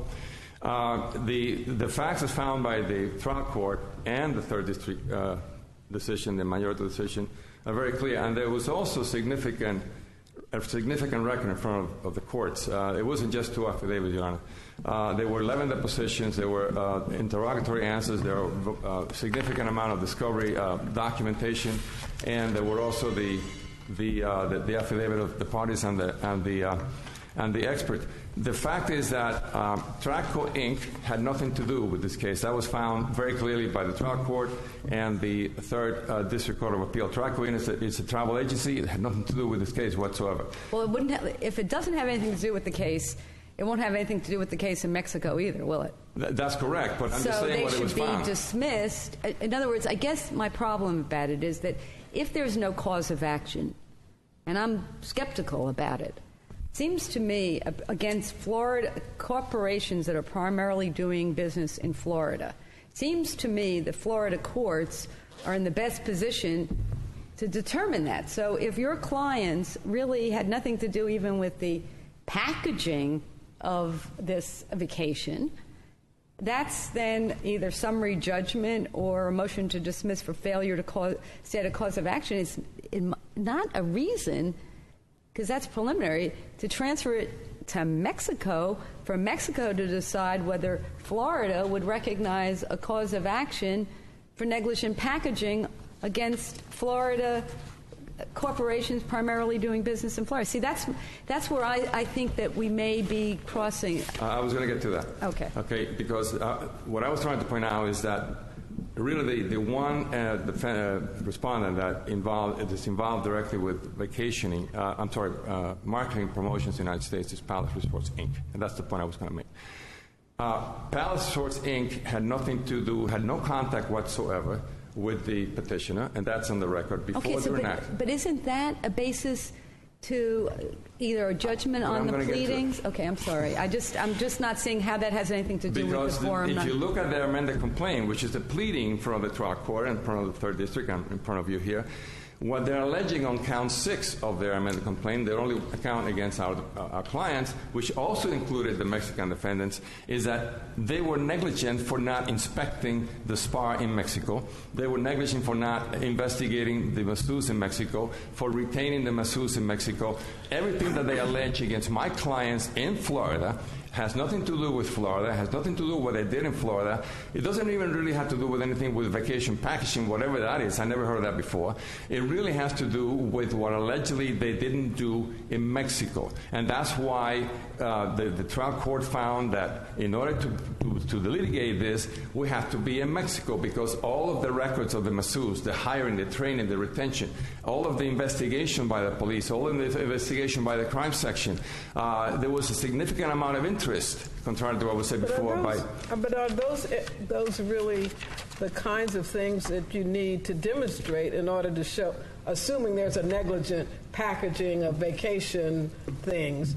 the facts as found by the trial court and the 3rd District decision, the majority decision, are very clear, and there was also a significant record in front of the courts. It wasn't just 2 affidavits, Your Honor. There were 11 depositions, there were interrogatory answers, there were a significant amount of discovery documentation, and there were also the affidavit of the parties and the expert. The fact is that Traco Inc. had nothing to do with this case. That was found very clearly by the trial court and the 3rd District Court of Appeal. Traco Inc. is a travel agency. It had nothing to do with this case whatsoever. Well, it wouldn't have, if it doesn't have anything to do with the case, it won't have anything to do with the case in Mexico either, will it? That's correct, but I'm just saying what it was found. So they should be dismissed. In other words, I guess my problem about it is that if there's no cause of action, and I'm skeptical about it, seems to me against Florida corporations that are primarily doing business in Florida, seems to me the Florida courts are in the best position to determine that. So if your clients really had nothing to do even with the packaging of this vacation, that's then either summary judgment or a motion to dismiss for failure to state a cause of action. It's not a reason, because that's preliminary, to transfer it to Mexico, for Mexico to decide whether Florida would recognize a cause of action for negligent packaging against Florida corporations primarily doing business in Florida. See, that's where I think that we may be crossing. I was going to get to that. Okay, because what I was trying to point out is that really the one respondent that is involved directly with vacationing, marketing promotions in the United States is Palace Resorts, Inc. And that's the point I was going to make. Palace Resorts, Inc. had nothing to do, had no contact whatsoever with the petitioner, and that's on the record before they were enacted. But isn't that a basis to either a judgment on the pleadings? Okay, I'm sorry. I'm just not seeing how that has anything to do with the forum. If you look at their amended complaint, which is the pleading from the trial court and from the 3rd District, I'm in front of you here, what they're alleging on count 6 of their amended complaint, their only account against our clients, which also included the Mexican defendants, is that they were negligent for not inspecting the spa in Mexico. They were negligent for not investigating the masseuse in Mexico, for retaining the masseuse in Mexico. Everything that they allege against my clients in Florida has nothing to do with Florida, has nothing to do with what they did in Florida. It doesn't even really have to do with anything with vacation packaging, whatever that is. I never heard of that before. It really has to do with what allegedly they didn't do in Mexico. And that's why the trial court found that in order to litigate this, we have to be in Mexico, because all of the records of the masseuse, the hiring, the training, the retention, all of the investigation by the police, all of the investigation by the crime section, there was a significant amount of interest, contrary to what was said before. But are those really the kinds of things that you need to demonstrate in order to show, assuming there's a negligent packaging of vacation things,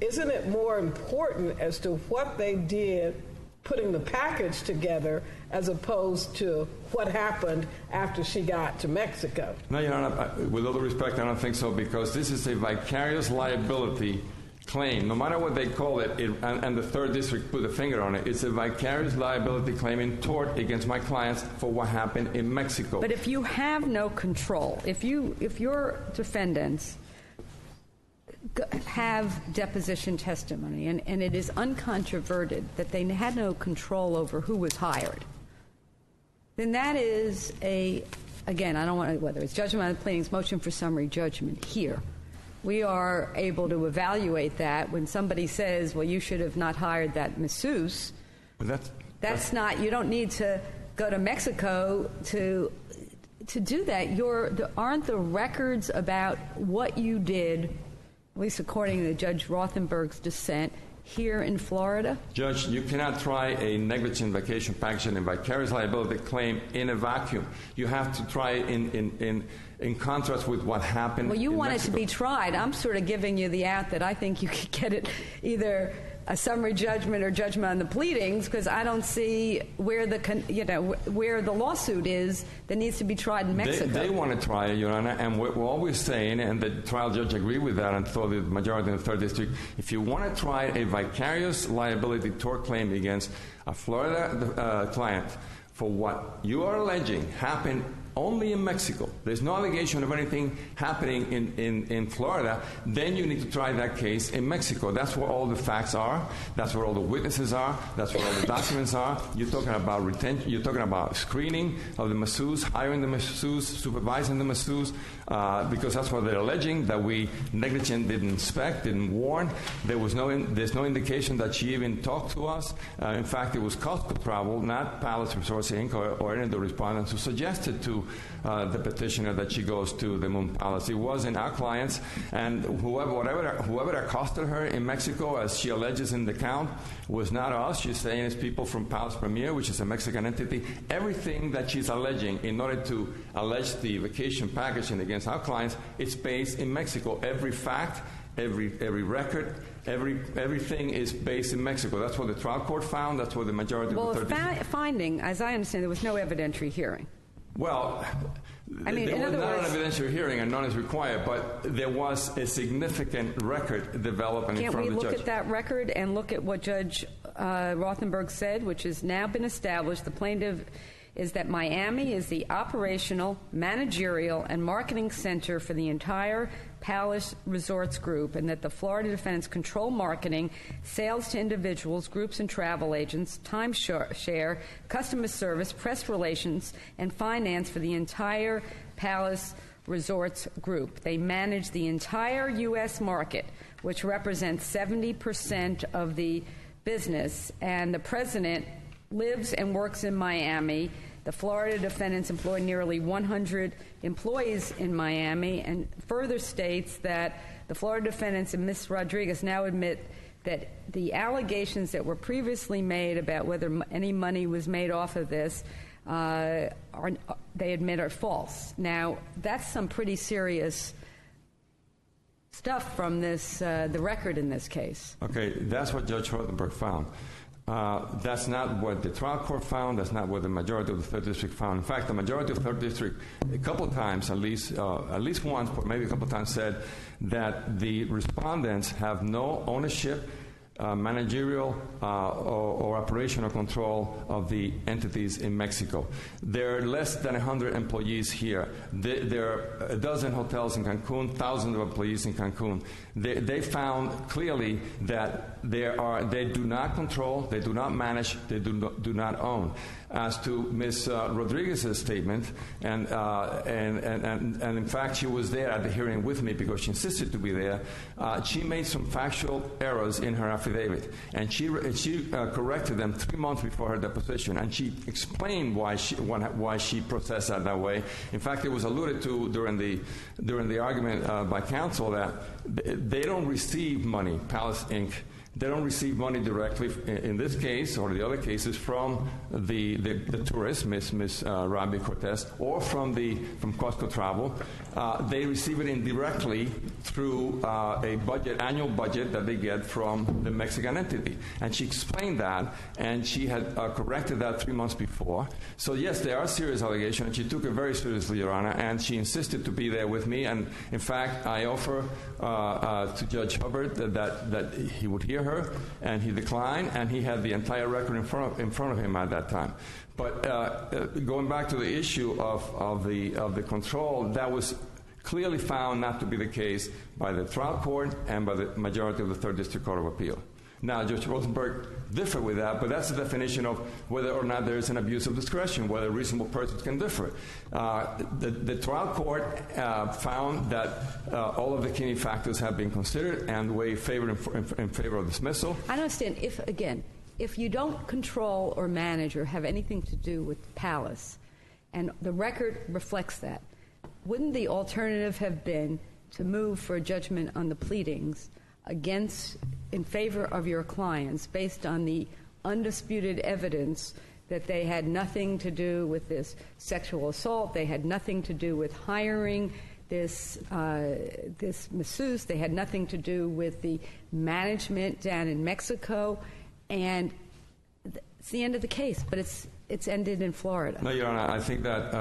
isn't it more important as to what they did putting the package together as opposed to what happened after she got to Mexico? No, Your Honor, with all due respect, I don't think so, because this is a vicarious liability claim. No matter what they call it, and the 3rd District put a finger on it, it's a vicarious liability claim in tort against my clients for what happened in Mexico. But if you have no control, if your defendants have deposition testimony and it is uncontroverted that they had no control over who was hired, then that is again, I don't want to, whether it's judgment on the pleadings, motion for summary judgment here. We are able to evaluate that when somebody says, well, you should have not hired that masseuse. That's not, you don't need to go to Mexico to do that. Aren't the records about what you did at least according to Judge Rothenberg's dissent, here in Florida? Judge, you cannot try a negligent vacation package and a vicarious liability claim in a vacuum. You have to try it in contrast with what happened. Well, you in want Mexico. it to be tried. I'm sort of giving you the out that I think you could get it either a summary judgment or judgment on the pleadings, because I don't see where where the lawsuit is that needs to be tried in Mexico. They want to try it, Your Honor, and we're always saying, and the trial judge agreed with that, and so the majority in the third district, if you want to try a vicarious liability tort claim against a Florida client for what you are alleging happened only in Mexico, there's no allegation of anything happening in Florida, then you need to try that case in Mexico. That's where all the facts are. That's where all the witnesses are. That's where all the documents are. You're talking about retention. You're talking about screening of the masseuse, hiring the masseuse, supervising the masseuse, because that's what they're alleging, that we negligent, didn't inspect, didn't warn. There's no indication that she even talked to us. In fact, it was Costco Travel, not Palace Resorts Inc. or any of the respondents who suggested to the petitioner that she goes to the Moon Palace. It wasn't our clients, and whoever accosted her in Mexico, as she alleges in the count, was not us. She's saying it's people from Palace Premier, which is a Mexican entity. Everything that she's alleging in order to allege the vacation packaging against our clients, it's based in Mexico. Every fact, every record, everything is based in Mexico. That's what the trial court found. That's what the majority of the third finding, as I understand, there was no evidentiary hearing. Well, I mean, there in was other not words, an evidentiary hearing, and none is required, but there was a significant record developing in front of the judge. Can't we look at that record and look at what Judge Rothenberg said, which has now been established? The plaintiff is that Miami is the operational, managerial, and marketing center for the entire Palace Resorts Group, and that the Florida defendants control marketing, sales to individuals, groups and travel agents, timeshare, customer service, press relations, and finance for the entire Palace Resorts Group. They manage the entire U.S. market, which represents 70% of the business, and the president lives and works in Miami. The Florida defendants employ nearly 100 employees in Miami, and further states that the Florida defendants and Ms. Rodriguez now admit that the allegations that were previously made about whether any money was made off of this, they admit are false. Now, that's some pretty serious stuff from this, the record in this case. Okay, that's what Judge Rothenberg found. That's not what the trial court found. That's not what the majority of the third district found. In fact, the majority of the third district, a couple of times, at least once, but maybe a couple of times, said that the respondents have no ownership, managerial or operational control of the entities in Mexico. There are less than 100 employees here. There are a dozen hotels in Cancun, thousands of employees in Cancun. They found clearly that they do not control, they do not manage, they do not own. As to Ms. Rodriguez's statement, and in fact she was there at the hearing with me because she insisted to be there, she made some factual errors in her affidavit, and she corrected them 3 months before her deposition, and she explained why she processed that way. In fact, it was alluded to during the argument by counsel that they don't receive money, Palace Inc. They don't receive money directly, in this case or the other cases, from the tourists, Miss Robbie Cortez, or from Costco Travel. They receive it indirectly through a annual budget that they get from the Mexican entity. And she explained that, and she had corrected that 3 months before. So yes, there are serious allegations, and she took it very seriously, Your Honor, and she insisted to be there with me. And in fact, I offer to Judge Hubbard that he would hear her, and he declined, and he had the entire record in front of him at that time. But going back to the issue of the control, that was clearly found not to be the case by the trial court and by the majority of the Third District Court of Appeal. Now, Judge Rosenberg differed with that, but that's the definition of whether or not there is an abuse of discretion, whether reasonable persons can differ. The trial court found that all of the key factors have been considered and weighed in favor of dismissal. I don't understand. If you don't control or manage or have anything to do with Palace, and the record reflects that, wouldn't the alternative have been move for a judgment on the pleadings in favor of your clients based on the undisputed evidence that they had nothing to do with this sexual assault, they had nothing to do with hiring this masseuse, they had nothing to do with the management down in Mexico, and it's the end of the case, but it's ended in Florida. No, Your Honor, I think that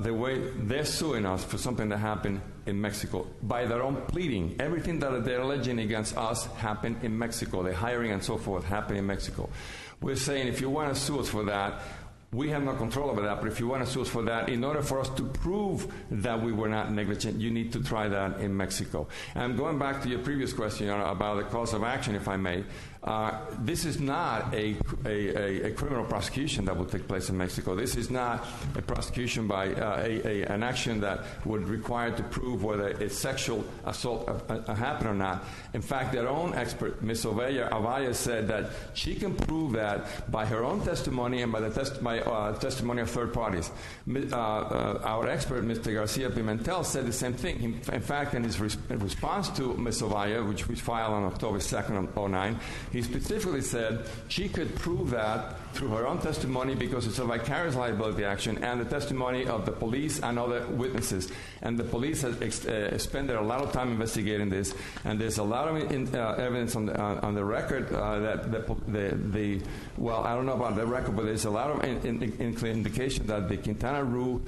the way they're suing us for something that happened in Mexico, by their own pleading, everything that they're alleging against us happened in Mexico. The hiring and so forth happened in Mexico. We're saying if you want to sue us for that, we have no control over that, but if you want to sue us for that, in order for us to prove that we were not negligent, you need to try that in Mexico. And going back to your previous question, Your Honor, about the cause of action, if I may, this is not a criminal prosecution that will take place in Mexico. This is not a prosecution by an action that would require to prove whether a sexual assault happened or not. In fact, their own expert, Ms. Avaya, said that she can prove that by her own testimony and by the testimony of third parties. Our expert, Mr. Garcia Pimentel, said the same thing. In fact, in his response to Ms. Avaya, which we filed on October 2nd of 2009, he specifically said she could prove that through her own testimony because it's a vicarious liability action and the testimony of the police and other witnesses. And the police has expended a lot of time investigating this, and there's a lot of evidence on the record that well, I don't know about the record, but there's a lot of indication that the Quintana Roo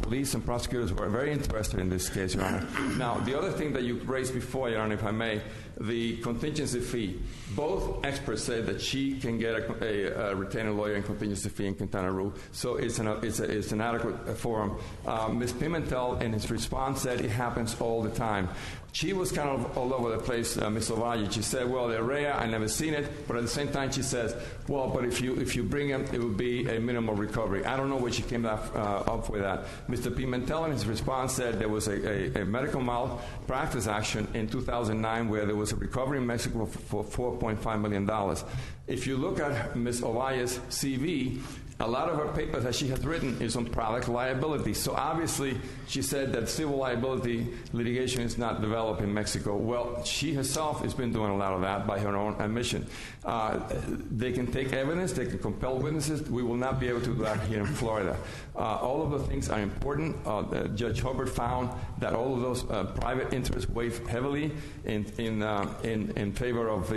police and prosecutors were very interested in this case, Your Honor. Now, the other thing that you raised before, Your Honor, if I may, the contingency fee. Both experts said that she can get a retainer lawyer and contingency fee in Quintana Roo, so it's an adequate forum. Ms. Pimentel, in his response, said it happens all the time. She was kind of all over the place, Ms. Ovalle. She said, well, they're rare, I've never seen it, but at the same time she says, well, but if you bring them, it would be a minimal recovery. I don't know where she came up with that. Mr. Pimentel, in his response, said there was a medical malpractice action in 2009 where there was a recovery in Mexico for $4.5 million. If you look at Ms. Ovalle's CV, a lot of her papers that she has written is on product liability. So obviously, she said that civil liability litigation is not developed in Mexico. Well, she herself has been doing a lot of that by her own admission. They can take evidence, they can compel witnesses. We will not be able to do that here in Florida. All of the things are important. Judge Hubbard found that all of those private interests weigh heavily in favor of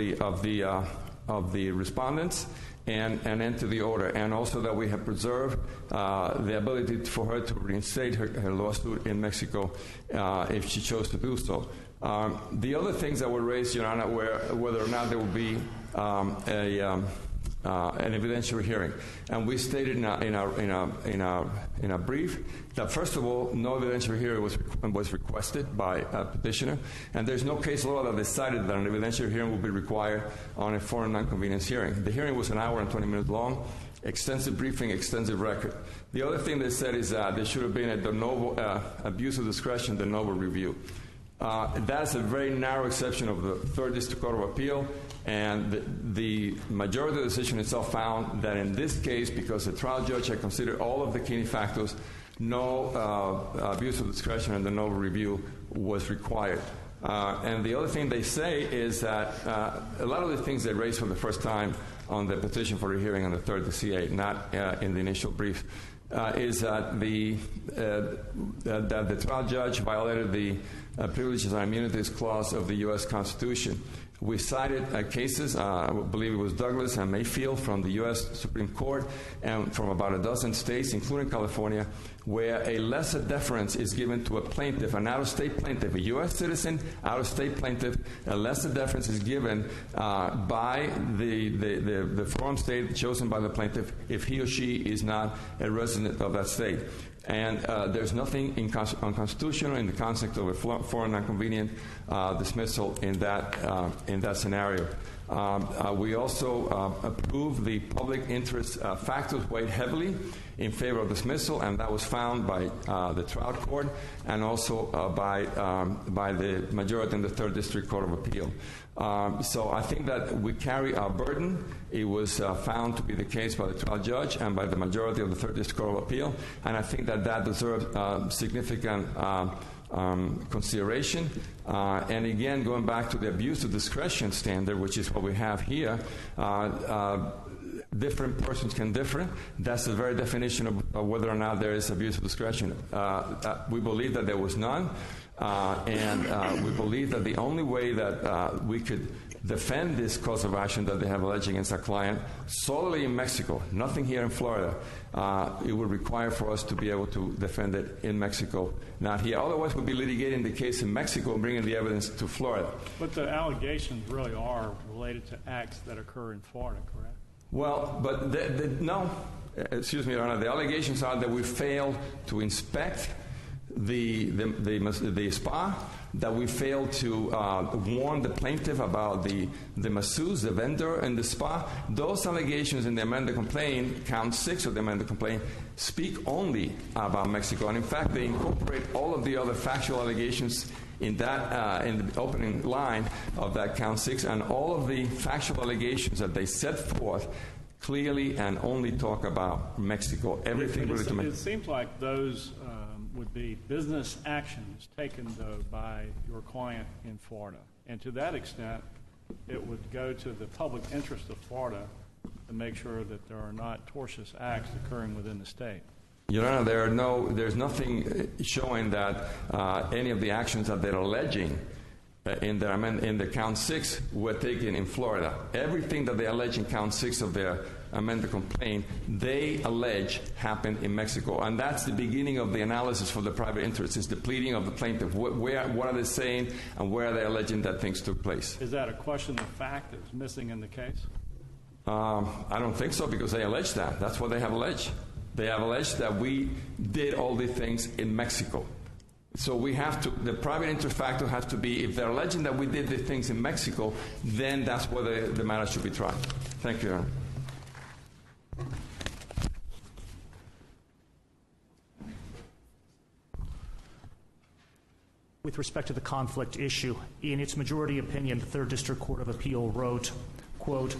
the respondents. And enter the order, and also that we have preserved the ability for her to reinstate her lawsuit in Mexico if she chose to do so. The other things that were raised, Your Honor, were whether or not there will be an evidentiary hearing, and we stated in a brief that first of all, no evidentiary hearing was requested by a petitioner, and there's no case law that decided that an evidentiary hearing will be required on a foreign nonconvenience hearing. The hearing was 1 hour and 20 minutes long, extensive briefing, extensive record. The other thing they said is that there should have been a de novo abuse of discretion, de novo review. That's a very narrow exception of the Third District Court of Appeal, and the majority of the decision itself found that in this case, because the trial judge had considered all of the key factors, no abuse of discretion and de novo review was required. And the other thing they say is that a lot of the things they raised for the first time on the petition for a hearing on the third DCA, not in the initial brief, is that the trial judge violated the Privileges and Immunities Clause of the U.S. Constitution. We cited cases, I believe it was Douglas and Mayfield from the U.S. Supreme Court and from about a dozen states, including California, where a lesser deference is given to a plaintiff, an out-of-state plaintiff, a U.S. citizen, out-of-state plaintiff. A lesser deference is given by the forum state chosen by the plaintiff if he or she is not a resident of that state. And there's nothing unconstitutional in the context of a foreign nonconvenient dismissal in that scenario. We also approved the public interest factors weighed heavily in favor of dismissal, and that was found by the trial court and also by the majority in the Third District Court of Appeal. So I think that we carry our burden. It was found to be the case by the trial judge and by the majority of the Third District Court of Appeal, and I think that deserves significant consideration. And again, going back to the abuse of discretion standard, which is what we have here, different persons can differ. That's the very definition of whether or not there is abuse of discretion. We believe that there was none, and we believe that the only way that we could defend this cause of action that they have alleged against our client solely in Mexico, nothing here in Florida, it would require for us to be able to defend it in Mexico, not here. Otherwise, we'll be litigating the case in Mexico and bringing the evidence to Florida. But the allegations really are related to acts that occur in Florida, correct? Well, but no. Excuse me, Your Honor. The allegations are that we failed to inspect the spa, that we failed to warn the plaintiff about the masseuse, the vendor, and the spa. Those allegations in the amended complaint, count 6 of the amended complaint, speak only about Mexico. And in fact, they incorporate all of the other factual allegations in that in the opening line of that count 6, and all of the factual allegations that they set forth clearly and only talk about Mexico. Everything related to Mexico. It seems like those would be business actions taken, though, by your client in Florida. And to that extent, it would go to the public interest of Florida to make sure that there are not tortious acts occurring within the state. Your Honor, there's nothing showing that any of the actions that they're alleging in the count 6 were taken in Florida. Everything that they allege in count 6 of their amended complaint, they allege happened in Mexico. And that's the beginning of the analysis for the private interest, is the pleading of the plaintiff. What are they saying, and where are they alleging that things took place? Is that a question of fact that's missing in the case? I don't think so, because they allege that. That's what they have alleged. They have alleged that we did all these things in Mexico. So we have to, the private interest factor has to be, if they're alleging that we did the things in Mexico, then that's where the matter should be tried. Thank you, Your Honor. With respect to the conflict issue, in its majority opinion, the Third District Court of Appeal wrote, quote,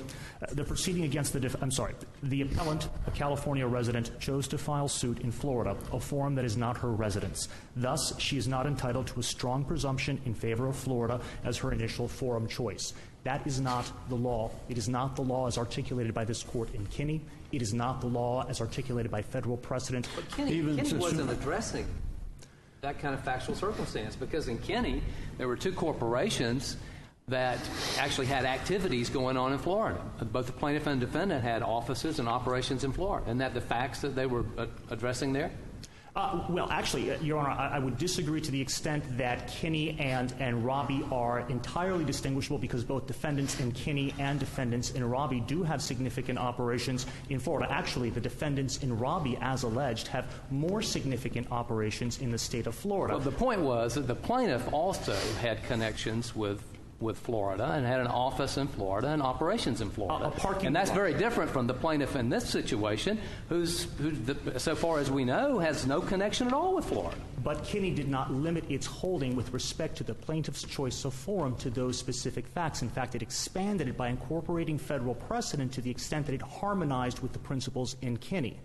the proceeding against the appellant, a California resident, chose to file suit in Florida, a forum that is not her residence. Thus, she is not entitled to a strong presumption in favor of Florida as her initial forum choice. That is not the law. It is not the law as articulated by this court in Kinney. It is not the law as articulated by federal precedent. But Kinney wasn't addressing that kind of factual circumstance, because in Kinney, there were two corporations that actually had activities going on in Florida. Both the plaintiff and defendant had offices and operations in Florida. Isn't that the facts that they were addressing there? Well, actually, Your Honor, I would disagree to the extent that Kinney and Robbie are entirely distinguishable, because both defendants in Kinney and defendants in Robbie do have significant operations in Florida. Actually, the defendants in Robbie, as alleged, have more significant operations in the state of Florida. Well, the point was that the plaintiff also had connections with Florida and had an office in Florida and operations in Florida. And that's very different from the plaintiff in this situation, who, so far as we know, has no connection at all with Florida. But Kinney did not limit its holding with respect to the plaintiff's choice of forum to those specific facts. In fact, it expanded it by incorporating federal precedent to the extent that it harmonized with the principles in Kinney.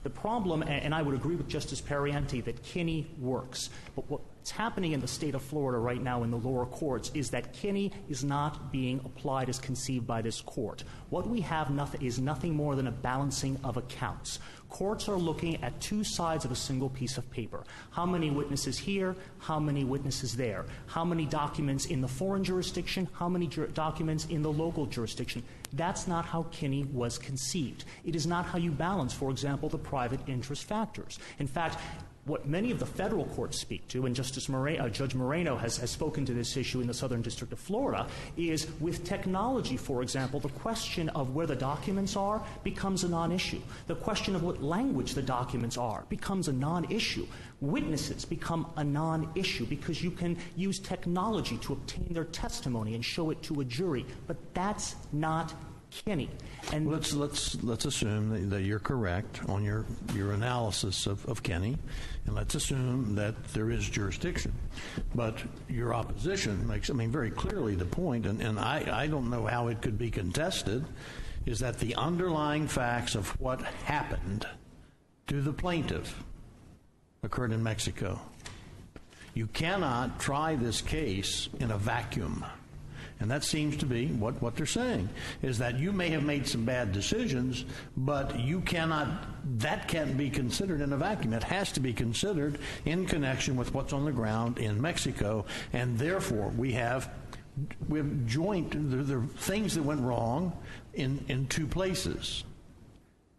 The problem, and I would agree with Justice Pariente, that Kinney works. But what's happening in the state of Florida right now in the lower courts is that Kinney is not being applied as conceived by this court. What we have is nothing more than a balancing of accounts. Courts are looking at two sides of a single piece of paper. How many witnesses here? How many witnesses there? How many documents in the foreign jurisdiction? How many documents in the local jurisdiction? That's not how Kinney was conceived. It is not how you balance, for example, the private interest factors. In fact, what many of the federal courts speak to, and Judge Moreno has spoken to this issue in the Southern District of Florida, is with technology, for example, the question of where the documents are becomes a non-issue. The question of what language the documents are becomes a non-issue. Witnesses become a non-issue because you can use technology to obtain their testimony and show it to a jury. But that's not Kinney. And let's assume that you're correct on your analysis of Kinney, and let's assume that there is jurisdiction. But your opposition makes, very clearly the point, and I don't know how it could be contested, is that the underlying facts of what happened to the plaintiff occurred in Mexico. You cannot try this case in a vacuum. And that seems to be what they're saying, is that you may have made some bad decisions, but that can't be considered in a vacuum. It has to be considered in connection with what's on the ground in Mexico, and therefore we have joint, there are things that went wrong in two places.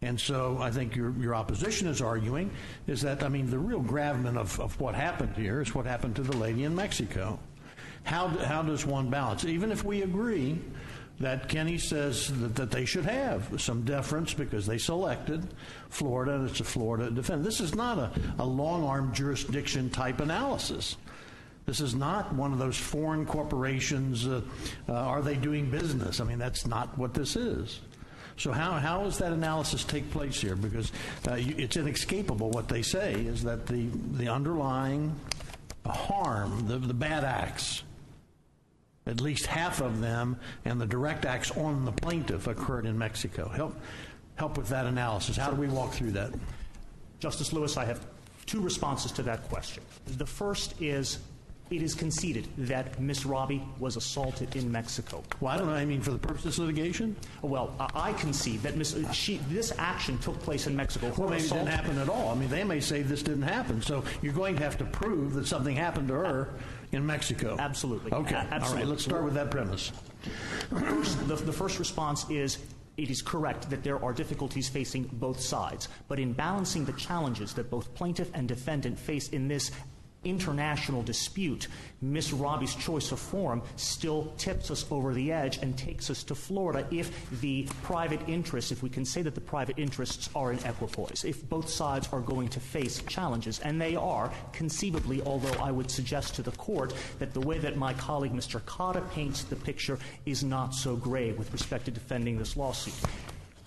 And so I think your opposition is arguing is that, the real gravamen of what happened here is what happened to the lady in Mexico. How does one balance? Even if we agree that Kenny says that they should have some deference because they selected Florida and it's a Florida defendant. This is not a long-arm jurisdiction type analysis. This is not one of those foreign corporations, are they doing business? That's not what this is. So how does that analysis take place here? Because it's inescapable what they say is that the underlying harm, the bad acts, at least half of them, and the direct acts on the plaintiff occurred in Mexico. Help with that analysis. How do we walk through that? Justice Lewis, I have two responses to that question. The first is, it is conceded that Ms. Robbie was assaulted in Mexico. Well, I don't know. For the purpose of this litigation? Well, I concede that this action took place in Mexico. Well, maybe it didn't happen at all. They may say this didn't happen. So you're going to have to prove that something happened to her in Mexico. Absolutely. Okay. Absolutely. All right. Let's start with that premise. The first response is, it is correct that there are difficulties facing both sides. But in balancing the challenges that both plaintiff and defendant face in this international dispute, Ms. Robbie's choice of forum still tips us over the edge and takes us to Florida if the private interests, if we can say that the private interests are in equipoise, if both sides are going to face challenges, and they are, conceivably, although I would suggest to the court that the way that my colleague Mr. Cotta paints the picture is not so grave with respect to defending this lawsuit.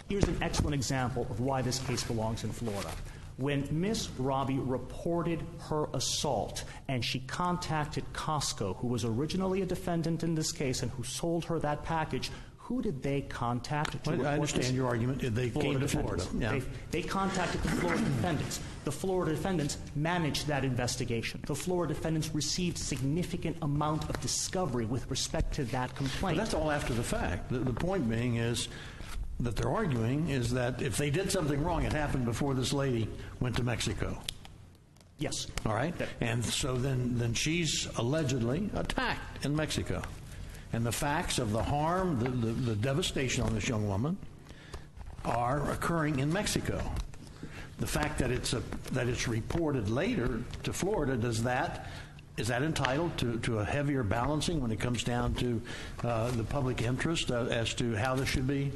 Here's an excellent example of why this case belongs in Florida. When Ms. Robbie reported her assault and she contacted Costco, who was originally a defendant in this case and who sold her that package, who did they contact? I understand your argument. They came to Florida. Yeah. They contacted the Florida defendants. The Florida defendants managed that investigation. The Florida defendants received significant amount of discovery with respect to that complaint. But that's all after the fact. The point being is that they're arguing is that if they did something wrong, it happened before this lady went to Mexico. Yes. All right? And so then she's allegedly attacked in Mexico. And the facts of the harm, the devastation on this young woman are occurring in Mexico. The fact that it's reported later to Florida, is that entitled to a heavier balancing when it comes down to the public interest as to how this should be?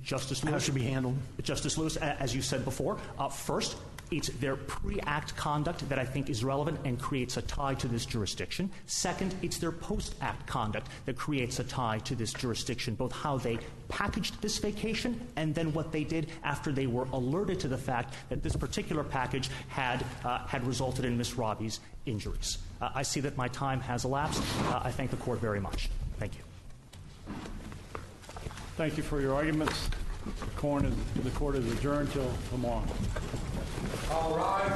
Justice Lewis, how should be handled? Justice Lewis, as you said before, first, it's their pre-act conduct that I think is relevant and creates a tie to this jurisdiction. Second, it's their post-act conduct that creates a tie to this jurisdiction, both how they packaged this vacation and then what they did after they were alerted to the fact that this particular package had resulted in Ms. Robbie's injuries. I see that my time has elapsed. I thank the court very much. Thank you. Thank you for your arguments. The court is adjourned till tomorrow. All rise.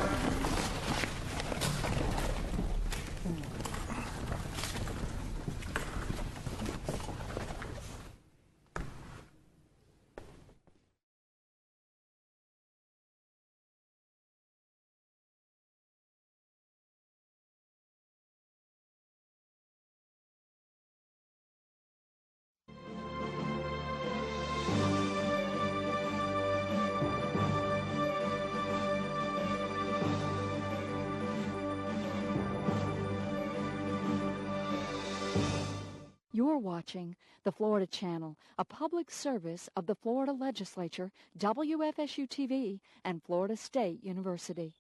You're watching the Florida Channel, a public service of the Florida Legislature, WFSU-TV, and Florida State University.